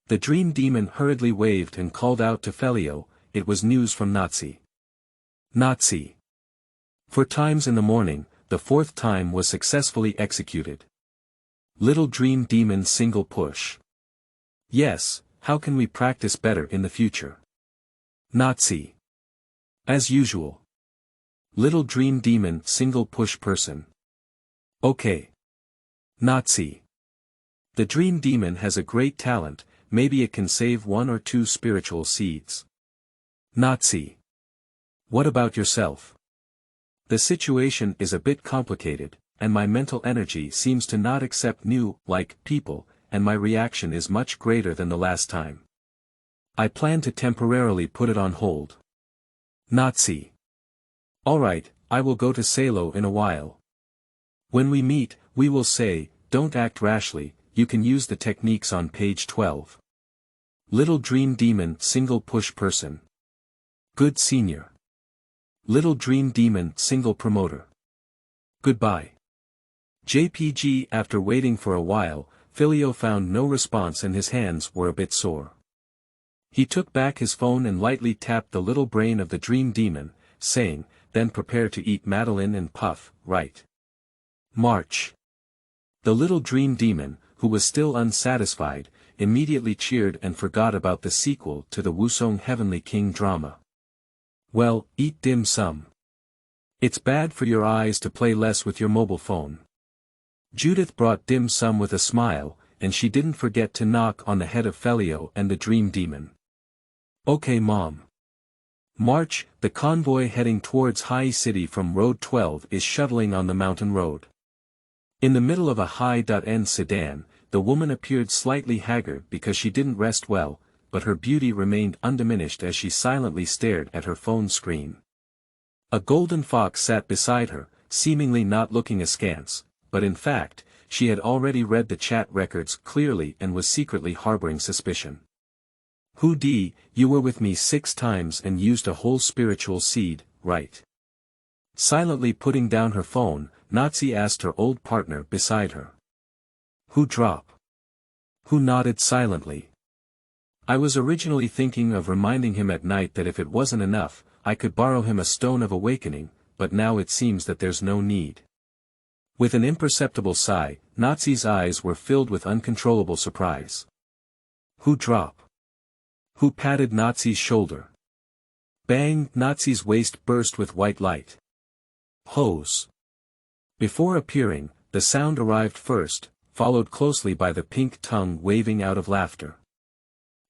The dream demon hurriedly waved and called out to Filio, it was news from Nazi. Nazi. 4 times in the morning, the 4th time was successfully executed. Little dream demon single push. Yes, how can we practice better in the future? Nazi. As usual. Little dream demon single push person. Okay. Nazi. The dream demon has a great talent, maybe it can save 1 or 2 spiritual seeds. Nazi. What about yourself? The situation is a bit complicated, and my mental energy seems to not accept new, people, and my reaction is much greater than the last time. I plan to temporarily put it on hold. Nazi. Alright, I will go to Salo in a while. When we meet, we will say, don't act rashly, you can use the techniques on page 12. Little Dream Demon Single Push Person. Good Senior. Little Dream Demon Single Promoter. Goodbye. JPG. After waiting for a while, Filio found no response and his hands were a bit sore. He took back his phone and lightly tapped the little brain of the Dream Demon, saying, "Then prepare to eat Madeline and Puff, right?" March. The little Dream Demon, who was still unsatisfied, immediately cheered and forgot about the sequel to the Wusong Heavenly King drama. Well, eat dim sum. It's bad for your eyes to play less with your mobile phone. Judith brought dim sum with a smile, and she didn't forget to knock on the head of Filio and the Dream Demon. Okay, Mom. March. The convoy heading towards Hai City from Road 12 is shuttling on the mountain road. In the middle of a high-end sedan, the woman appeared slightly haggard because she didn't rest well, but her beauty remained undiminished as she silently stared at her phone screen. A golden fox sat beside her, seemingly not looking askance, but in fact, she had already read the chat records clearly and was secretly harboring suspicion. Hu Di, you were with me 6 times and used a whole spiritual seed, right? Silently putting down her phone, Nazi asked her old partner beside her. Who drop? Who nodded silently. I was originally thinking of reminding him at night that if it wasn't enough, I could borrow him a stone of awakening, but now it seems that there's no need. With an imperceptible sigh, Nazi's eyes were filled with uncontrollable surprise. Who drop? Who patted Nazi's shoulder? Bang! Nazi's waist burst with white light. Hose. Before appearing, the sound arrived first, followed closely by the pink tongue waving out of laughter.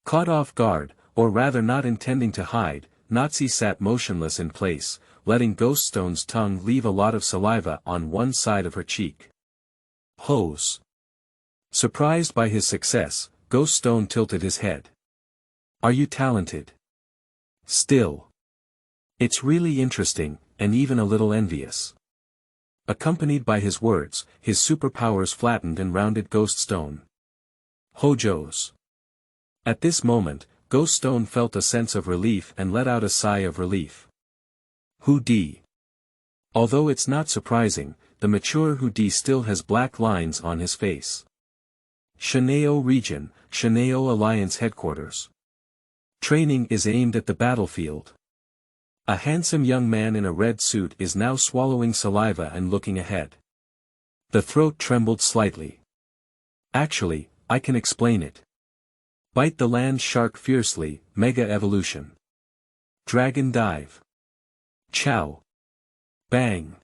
Caught off guard, or rather not intending to hide, Nazi sat motionless in place, letting Ghoststone's tongue leave a lot of saliva on one side of her cheek. Hose. Surprised by his success, Ghoststone tilted his head. Are you talented? Still. It's really interesting, and even a little envious. Accompanied by his words, his superpowers flattened and rounded Ghoststone. Hojos. At this moment, Ghoststone felt a sense of relief and let out a sigh of relief. Hu Di. Although it's not surprising, the mature Hu Di still has black lines on his face. Shaneo Region, Shaneo Alliance Headquarters. Training is aimed at the battlefield. A handsome young man in a red suit is now swallowing saliva and looking ahead. The throat trembled slightly. Actually, I can explain it. Bite the land shark fiercely, Mega Evolution. Dragon Dive. Chow. Bang.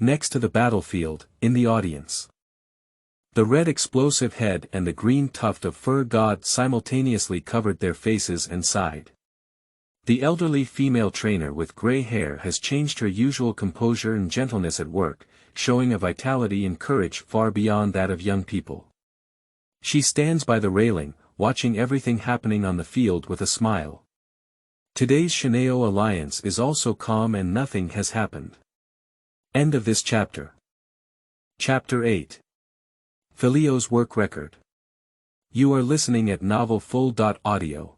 Next to the battlefield, in the audience. The red explosive head and the green tuft of fur god simultaneously covered their faces and sighed. The elderly female trainer with gray hair has changed her usual composure and gentleness at work, showing a vitality and courage far beyond that of young people. She stands by the railing, watching everything happening on the field with a smile. Today's Shaneo Alliance is also calm and nothing has happened. End of this chapter. Chapter 8. Filio's work record. You are listening at novelfull.audio.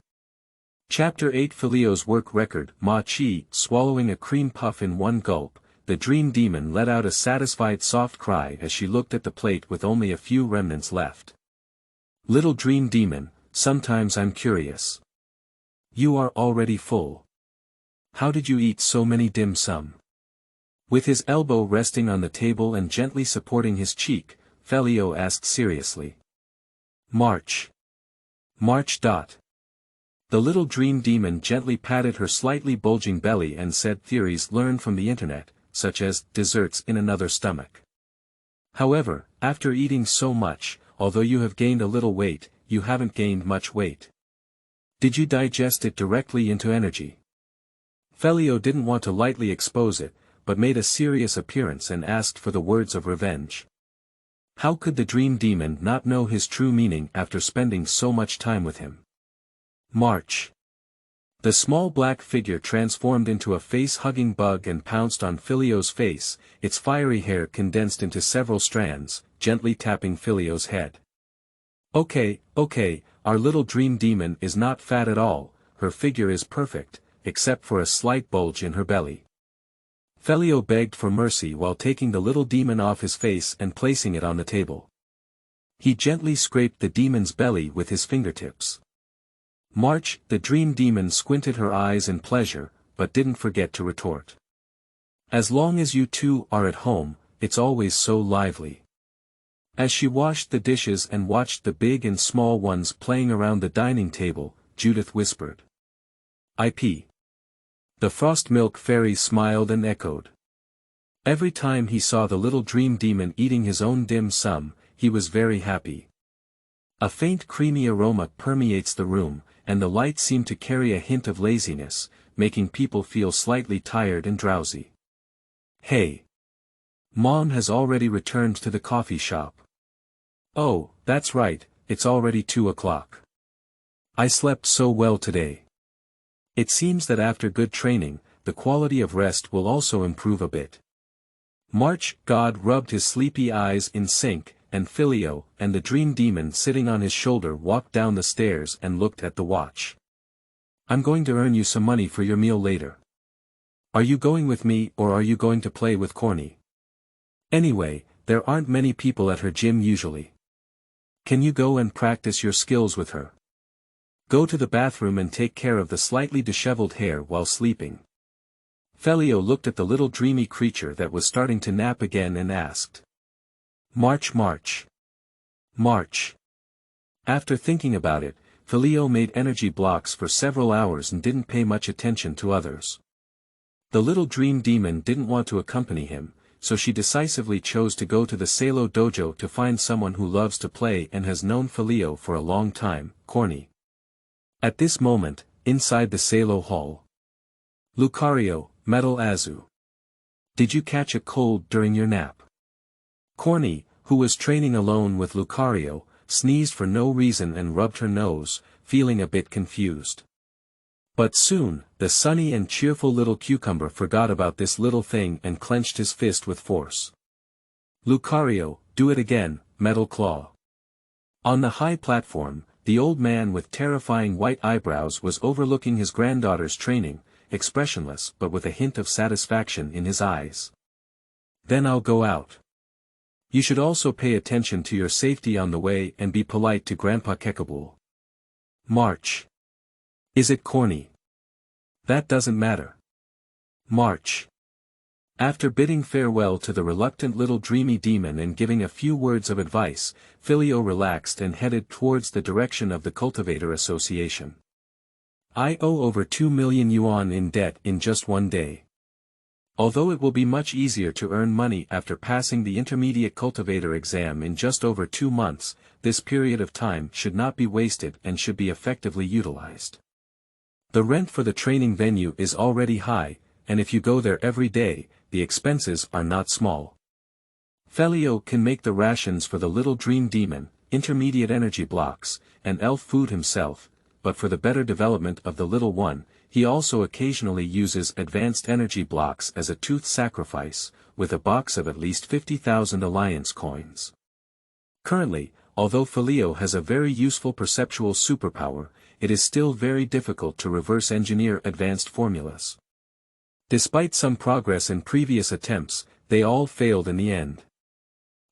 Chapter 8. Filio's work record. Ma Chi, swallowing a cream puff in one gulp, the Dream Demon let out a satisfied soft cry as she looked at the plate with only a few remnants left. Little Dream Demon, sometimes I'm curious. You are already full. How did you eat so many dim sum? With his elbow resting on the table and gently supporting his cheek, Filio asked seriously. March. March. The little Dream Demon gently patted her slightly bulging belly and said theories learned from the internet, such as desserts in another stomach. However, after eating so much, although you have gained a little weight, you haven't gained much weight. Did you digest it directly into energy? Filio didn't want to lightly expose it, but made a serious appearance and asked for the words of revenge. How could the Dream Demon not know his true meaning after spending so much time with him? March. The small black figure transformed into a face-hugging bug and pounced on Filio's face, its fiery hair condensed into several strands, gently tapping Filio's head. Okay, our little dream demon is not fat at all, her figure is perfect, except for a slight bulge in her belly. Filio begged for mercy while taking the little demon off his face and placing it on the table. He gently scraped the demon's belly with his fingertips. March, the dream demon squinted her eyes in pleasure, but didn't forget to retort. As long as you two are at home, it's always so lively. As she washed the dishes and watched the big and small ones playing around the dining table, Judith whispered. IP. The frost milk fairy smiled and echoed. Every time he saw the little dream demon eating his own dim sum, he was very happy. A faint creamy aroma permeates the room, and the lights seem to carry a hint of laziness, making people feel slightly tired and drowsy. Hey! Mom has already returned to the coffee shop. Oh, that's right, it's already 2 o'clock. I slept so well today. It seems that after good training, the quality of rest will also improve a bit. March, God rubbed his sleepy eyes in sync, and Filio, and the dream demon sitting on his shoulder walked down the stairs and looked at the watch. I'm going to earn you some money for your meal later. Are you going with me or are you going to play with Korni? Anyway, there aren't many people at her gym usually. Can you go and practice your skills with her? Go to the bathroom and take care of the slightly disheveled hair while sleeping. Filio looked at the little dreamy creature that was starting to nap again and asked. March, March. March. After thinking about it, Filio made energy blocks for several hours and didn't pay much attention to others. The little dream demon didn't want to accompany him, so she decisively chose to go to the Salo dojo to find someone who loves to play and has known Filio for a long time, Korni. At this moment, inside the Salo hall. Lucario, Metal Azu. Did you catch a cold during your nap? Korni, who was training alone with Lucario, sneezed for no reason and rubbed her nose, feeling a bit confused. But soon, the sunny and cheerful little cucumber forgot about this little thing and clenched his fist with force. Lucario, do it again, Metal Claw. On the high platform, the old man with terrifying white eyebrows was overlooking his granddaughter's training, expressionless but with a hint of satisfaction in his eyes. Then I'll go out. You should also pay attention to your safety on the way and be polite to Grandpa Kekabul. March. Is it Korni? That doesn't matter. March. After bidding farewell to the reluctant little dreamy demon and giving a few words of advice, Filio relaxed and headed towards the direction of the Cultivator Association. I owe over 2 million yuan in debt in just one day. Although it will be much easier to earn money after passing the intermediate cultivator exam in just over 2 months, this period of time should not be wasted and should be effectively utilized. The rent for the training venue is already high, and if you go there every day, the expenses are not small. Filio can make the rations for the little dream demon, intermediate energy blocks, and elf food himself, but for the better development of the little one, he also occasionally uses advanced energy blocks as a tooth sacrifice, with a box of at least 50,000 alliance coins. Currently, although Filio has a very useful perceptual superpower, it is still very difficult to reverse engineer advanced formulas. Despite some progress in previous attempts, they all failed in the end.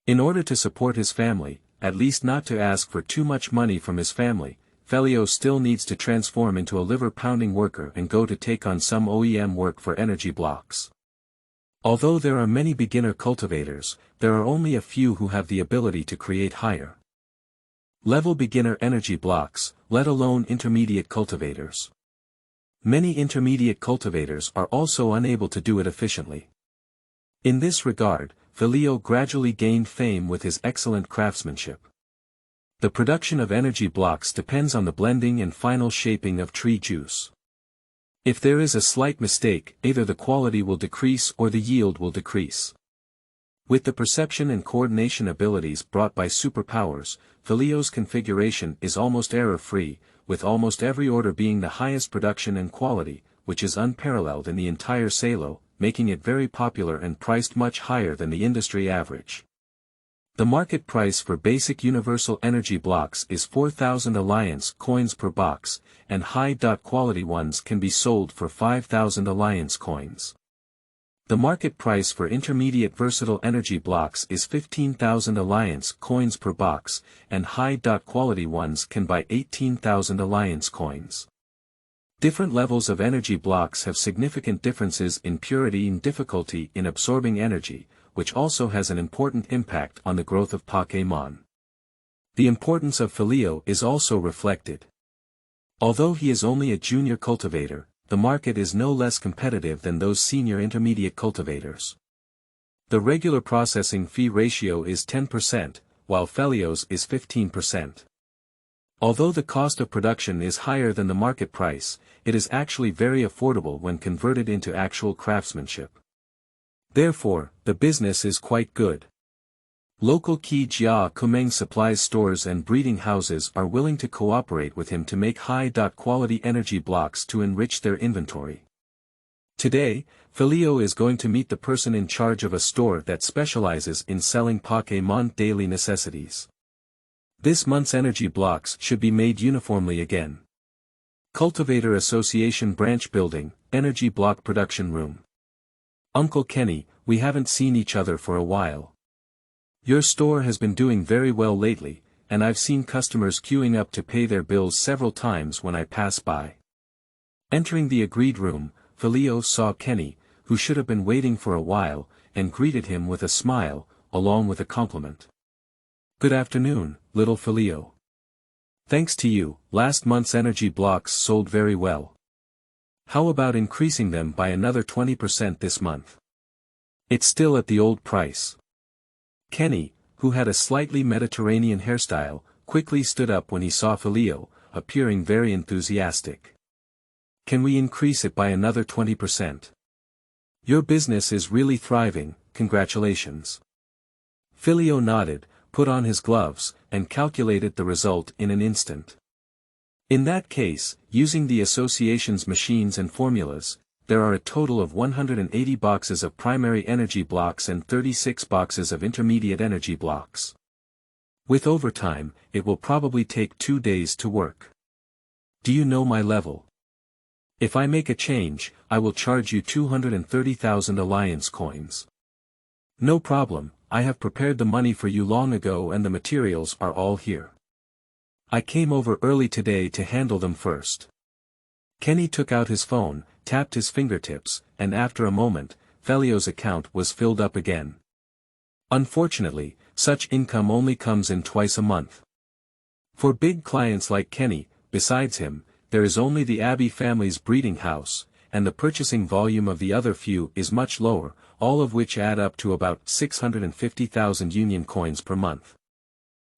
In order to support his family, at least not to ask for too much money from his family, Filio still needs to transform into a liver-pounding worker and go to take on some OEM work for energy blocks. Although there are many beginner cultivators, there are only a few who have the ability to create higher level beginner energy blocks, let alone intermediate cultivators. Many intermediate cultivators are also unable to do it efficiently. In this regard, Filio gradually gained fame with his excellent craftsmanship. The production of energy blocks depends on the blending and final shaping of tree juice. If there is a slight mistake, either the quality will decrease or the yield will decrease. With the perception and coordination abilities brought by superpowers, Filio's configuration is almost error-free, with almost every order being the highest production and quality, which is unparalleled in the entire Salo, making it very popular and priced much higher than the industry average. The market price for basic universal energy blocks is 4,000 alliance coins per box, and high-quality ones can be sold for 5,000 alliance coins. The market price for intermediate versatile energy blocks is 15,000 alliance coins per box, and high-quality ones can buy 18,000 alliance coins. Different levels of energy blocks have significant differences in purity and difficulty in absorbing energy, which also has an important impact on the growth of Pokémon. The importance of Filio is also reflected. Although he is only a junior cultivator, the market is no less competitive than those senior intermediate cultivators. The regular processing fee ratio is 10%, while Filio's is 15%. Although the cost of production is higher than the market price, it is actually very affordable when converted into actual craftsmanship. Therefore, the business is quite good. Local Jia Kumeng supplies stores and breeding houses are willing to cooperate with him to make high-quality energy blocks to enrich their inventory. Today, Filio is going to meet the person in charge of a store that specializes in selling Pokémon daily necessities. This month's energy blocks should be made uniformly again. Cultivator Association Branch Building, Energy Block Production Room. Uncle Kenny, we haven't seen each other for a while. Your store has been doing very well lately, and I've seen customers queuing up to pay their bills several times when I pass by. Entering the agreed room, Filio saw Kenny, who should have been waiting for a while, and greeted him with a smile, along with a compliment. Good afternoon, little Filio. Thanks to you, last month's energy blocks sold very well. How about increasing them by another 20% this month? It's still at the old price. Kenny, who had a slightly Mediterranean hairstyle, quickly stood up when he saw Filio, appearing very enthusiastic. Can we increase it by another 20%? Your business is really thriving, congratulations. Filio nodded, put on his gloves, and calculated the result in an instant. In that case, using the association's machines and formulas, there are a total of 180 boxes of primary energy blocks and 36 boxes of intermediate energy blocks. With overtime, it will probably take 2 days to work. Do you know my level? If I make a change, I will charge you 230,000 alliance coins. No problem, I have prepared the money for you long ago and the materials are all here. I came over early today to handle them first. Kenny took out his phone, tapped his fingertips, and after a moment, Filio's account was filled up again. Unfortunately, such income only comes in twice a month. For big clients like Kenny, besides him, there is only the Abbey family's breeding house, and the purchasing volume of the other few is much lower, all of which add up to about 650,000 union coins per month.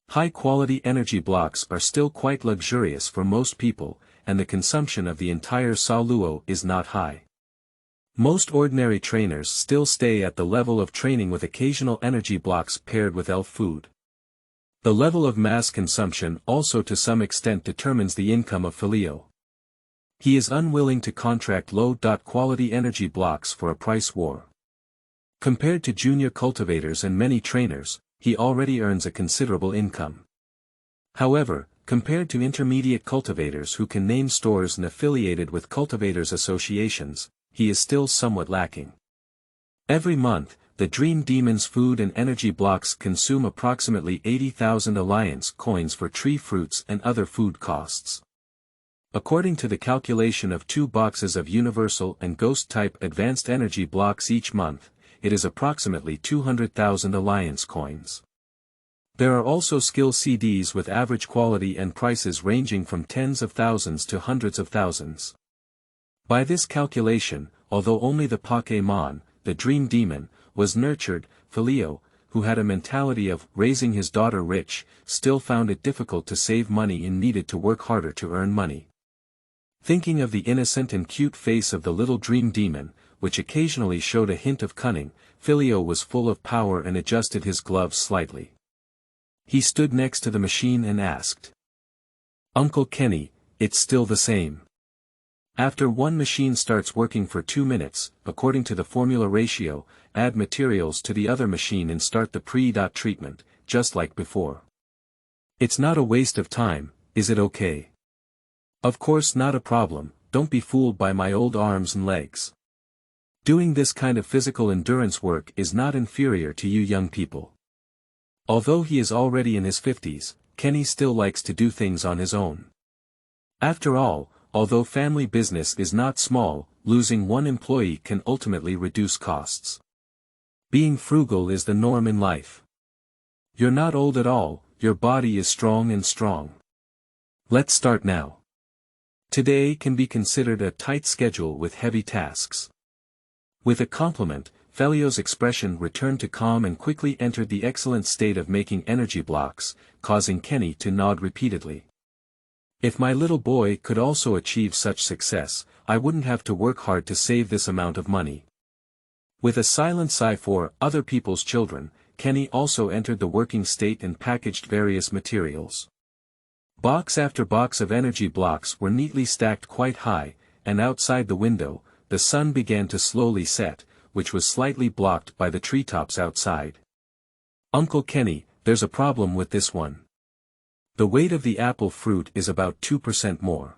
High-quality energy blocks are still quite luxurious for most people, and the consumption of the entire Saoluo is not high. Most ordinary trainers still stay at the level of training with occasional energy blocks paired with elf food. The level of mass consumption also to some extent determines the income of Filio. He is unwilling to contract low-quality energy blocks for a price war. Compared to junior cultivators and many trainers, he already earns a considerable income. However, compared to intermediate cultivators who can name stores and affiliated with cultivators associations, he is still somewhat lacking. Every month, the Dream Demon's food and energy blocks consume approximately 80,000 alliance coins for tree fruits and other food costs. According to the calculation of 2 boxes of universal and ghost-type advanced energy blocks each month, it is approximately 200,000 alliance coins. There are also skill CDs with average quality and prices ranging from tens of thousands to hundreds of thousands. By this calculation, although only the Pokémon, the Dream Demon, was nurtured, Filio, who had a mentality of raising his daughter rich, still found it difficult to save money and needed to work harder to earn money. Thinking of the innocent and cute face of the little Dream Demon, which occasionally showed a hint of cunning, Filio was full of power and adjusted his gloves slightly. He stood next to the machine and asked. Uncle Kenny, it's still the same. After one machine starts working for 2 minutes, according to the formula ratio, add materials to the other machine and start the pre-treatment, just like before. It's not a waste of time, is it okay? Of course not a problem, don't be fooled by my old arms and legs. Doing this kind of physical endurance work is not inferior to you young people. Although he is already in his 50s, Kenny still likes to do things on his own. After all, although family business is not small, losing one employee can ultimately reduce costs. Being frugal is the norm in life. You're not old at all, your body is strong and strong. Let's start now. Today can be considered a tight schedule with heavy tasks. With a compliment, Filio's expression returned to calm and quickly entered the excellent state of making energy blocks, causing Kenny to nod repeatedly. If my little boy could also achieve such success, I wouldn't have to work hard to save this amount of money. With a silent sigh for other people's children, Kenny also entered the working state and packaged various materials. Box after box of energy blocks were neatly stacked quite high, and outside the window, the sun began to slowly set, which was slightly blocked by the treetops outside. Uncle Kenny, there's a problem with this one. The weight of the apple fruit is about 2% more.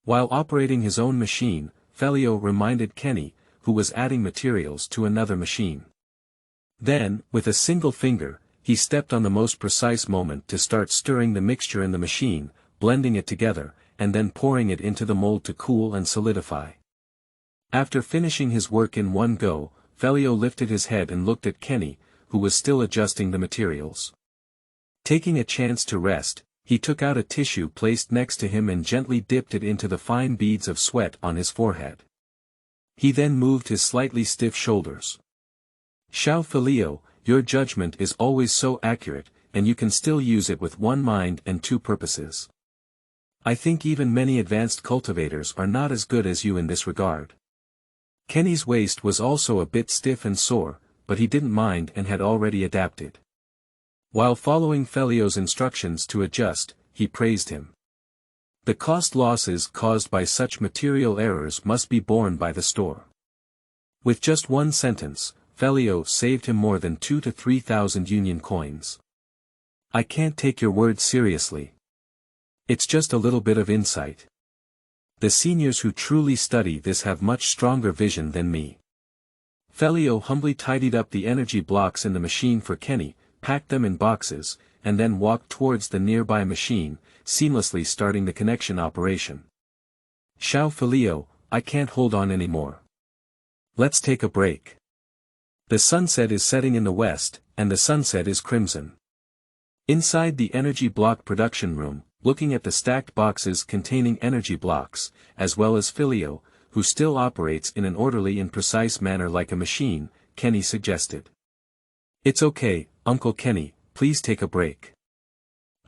While operating his own machine, Filio reminded Kenny, who was adding materials to another machine. Then, with a single finger, he stepped on the most precise moment to start stirring the mixture in the machine, blending it together, and then pouring it into the mold to cool and solidify. After finishing his work in one go, Filio lifted his head and looked at Kenny, who was still adjusting the materials. Taking a chance to rest, he took out a tissue placed next to him and gently dipped it into the fine beads of sweat on his forehead. He then moved his slightly stiff shoulders. Xiao Filio, your judgment is always so accurate, and you can still use it with one mind and two purposes. I think even many advanced cultivators are not as good as you in this regard. Kenny's waist was also a bit stiff and sore, but he didn't mind and had already adapted. While following Filio's instructions to adjust, he praised him. The cost losses caused by such material errors must be borne by the store. With just one sentence, Filio saved him more than 2,000 to 3,000 union coins. I can't take your word seriously. It's just a little bit of insight. The seniors who truly study this have much stronger vision than me. Filio humbly tidied up the energy blocks in the machine for Kenny, packed them in boxes, and then walked towards the nearby machine, seamlessly starting the connection operation. Xiao Filio, I can't hold on anymore. Let's take a break. The sunset is setting in the west, and the sunset is crimson. Inside the energy block production room, looking at the stacked boxes containing energy blocks, as well as Filio, who still operates in an orderly and precise manner like a machine, Kenny suggested. It's okay, Uncle Kenny, please take a break.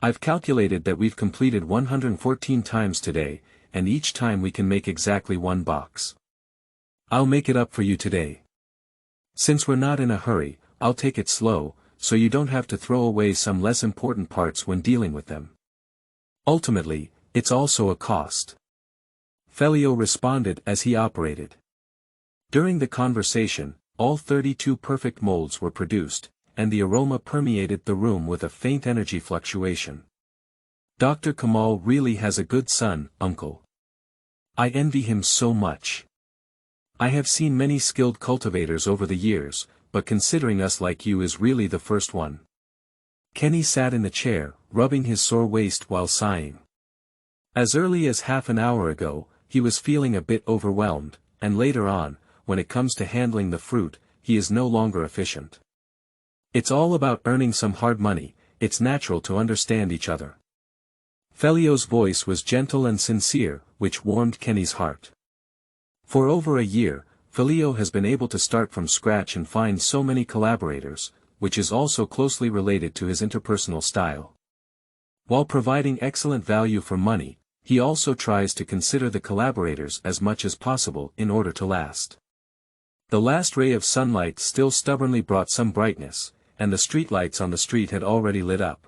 I've calculated that we've completed 114 times today, and each time we can make exactly one box. I'll make it up for you today. Since we're not in a hurry, I'll take it slow, so you don't have to throw away some less important parts when dealing with them. Ultimately, it's also a cost. Filio responded as he operated. During the conversation, all 32 perfect molds were produced, and the aroma permeated the room with a faint energy fluctuation. Dr. Kamal really has a good son, uncle. I envy him so much. I have seen many skilled cultivators over the years, but considering us like you is really the first one. Kenny sat in the chair, rubbing his sore waist while sighing. As early as half an hour ago, he was feeling a bit overwhelmed, and later on, when it comes to handling the fruit, he is no longer efficient. It's all about earning some hard money, it's natural to understand each other. Filio's voice was gentle and sincere, which warmed Kenny's heart. For over a year, Filio has been able to start from scratch and find so many collaborators, which is also closely related to his interpersonal style. While providing excellent value for money, he also tries to consider the collaborators as much as possible in order to last. The last ray of sunlight still stubbornly brought some brightness, and the streetlights on the street had already lit up.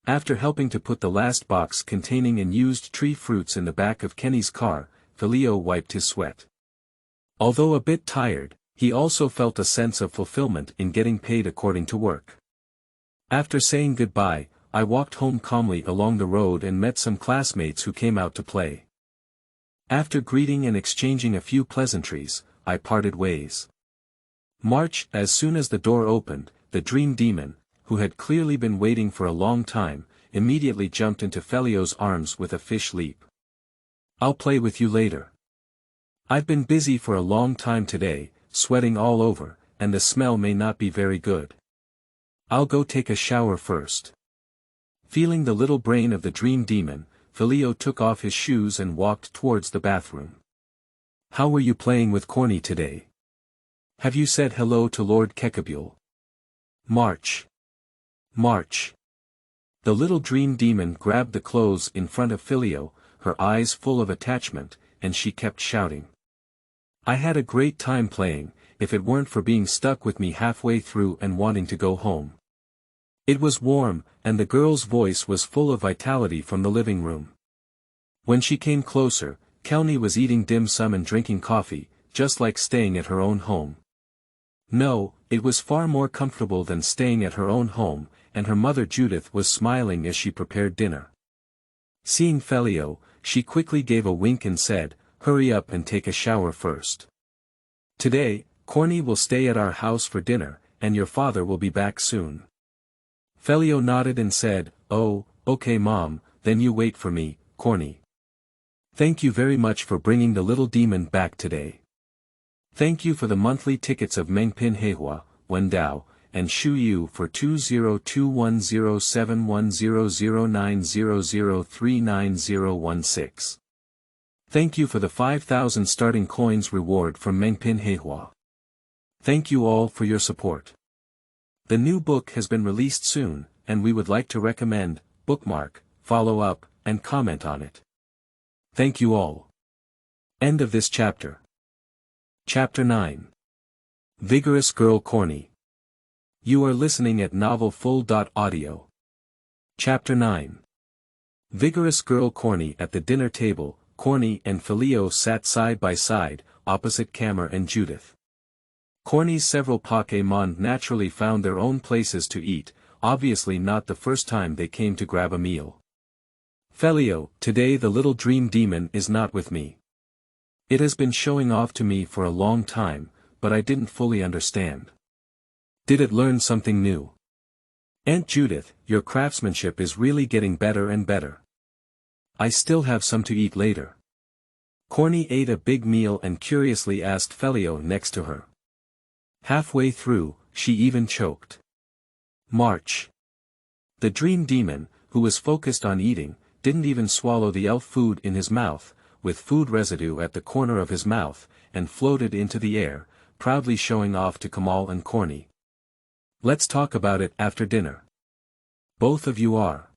After helping to put the last box containing unused tree fruits in the back of Kenny's car, Filio wiped his sweat. Although a bit tired, he also felt a sense of fulfillment in getting paid according to work. After saying goodbye, I walked home calmly along the road and met some classmates who came out to play. After greeting and exchanging a few pleasantries, I parted ways. March. As soon as the door opened, the dream demon, who had clearly been waiting for a long time, immediately jumped into Filio's arms with a fish leap. I'll play with you later. I've been busy for a long time today, sweating all over, and the smell may not be very good. I'll go take a shower first. Feeling the little brain of the dream demon, Filio took off his shoes and walked towards the bathroom. How were you playing with Korni today? Have you said hello to Lord Kekabule? March. March. The little dream demon grabbed the clothes in front of Filio, her eyes full of attachment, and she kept shouting. I had a great time playing, if it weren't for being stuck with me halfway through and wanting to go home. It was warm, and the girl's voice was full of vitality from the living room. When she came closer, Qianli was eating dim sum and drinking coffee, just like staying at her own home. No, it was far more comfortable than staying at her own home, and her mother Judith was smiling as she prepared dinner. Seeing Filio, she quickly gave a wink and said, "Hurry up and take a shower first. Today, Korni will stay at our house for dinner, and your father will be back soon." Filio nodded and said, "Oh, okay Mom, then you wait for me, Korni. Thank you very much for bringing the little demon back today. Thank you for the monthly tickets of Mengpin Heihua, Wendao, and Shu Yu for 202107100900390016. Thank you for the 5,000 starting coins reward from Mengpin Heihua. Thank you all for your support. The new book has been released soon, and we would like to recommend, bookmark, follow up, and comment on it. Thank you all. End of this chapter. Chapter 9. Vigorous Girl Korni. You are listening at novelfull.audio. Chapter 9. Vigorous Girl Korni. At the dinner table, Korni and Filio sat side by side, opposite Camer and Judith. Korni's several Pokémon naturally found their own places to eat, obviously not the first time they came to grab a meal. Filio, today the little dream demon is not with me. It has been showing off to me for a long time, but I didn't fully understand. Did it learn something new? Aunt Judith, your craftsmanship is really getting better and better. I still have some to eat later. Korni ate a big meal and curiously asked Filio next to her. Halfway through, she even choked. March. The dream demon, who was focused on eating, didn't even swallow the elf food in his mouth, with food residue at the corner of his mouth, and floated into the air, proudly showing off to Kamal and Korni. Let's talk about it after dinner. Both of you are.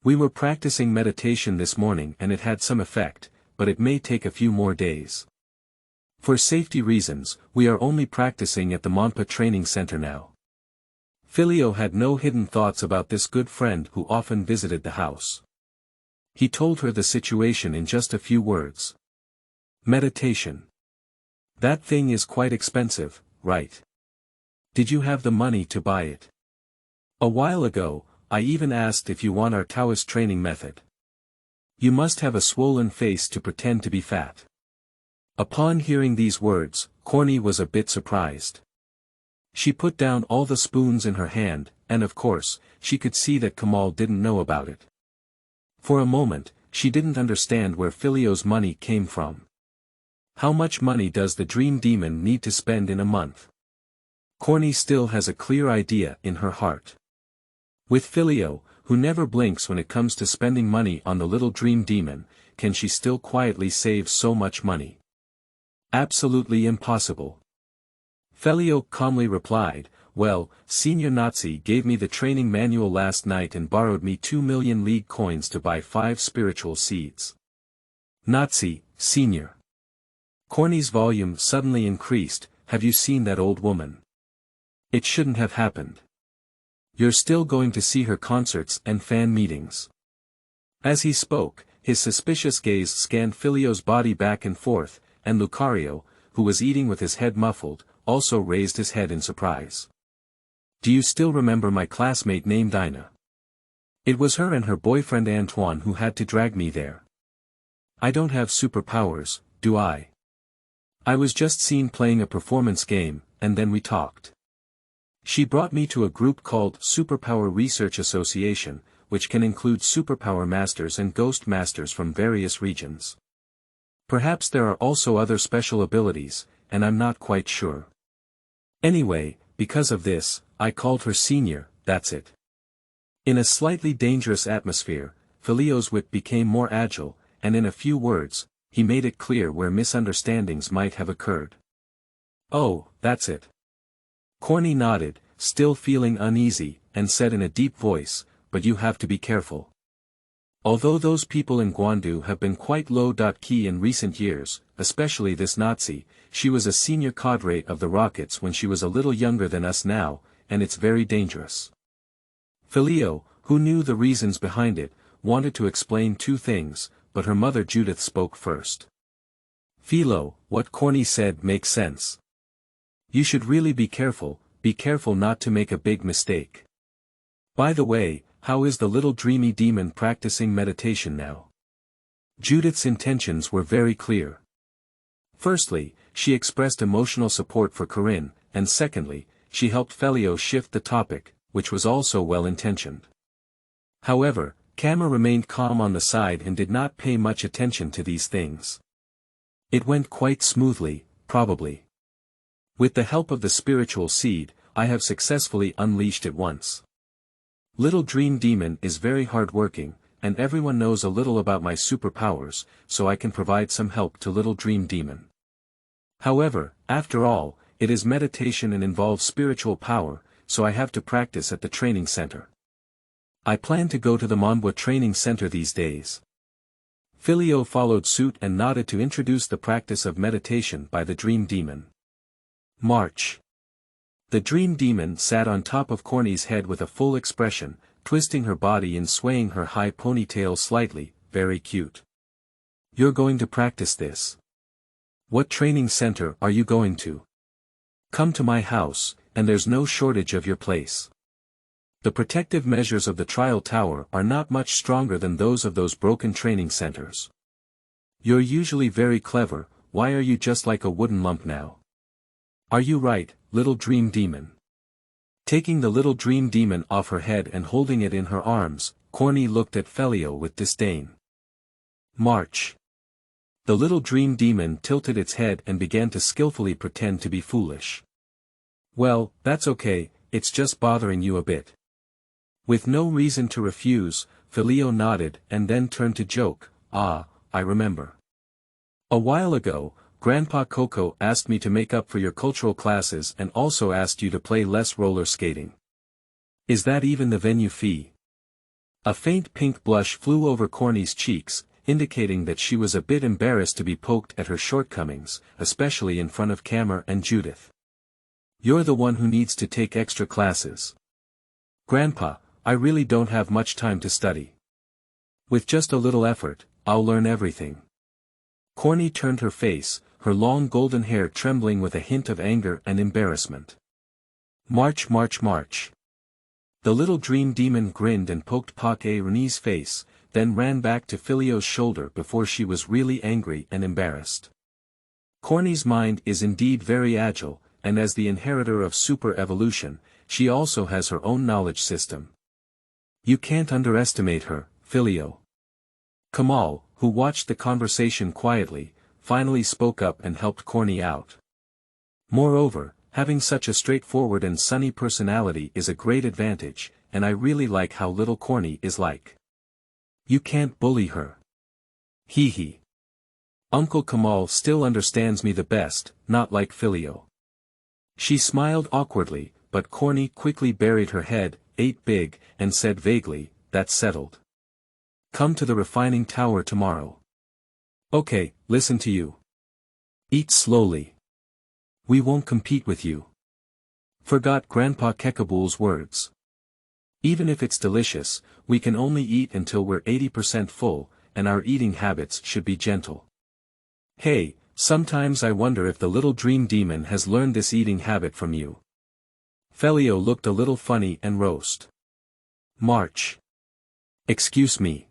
We were practicing meditation this morning and it had some effect, but it may take a few more days. For safety reasons, we are only practicing at the Monpa Training Center now. Filio had no hidden thoughts about this good friend who often visited the house. He told her the situation in just a few words. Meditation. That thing is quite expensive, right? Did you have the money to buy it? A while ago, I even asked if you want our Taoist training method. You must have a swollen face to pretend to be fat. Upon hearing these words, Korni was a bit surprised. She put down all the spoons in her hand, and of course, she could see that Kamal didn't know about it. For a moment, she didn't understand where Filio's money came from. How much money does the dream demon need to spend in a month? Korni still has a clear idea in her heart. With Filio, who never blinks when it comes to spending money on the little dream demon, can she still quietly save so much money? Absolutely impossible. Filio calmly replied, "Well, Senior Nazi gave me the training manual last night and borrowed me 2 million league coins to buy 5 spiritual seeds." Nazi, Senior. Korni's volume suddenly increased. Have you seen that old woman? It shouldn't have happened. You're still going to see her concerts and fan meetings. As he spoke, his suspicious gaze scanned Filio's body back and forth, and Lucario, who was eating with his head muffled, also raised his head in surprise. Do you still remember my classmate named Ina? It was her and her boyfriend Antoine who had to drag me there. I don't have superpowers, do I? I was just seen playing a performance game, and then we talked. She brought me to a group called Superpower Research Association, which can include superpower masters and ghost masters from various regions. Perhaps there are also other special abilities, and I'm not quite sure. Anyway, because of this, I called her senior, that's it. In a slightly dangerous atmosphere, Filio's wit became more agile, and in a few words, he made it clear where misunderstandings might have occurred. Oh, that's it. Korni nodded, still feeling uneasy, and said in a deep voice, but you have to be careful. Although those people in Guandu have been quite low-key in recent years, especially this Nazi, she was a senior cadre of the Rockets when she was a little younger than us now, and it's very dangerous. Filio, who knew the reasons behind it, wanted to explain two things, but her mother Judith spoke first. Philo, what Korni said makes sense. You should really be careful not to make a big mistake. By the way, how is the little dreamy demon practicing meditation now? Judith's intentions were very clear. Firstly, she expressed emotional support for Corinne, and secondly, she helped Filio shift the topic, which was also well-intentioned. However, Kama remained calm on the side and did not pay much attention to these things. It went quite smoothly, probably. With the help of the spiritual seed, I have successfully unleashed it once. Little Dream Demon is very hard-working, and everyone knows a little about my superpowers, so I can provide some help to Little Dream Demon. However, after all, it is meditation and involves spiritual power, so I have to practice at the training center. I plan to go to the Monbua training center these days. Filio followed suit and nodded to introduce the practice of meditation by the Dream Demon. March. The Dream Demon sat on top of Korni's head with a full expression, twisting her body and swaying her high ponytail slightly, very cute. You're going to practice this. What training center are you going to? Come to my house, and there's no shortage of your place. The protective measures of the trial tower are not much stronger than those of those broken training centers. You're usually very clever, why are you just like a wooden lump now? Are you right, Little Dream Demon? Taking the Little Dream Demon off her head and holding it in her arms, Korni looked at Filio with disdain. March. The Little Dream Demon tilted its head and began to skillfully pretend to be foolish. Well, that's okay, it's just bothering you a bit. With no reason to refuse, Filio nodded and then turned to joke, I remember. A while ago, Grandpa Coco asked me to make up for your cultural classes and also asked you to play less roller skating. Is that even the venue fee? A faint pink blush flew over Korni's cheeks, indicating that she was a bit embarrassed to be poked at her shortcomings, especially in front of Kammer and Judith. You're the one who needs to take extra classes. Grandpa, I really don't have much time to study. With just a little effort, I'll learn everything. Korni turned her face, her long golden hair trembling with a hint of anger and embarrassment. March, march, march. The Little Dream Demon grinned and poked Pak A-Reni's face, then ran back to Filio's shoulder before she was really angry and embarrassed. Korni's mind is indeed very agile, and as the inheritor of super evolution, she also has her own knowledge system. You can't underestimate her, Filio. Kamal, who watched the conversation quietly, finally spoke up and helped Korni out. Moreover, having such a straightforward and sunny personality is a great advantage, and I really like how little Korni is like. You can't bully her. Hee hee. Uncle Kamal still understands me the best, not like Filio. She smiled awkwardly, but Korni quickly buried her head, ate big, and said vaguely, that's settled. Come to the refining tower tomorrow. Okay, listen to you. Eat slowly. We won't compete with you. Forgot Grandpa Kekabul's words. Even if it's delicious, we can only eat until we're 80% full, and our eating habits should be gentle. Hey, sometimes I wonder if the Little Dream Demon has learned this eating habit from you. Filio looked a little funny and roast. March. Excuse me.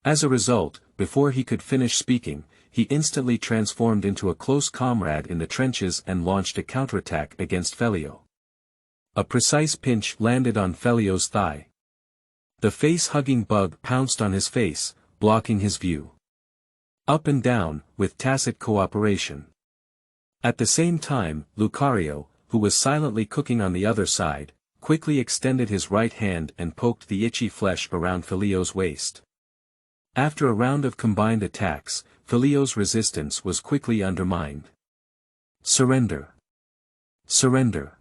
As a result, before he could finish speaking, he instantly transformed into a close comrade in the trenches and launched a counterattack against Filio. A precise pinch landed on Filio's thigh. The face-hugging bug pounced on his face, blocking his view. Up and down, with tacit cooperation. At the same time, Lucario, who was silently cooking on the other side, quickly extended his right hand and poked the itchy flesh around Filio's waist. After a round of combined attacks, Filio's resistance was quickly undermined. Surrender. Surrender.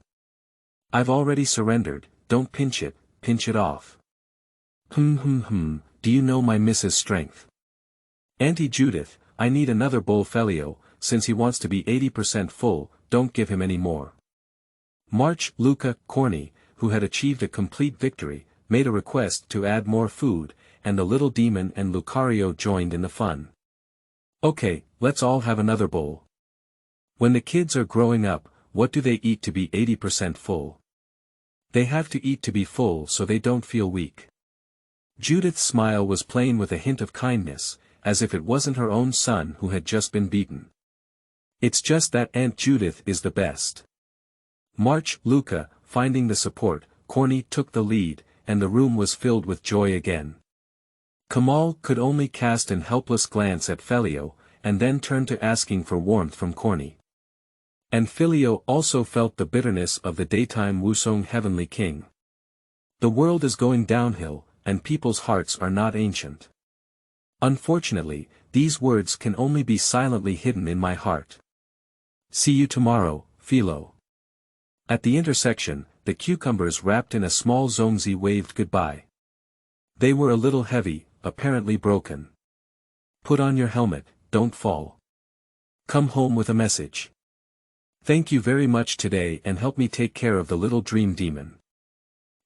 I've already surrendered, don't pinch it off. Do you know my Mrs. Strength? Auntie Judith, I need another bowl. Filio, since he wants to be 80% full, don't give him any more. March, Luca, Korni, who had achieved a complete victory, made a request to add more food, and the little demon and Lucario joined in the fun. Okay, let's all have another bowl. When the kids are growing up, what do they eat to be 80% full? They have to eat to be full so they don't feel weak. Judith's smile was plain with a hint of kindness, as if it wasn't her own son who had just been beaten. It's just that Aunt Judith is the best. March, Luca, finding the support, Korni took the lead, and the room was filled with joy again. Kamal could only cast an helpless glance at Filio, and then turned to asking for warmth from Korni. And Filio also felt the bitterness of the daytime Wusong Heavenly King. The world is going downhill, and people's hearts are not ancient. Unfortunately, these words can only be silently hidden in my heart. See you tomorrow, Philo. At the intersection, the cucumbers wrapped in a small zongzi waved goodbye. They were a little heavy, apparently broken. Put on your helmet, don't fall. Come home with a message. Thank you very much today and help me take care of the little dream demon.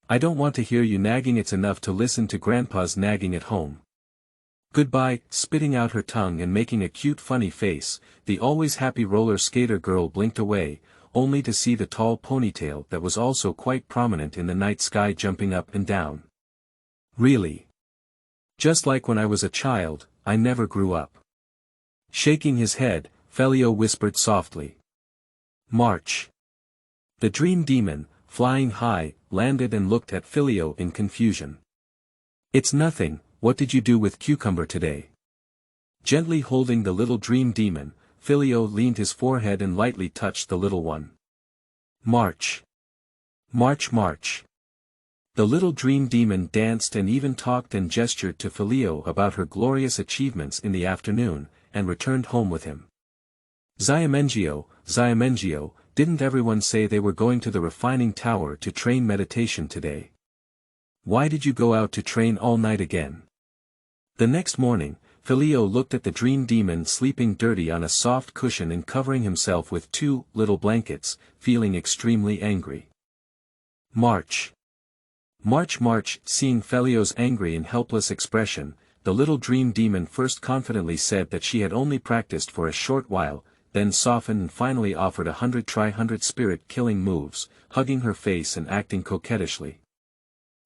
I don't want to hear you nagging. It's enough to listen to Grandpa's nagging at home. Goodbye. Spitting out her tongue and making a cute funny face, the always happy roller skater girl blinked away, only to see the tall ponytail that was also quite prominent in the night sky jumping up and down. Really? Just like when I was a child, I never grew up. Shaking his head, Filio whispered softly. March. The dream demon, flying high, landed and looked at Filio in confusion. It's nothing. What did you do with cucumber today? Gently holding the little dream demon, Filio leaned his forehead and lightly touched the little one. March. March, march. The little dream demon danced and even talked and gestured to Filio about her glorious achievements in the afternoon, and returned home with him. Xiamengio, didn't everyone say they were going to the refining tower to train meditation today? Why did you go out to train all night again? The next morning, Filio looked at the dream demon sleeping dirty on a soft cushion and covering himself with 2 little blankets, feeling extremely angry. March. March, march. Seeing Filio's angry and helpless expression, the little dream demon first confidently said that she had only practiced for a short while, then softened and finally offered 100 spirit-killing moves, hugging her face and acting coquettishly.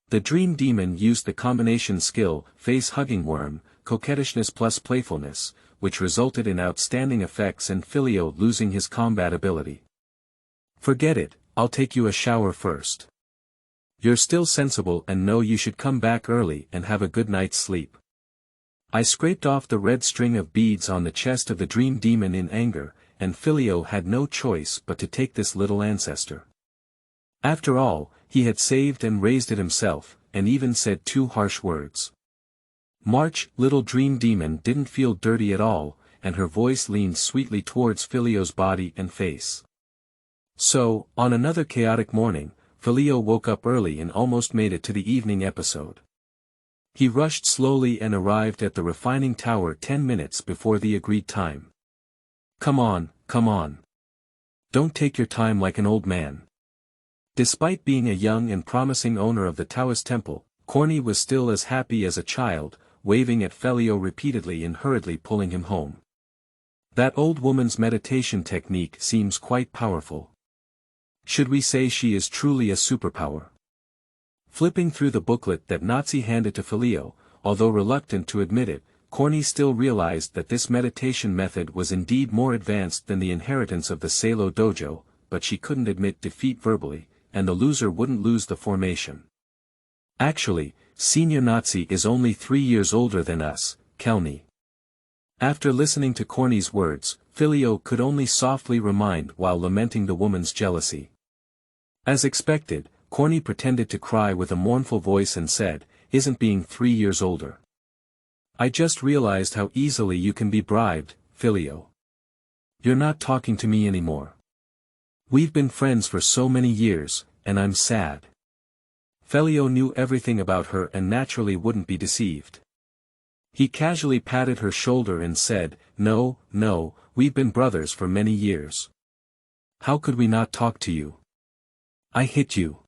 The dream demon used the combination skill, face-hugging worm, coquettishness plus playfulness, which resulted in outstanding effects and Filio losing his combat ability. Forget it, I'll take you a shower first. You're still sensible and know you should come back early and have a good night's sleep. I scraped off the red string of beads on the chest of the dream demon in anger, and Filio had no choice but to take this little ancestor. After all, he had saved and raised it himself, and even said 2 harsh words. March, little dream demon didn't feel dirty at all, and her voice leaned sweetly towards Filio's body and face. So, on another chaotic morning, Filio woke up early and almost made it to the evening episode. He rushed slowly and arrived at the refining tower 10 minutes before the agreed time. Come on, come on. Don't take your time like an old man. Despite being a young and promising owner of the Taoist temple, Korni was still as happy as a child, waving at Filio repeatedly and hurriedly pulling him home. That old woman's meditation technique seems quite powerful. Should we say she is truly a superpower? Flipping through the booklet that Nazi handed to Filio, although reluctant to admit it, Korni still realized that this meditation method was indeed more advanced than the inheritance of the Salo dojo, but she couldn't admit defeat verbally, and the loser wouldn't lose the formation. Actually, Senior Nazi is only 3 years older than us, Qianli. After listening to Korni's words, Filio could only softly remind while lamenting the woman's jealousy. As expected, Korni pretended to cry with a mournful voice and said, "Isn't being 3 years older. I just realized how easily you can be bribed, Filio. You're not talking to me anymore. We've been friends for so many years, and I'm sad." Filio knew everything about her and naturally wouldn't be deceived. He casually patted her shoulder and said, No, we've been brothers for many years. How could we not talk to you? I hit you.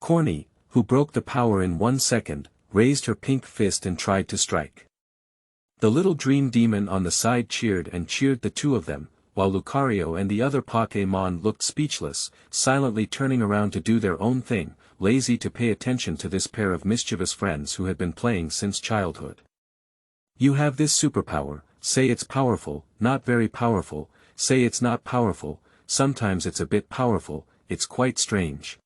Korni, who broke the power in 1 second, raised her pink fist and tried to strike. The little dream demon on the side cheered the two of them, while Lucario and the other Pokémon looked speechless, silently turning around to do their own thing, lazy to pay attention to this pair of mischievous friends who had been playing since childhood. You have this superpower, say it's powerful, not very powerful, say it's not powerful, sometimes it's a bit powerful, it's quite strange.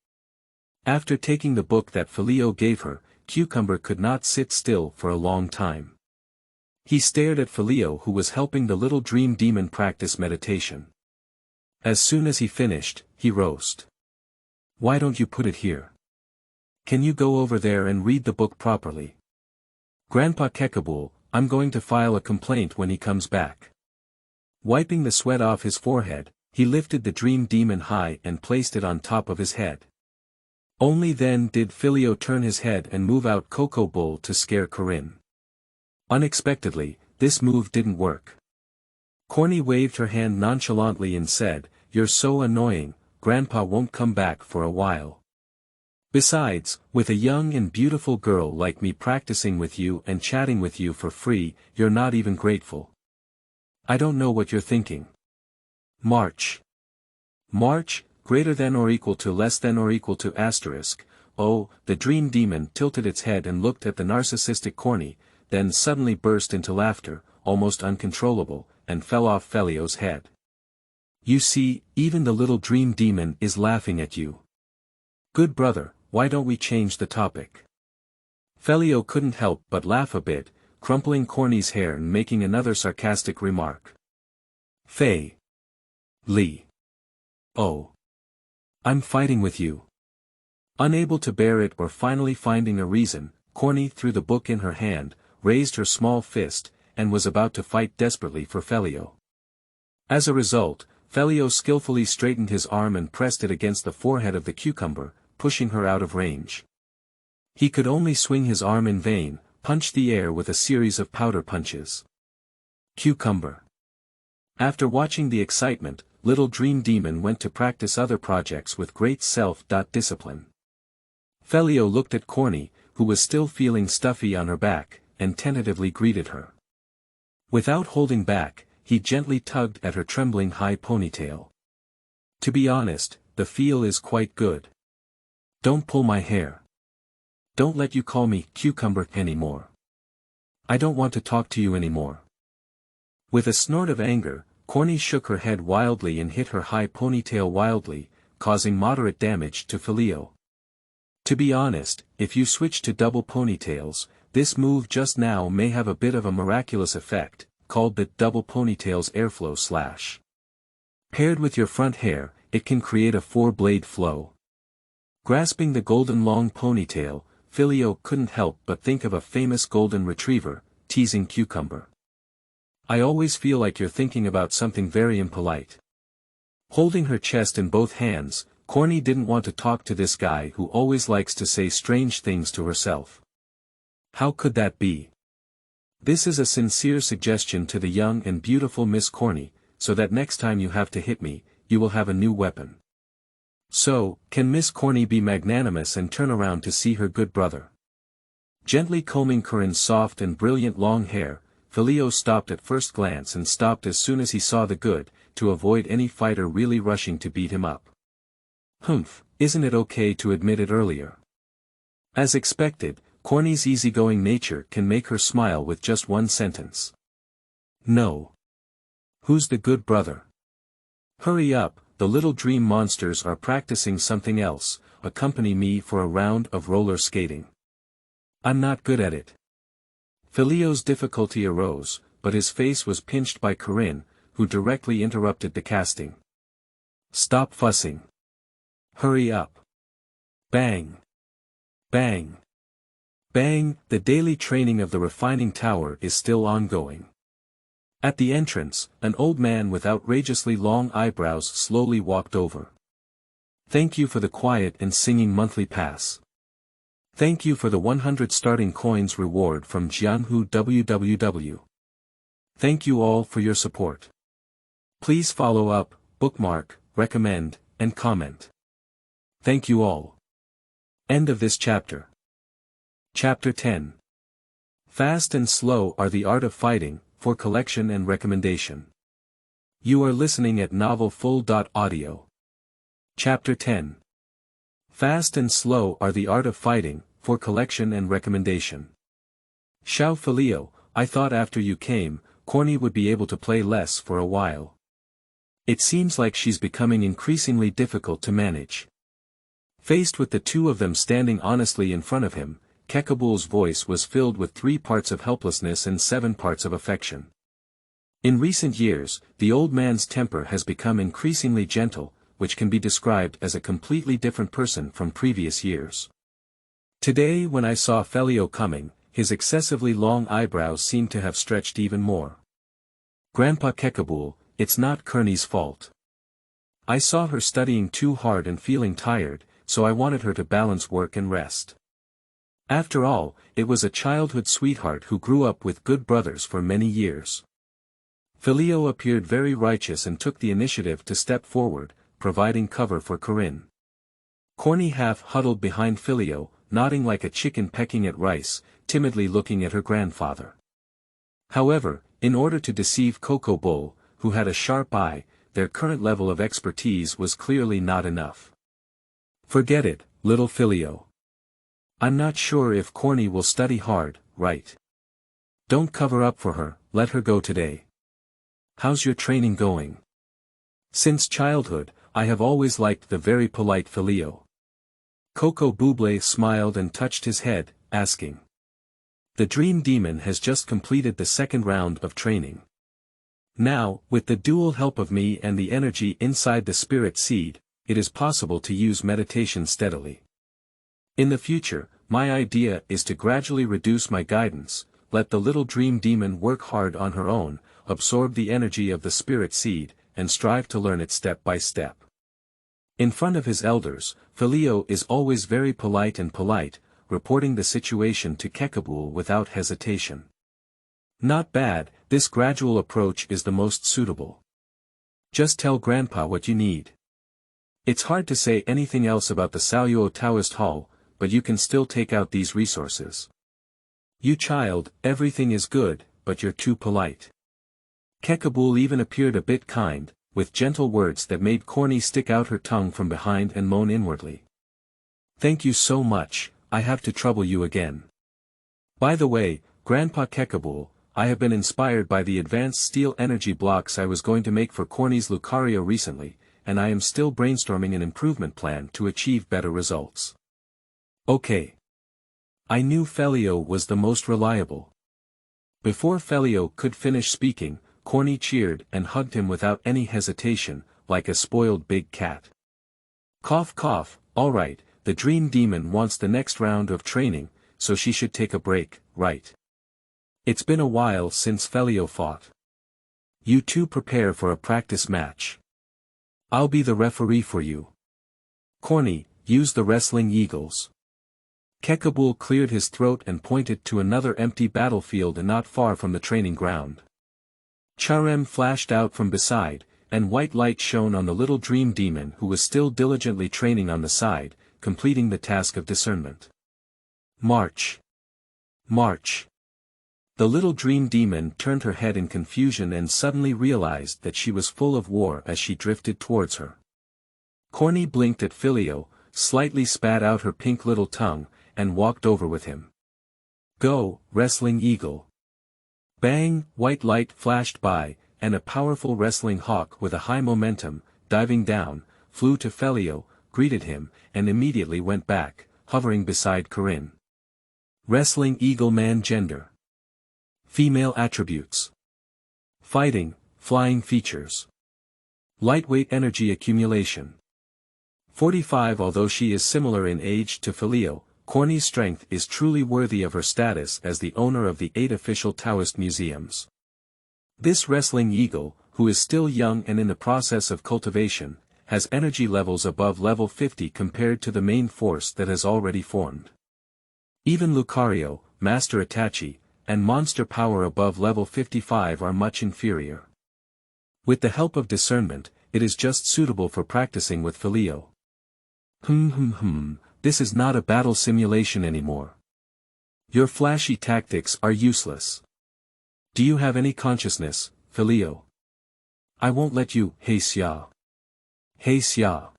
After taking the book that Filio gave her, Cucumber could not sit still for a long time. He stared at Filio, who was helping the little dream demon practice meditation. As soon as he finished, he roasted. Why don't you put it here? Can you go over there and read the book properly? Grandpa Kekabul, I'm going to file a complaint when he comes back. Wiping the sweat off his forehead, he lifted the dream demon high and placed it on top of his head. Only then did Filio turn his head and move out Coco Bull to scare Corinne. Unexpectedly, this move didn't work. Korni waved her hand nonchalantly and said, You're so annoying, Grandpa won't come back for a while. Besides, with a young and beautiful girl like me practicing with you and chatting with you for free, you're not even grateful. I don't know what you're thinking. March. March, greater than or equal to less than or equal to asterisk. Oh, the dream demon tilted its head and looked at the narcissistic Korni, then suddenly burst into laughter, almost uncontrollable, and fell off Filio's head. You see, even the little dream demon is laughing at you. Good brother, why don't we change the topic? Filio couldn't help but laugh a bit, crumpling Korni's hair and making another sarcastic remark. Fei. Li. Oh. I'm fighting with you. Unable to bear it or finally finding a reason, Korni threw the book in her hand, raised her small fist, and was about to fight desperately for Filio. As a result, Filio skillfully straightened his arm and pressed it against the forehead of the cucumber, pushing her out of range. He could only swing his arm in vain, punch the air with a series of powder punches. Cucumber. After watching the excitement, little dream demon went to practice other projects with great self-discipline. Filio looked at Korni, who was still feeling stuffy on her back, and tentatively greeted her. Without holding back, he gently tugged at her trembling high ponytail. To be honest, the feel is quite good. Don't pull my hair. Don't let you call me cucumber anymore. I don't want to talk to you anymore. With a snort of anger, Korni shook her head wildly and hit her high ponytail wildly, causing moderate damage to Filio. To be honest, if you switch to double ponytails, this move just now may have a bit of a miraculous effect, called the double ponytails airflow slash. Paired with your front hair, it can create a 4-blade flow. Grasping the golden long ponytail, Filio couldn't help but think of a famous golden retriever, teasing Cucumber. I always feel like you're thinking about something very impolite. Holding her chest in both hands, Korni didn't want to talk to this guy who always likes to say strange things to herself. How could that be? This is a sincere suggestion to the young and beautiful Miss Korni, so that next time you have to hit me, you will have a new weapon. So, can Miss Korni be magnanimous and turn around to see her good brother? Gently combing Corinne's soft and brilliant long hair, Filio stopped at first glance and stopped as soon as he saw the good, to avoid any fighter really rushing to beat him up. Humph, isn't it okay to admit it earlier? As expected, Korni's easygoing nature can make her smile with just one sentence. No. Who's the good brother? Hurry up, the little dream monsters are practicing something else, accompany me for a round of roller skating. I'm not good at it. Filio's difficulty arose, but his face was pinched by Corinne, who directly interrupted the casting. Stop fussing. Hurry up. Bang. Bang. Bang, the daily training of the refining tower is still ongoing. At the entrance, an old man with outrageously long eyebrows slowly walked over. Thank you for the quiet and singing monthly pass. Thank you for the 100 starting coins reward from Jianhu www. Thank you all for your support. Please follow up, bookmark, recommend, and comment. Thank you all. End of this chapter. Chapter 10. Fast and Slow Are the Art of Fighting, for collection and recommendation. You are listening at novelfull.audio. Chapter 10. Fast and Slow Are the Art of Fighting, for collection and recommendation. Xiao Filio, I thought after you came, Korni would be able to play less for a while. It seems like she's becoming increasingly difficult to manage. Faced with the two of them standing honestly in front of him, Kekabul's voice was filled with 3 parts of helplessness and 7 parts of affection. In recent years, the old man's temper has become increasingly gentle, which can be described as a completely different person from previous years. Today when I saw Filio coming, his excessively long eyebrows seemed to have stretched even more. Grandpa Kekabul, it's not Korni's fault. I saw her studying too hard and feeling tired, so I wanted her to balance work and rest. After all, it was a childhood sweetheart who grew up with good brothers for many years. Filio appeared very righteous and took the initiative to step forward, providing cover for Corinne. Korni half huddled behind Filio, nodding like a chicken pecking at rice, timidly looking at her grandfather. However, in order to deceive Coco Bull, who had a sharp eye, their current level of expertise was clearly not enough. Forget it, little Filio. I'm not sure if Korni will study hard, right? Don't cover up for her, let her go today. How's your training going? Since childhood, I have always liked the very polite Filio. Coco Buble smiled and touched his head, asking. The Dream Demon has just completed the 2nd round of training. Now, with the dual help of me and the energy inside the spirit seed, it is possible to use meditation steadily. In the future, my idea is to gradually reduce my guidance, let the little dream demon work hard on her own, absorb the energy of the spirit seed, and strive to learn it step by step. In front of his elders, Filio is always very polite, reporting the situation to Kekabul without hesitation. Not bad, this gradual approach is the most suitable. Just tell Grandpa what you need. It's hard to say anything else about the Saluo Taoist Hall, but you can still take out these resources. You child, everything is good, but you're too polite. Kekabul even appeared a bit kind, with gentle words that made Korni stick out her tongue from behind and moan inwardly. Thank you so much, I have to trouble you again. By the way, Grandpa Kekabul, I have been inspired by the advanced steel energy blocks I was going to make for Korni's Lucario recently, and I am still brainstorming an improvement plan to achieve better results. Okay. I knew Filio was the most reliable. Before Filio could finish speaking, Korni cheered and hugged him without any hesitation, like a spoiled big cat. Cough cough, alright, the Dream Demon wants the next round of training, so she should take a break, right? It's been a while since Filio fought. You two prepare for a practice match. I'll be the referee for you. Korni, use the wrestling eagles. Kekabul cleared his throat and pointed to another empty battlefield not far from the training ground. Charem flashed out from beside, and white light shone on the little dream demon who was still diligently training on the side, completing the task of discernment. March! March! The little dream demon turned her head in confusion and suddenly realized that she was full of war as she drifted towards her. Korni blinked at Filio, slightly spat out her pink little tongue, and walked over with him. Go, wrestling eagle. Bang, white light flashed by, and a powerful wrestling hawk with a high momentum, diving down, flew to Filio, greeted him, and immediately went back, hovering beside Corinne. Wrestling eagle man gender. Female attributes. Fighting, flying features. Lightweight energy accumulation. 45. Although she is similar in age to Filio, Korni's strength is truly worthy of her status as the owner of the 8 official Taoist museums. This wrestling eagle, who is still young and in the process of cultivation, has energy levels above level 50 compared to the main force that has already formed. Even Lucario, Master Itachi, and monster power above level 55 are much inferior. With the help of discernment, it is just suitable for practicing with Filio. This is not a battle simulation anymore. Your flashy tactics are useless. Do you have any consciousness, Filio? I won't let you, Hey Xia. Hey Xia.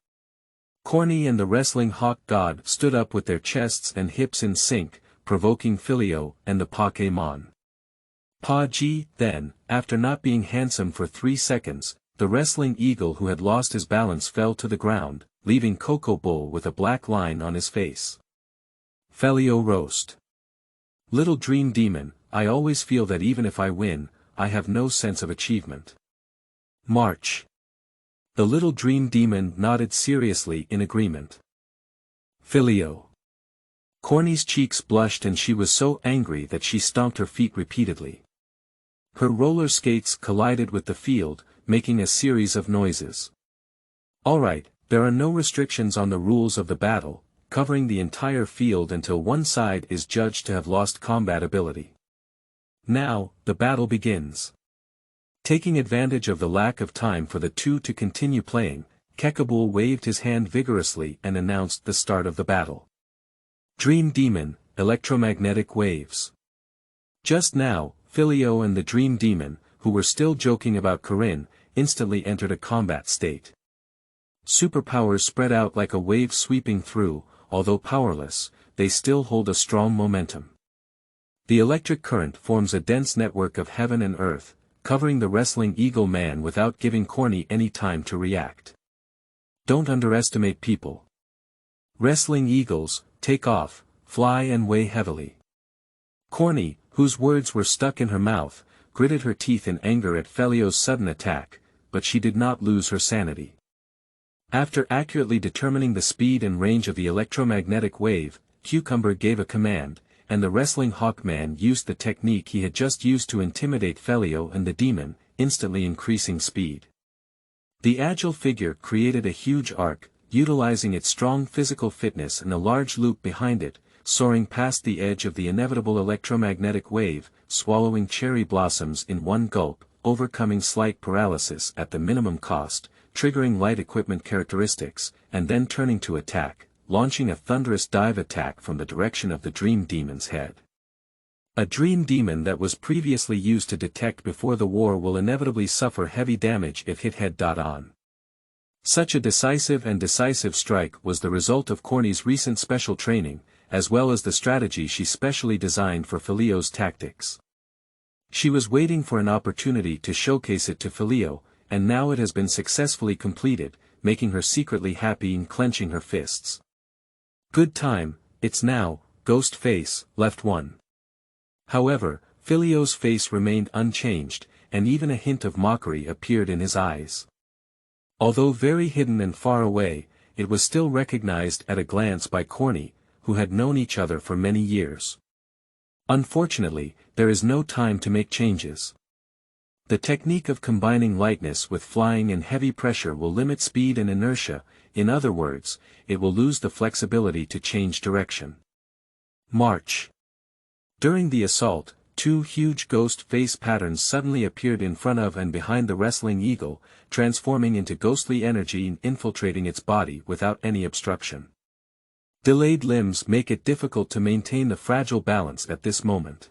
Korni and the wrestling hawk god stood up with their chests and hips in sync, provoking Filio and the Pokémon. Pa Ji, then, after not being handsome for 3 seconds, the wrestling eagle who had lost his balance fell to the ground, leaving Coco Bull with a black line on his face. Filio roast. Little dream demon, I always feel that even if I win, I have no sense of achievement. March. The little dream demon nodded seriously in agreement. Filio. Korni's cheeks blushed and she was so angry that she stomped her feet repeatedly. Her roller skates collided with the field, making a series of noises. Alright, there are no restrictions on the rules of the battle, covering the entire field until one side is judged to have lost combat ability. Now, the battle begins. Taking advantage of the lack of time for the two to continue playing, Kekabul waved his hand vigorously and announced the start of the battle. Dream Demon, electromagnetic waves. Just now, Filio and the Dream Demon, who were still joking about Corinne, instantly entered a combat state. Superpowers spread out like a wave sweeping through, although powerless, they still hold a strong momentum. The electric current forms a dense network of heaven and earth, covering the wrestling eagle man without giving Korni any time to react. Don't underestimate people. Wrestling eagles, take off, fly and weigh heavily. Korni, whose words were stuck in her mouth, gritted her teeth in anger at Filio's sudden attack, but she did not lose her sanity. After accurately determining the speed and range of the electromagnetic wave, Cucumber gave a command, and the wrestling hawkman used the technique he had just used to intimidate Filio and the demon, instantly increasing speed. The agile figure created a huge arc, utilizing its strong physical fitness and a large loop behind it, soaring past the edge of the inevitable electromagnetic wave, swallowing cherry blossoms in one gulp, overcoming slight paralysis at the minimum cost, triggering light equipment characteristics, and then turning to attack, launching a thunderous dive attack from the direction of the Dream Demon's head. A Dream Demon that was previously used to detect before the war will inevitably suffer heavy damage if hit head-on. Such a decisive strike was the result of Korni's recent special training, as well as the strategy she specially designed for Filio's tactics. She was waiting for an opportunity to showcase it to Filio, and now it has been successfully completed, making her secretly happy and clenching her fists. Good time, it's now, Ghost Face, left one. However, Filio's face remained unchanged, and even a hint of mockery appeared in his eyes. Although very hidden and far away, it was still recognized at a glance by Korni, who had known each other for many years. Unfortunately, there is no time to make changes. The technique of combining lightness with flying and heavy pressure will limit speed and inertia, in other words, it will lose the flexibility to change direction. March. During the assault, two huge ghost face patterns suddenly appeared in front of and behind the wrestling eagle, transforming into ghostly energy and infiltrating its body without any obstruction. Delayed limbs make it difficult to maintain the fragile balance at this moment.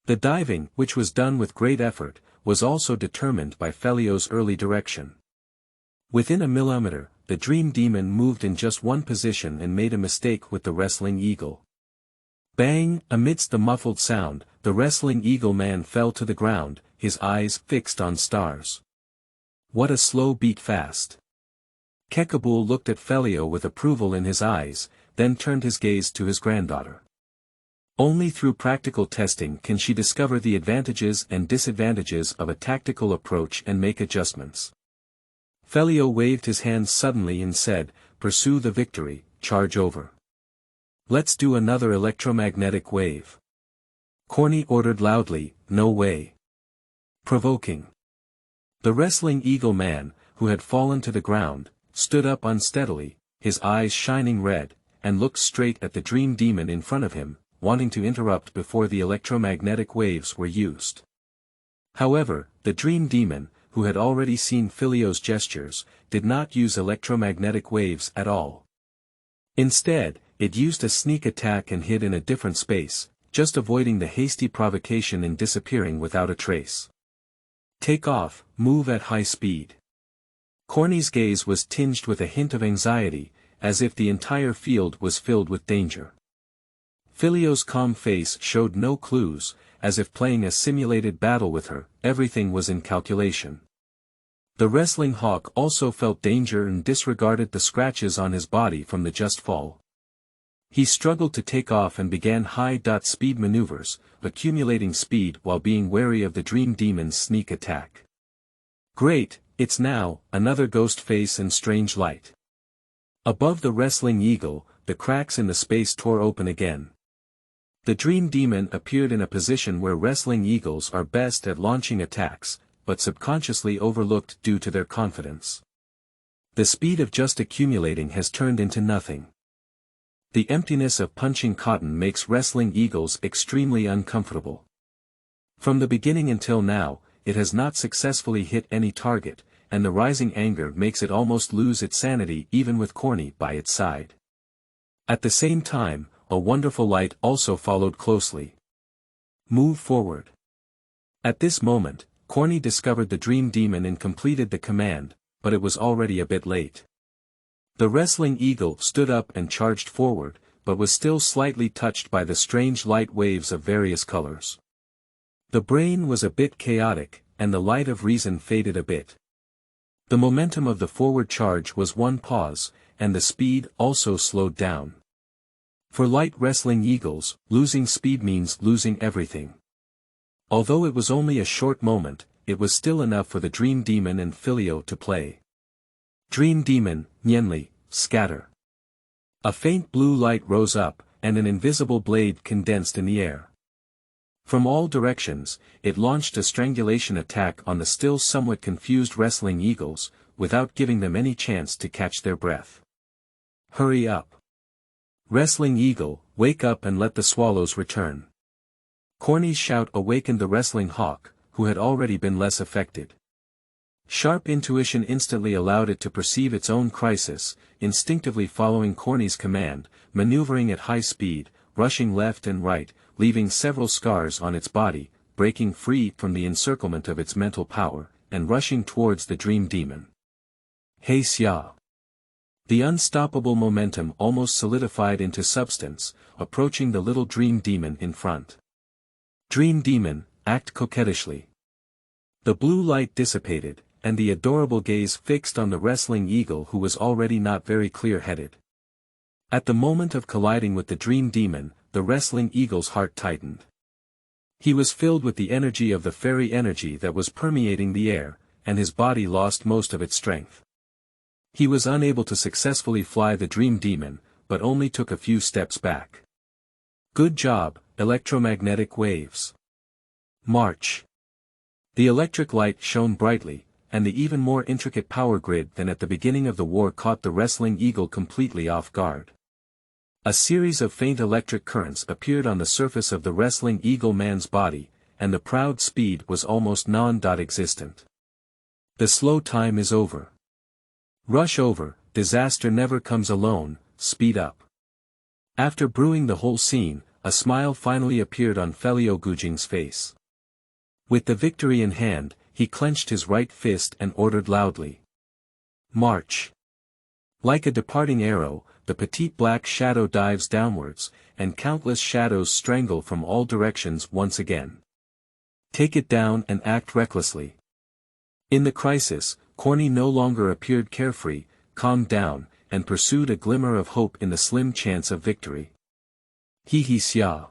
The diving, which was done with great effort, was also determined by Filio's early direction. Within a millimeter, the dream demon moved in just one position and made a mistake with the wrestling eagle. Bang! Amidst the muffled sound, the wrestling eagle man fell to the ground, his eyes fixed on stars. What a slow beat fast. Kekabul looked at Filio with approval in his eyes, then turned his gaze to his granddaughter. Only through practical testing can she discover the advantages and disadvantages of a tactical approach and make adjustments. Filio waved his hands suddenly and said, "Pursue the victory, charge over. Let's do another electromagnetic wave." Korni ordered loudly, "No way." Provoking. The wrestling eagle man, who had fallen to the ground, stood up unsteadily, his eyes shining red, and looked straight at the dream demon in front of him, wanting to interrupt before the electromagnetic waves were used. However, the dream demon, who had already seen Filio's gestures, did not use electromagnetic waves at all. Instead, it used a sneak attack and hid in a different space, just avoiding the hasty provocation and disappearing without a trace. Take off, move at high speed. Korni's gaze was tinged with a hint of anxiety, as if the entire field was filled with danger. Filio's calm face showed no clues, as if playing a simulated battle with her, everything was in calculation. The wrestling hawk also felt danger and disregarded the scratches on his body from the just fall. He struggled to take off and began high-speed maneuvers, accumulating speed while being wary of the dream demon's sneak attack. Great, it's now, another ghost face and strange light. Above the wrestling eagle, the cracks in the space tore open again. The dream demon appeared in a position where wrestling eagles are best at launching attacks, but subconsciously overlooked due to their confidence. The speed of just accumulating has turned into nothing. The emptiness of punching cotton makes wrestling eagles extremely uncomfortable. From the beginning until now, it has not successfully hit any target, and the rising anger makes it almost lose its sanity even with Korni by its side. At the same time, a wonderful light also followed closely. Move forward. At this moment, Korni discovered the dream demon and completed the command, but it was already a bit late. The wrestling eagle stood up and charged forward, but was still slightly touched by the strange light waves of various colors. The brain was a bit chaotic, and the light of reason faded a bit. The momentum of the forward charge was one pause, and the speed also slowed down. For light wrestling eagles, losing speed means losing everything. Although it was only a short moment, it was still enough for the dream demon and Filio to play. Dream demon, Qianli, scatter. A faint blue light rose up, and an invisible blade condensed in the air. From all directions, it launched a strangulation attack on the still somewhat confused wrestling eagles, without giving them any chance to catch their breath. Hurry up. Wrestling eagle, wake up and let the swallows return. Korni's shout awakened the wrestling hawk, who had already been less affected. Sharp intuition instantly allowed it to perceive its own crisis, instinctively following Korni's command, maneuvering at high speed, rushing left and right, leaving several scars on its body, breaking free from the encirclement of its mental power, and rushing towards the dream demon. Hey Xia! The unstoppable momentum almost solidified into substance, approaching the little dream demon in front. Dream demon, act coquettishly. The blue light dissipated, and the adorable gaze fixed on the wrestling eagle who was already not very clear-headed. At the moment of colliding with the dream demon, the wrestling eagle's heart tightened. He was filled with the energy of the fairy energy that was permeating the air, and his body lost most of its strength. He was unable to successfully fly the dream demon, but only took a few steps back. Good job, electromagnetic waves. March. The electric light shone brightly, and the even more intricate power grid than at the beginning of the war caught the wrestling eagle completely off guard. A series of faint electric currents appeared on the surface of the wrestling eagle man's body, and the proud speed was almost non-existent. The slow time is over. Rush over, disaster never comes alone, speed up. After brewing the whole scene, a smile finally appeared on Filio Gujing's face. With the victory in hand, he clenched his right fist and ordered loudly. March. Like a departing arrow, the petite black shadow dives downwards, and countless shadows strangle from all directions once again. Take it down and act recklessly. In the crisis, Korni no longer appeared carefree, calmed down, and pursued a glimmer of hope in the slim chance of victory. Xia.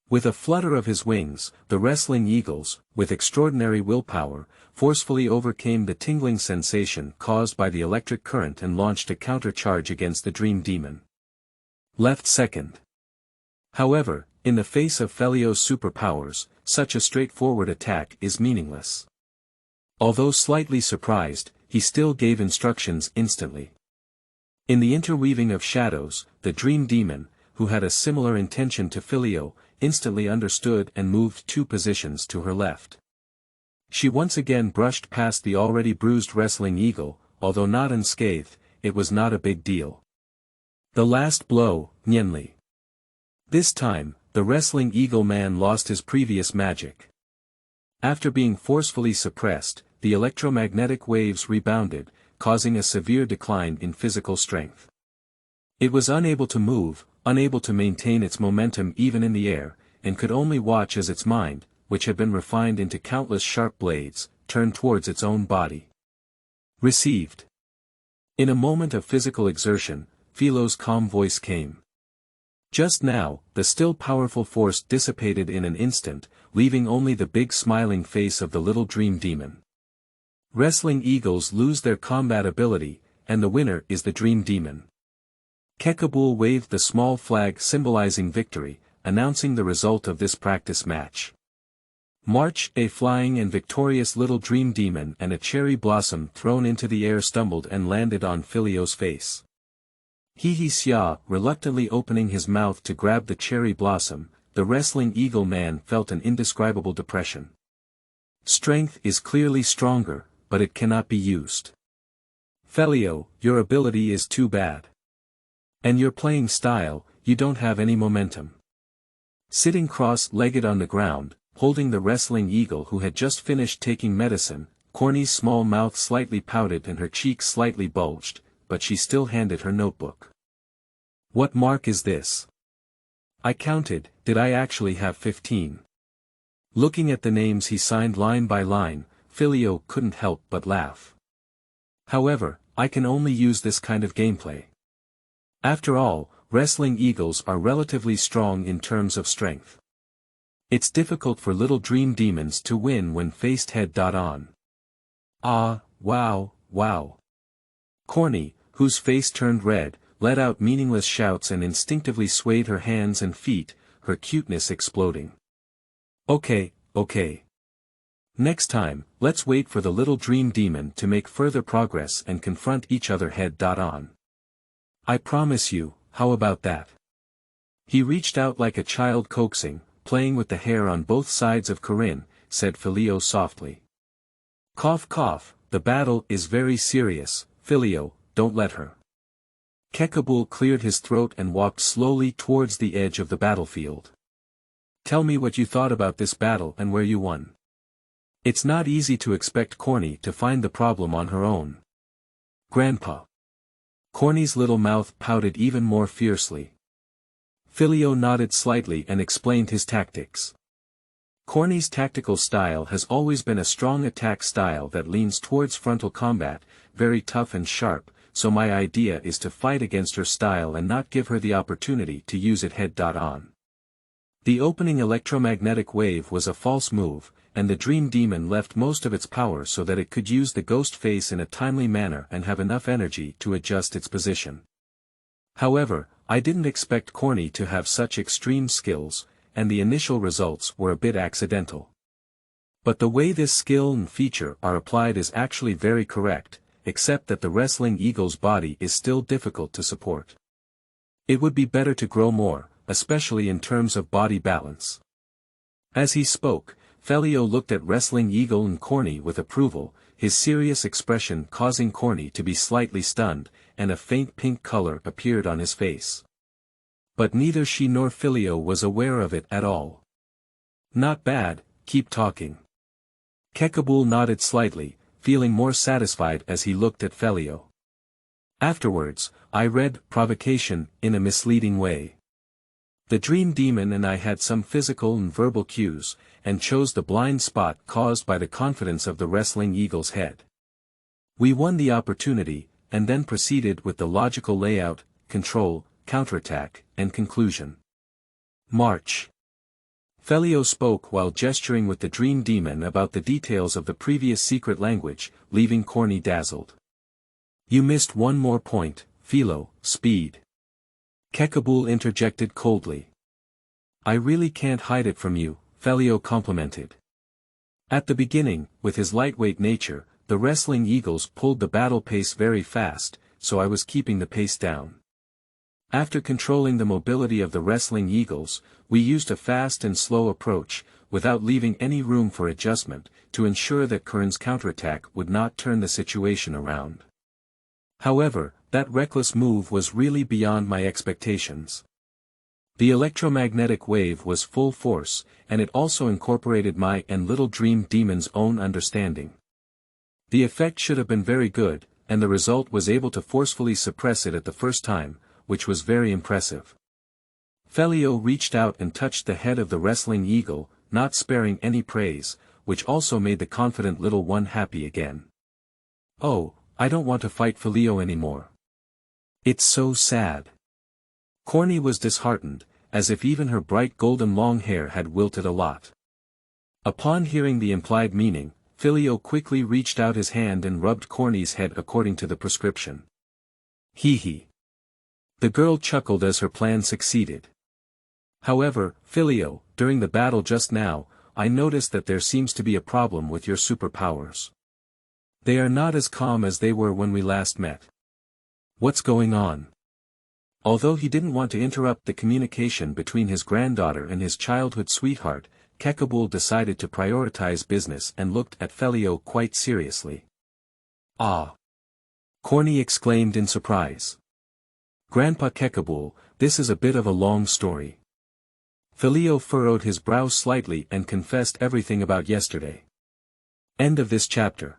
With a flutter of his wings, the wrestling eagles, with extraordinary willpower, forcefully overcame the tingling sensation caused by the electric current and launched a countercharge against the dream demon. Left second. However, in the face of Filio's superpowers, such a straightforward attack is meaningless. Although slightly surprised, he still gave instructions instantly. In the interweaving of shadows, the dream demon, who had a similar intention to Filio, instantly understood and moved 2 positions to her left. She once again brushed past the already bruised wrestling eagle, although not unscathed, it was not a big deal. The last blow, Qianli. This time, the wrestling eagle man lost his previous magic. After being forcefully suppressed, the electromagnetic waves rebounded, causing a severe decline in physical strength. It was unable to move, unable to maintain its momentum even in the air, and could only watch as its mind, which had been refined into countless sharp blades, turned towards its own body. Received. In a moment of physical exertion, Filio's calm voice came. Just now, the still powerful force dissipated in an instant, leaving only the big smiling face of the little dream demon. Wrestling eagles lose their combat ability, and the winner is the dream demon. Kekabul waved the small flag symbolizing victory, announcing the result of this practice match. March, a flying and victorious little dream demon and a cherry blossom thrown into the air stumbled and landed on Filio's face. Xia, reluctantly opening his mouth to grab the cherry blossom, the wrestling eagle man felt an indescribable depression. Strength is clearly stronger, but it cannot be used. Filio, your ability is too bad. And your playing style, you don't have any momentum. Sitting cross-legged on the ground, holding the wrestling eagle who had just finished taking medicine, Korni's small mouth slightly pouted and her cheeks slightly bulged, but she still handed her notebook. What mark is this? I counted, did I actually have 15? Looking at the names he signed line by line, Filio couldn't help but laugh. However, I can only use this kind of gameplay. After all, wrestling eagles are relatively strong in terms of strength. It's difficult for little dream demons to win when faced head-on. Ah, wow. Korni, whose face turned red, let out meaningless shouts and instinctively swayed her hands and feet, her cuteness exploding. Okay. Next time, let's wait for the little dream demon to make further progress and confront each other head-on. I promise you, how about that? He reached out like a child coaxing, playing with the hair on both sides of Corinne, said Filio softly. Cough, the battle is very serious, Filio, don't let her. Kekabul cleared his throat and walked slowly towards the edge of the battlefield. Tell me what you thought about this battle and where you won. It's not easy to expect Korni to find the problem on her own. Grandpa. Korni's little mouth pouted even more fiercely. Filio nodded slightly and explained his tactics. Korni's tactical style has always been a strong attack style that leans towards frontal combat, very tough and sharp, so my idea is to fight against her style and not give her the opportunity to use it head-on. The opening electromagnetic wave was a false move, and the dream demon left most of its power so that it could use the ghost face in a timely manner and have enough energy to adjust its position. However, I didn't expect Korni to have such extreme skills, and the initial results were a bit accidental. But the way this skill and feature are applied is actually very correct, except that the wrestling eagle's body is still difficult to support. It would be better to grow more, especially in terms of body balance. As he spoke, Filio looked at wrestling eagle and Korni with approval, his serious expression causing Korni to be slightly stunned, and a faint pink color appeared on his face. But neither she nor Filio was aware of it at all. Not bad, keep talking. Kekabul nodded slightly, feeling more satisfied as he looked at Filio. Afterwards, I read provocation in a misleading way. The dream demon and I had some physical and verbal cues, and chose the blind spot caused by the confidence of the wrestling eagle's head. We won the opportunity, and then proceeded with the logical layout, control, counterattack, and conclusion. March. Filio spoke while gesturing with the dream demon about the details of the previous secret language, leaving Korni dazzled. You missed one more point, Filio, speed. Kekabul interjected coldly. I really can't hide it from you, Filio complimented. At the beginning, with his lightweight nature, the wrestling eagles pulled the battle pace very fast, so I was keeping the pace down. After controlling the mobility of the wrestling eagles, we used a fast and slow approach, without leaving any room for adjustment, to ensure that Kern's counterattack would not turn the situation around. However, that reckless move was really beyond my expectations. The electromagnetic wave was full force, and it also incorporated my and Little Dream Demon's own understanding. The effect should have been very good, and the result was able to forcefully suppress it at the first time, which was very impressive. Filio reached out and touched the head of the wrestling eagle, not sparing any praise, which also made the confident little one happy again. Oh, I don't want to fight Filio anymore. It's so sad. Korni was disheartened, as if even her bright golden long hair had wilted a lot. Upon hearing the implied meaning, Filio quickly reached out his hand and rubbed Korni's head according to the prescription. Hee hee. The girl chuckled as her plan succeeded. However, Filio, during the battle just now, I noticed that there seems to be a problem with your superpowers. They are not as calm as they were when we last met. What's going on? Although he didn't want to interrupt the communication between his granddaughter and his childhood sweetheart, Kekabul decided to prioritize business and looked at Filio quite seriously. Ah! Korni exclaimed in surprise. Grandpa Kekabul, this is a bit of a long story. Filio furrowed his brow slightly and confessed everything about yesterday. End of this chapter.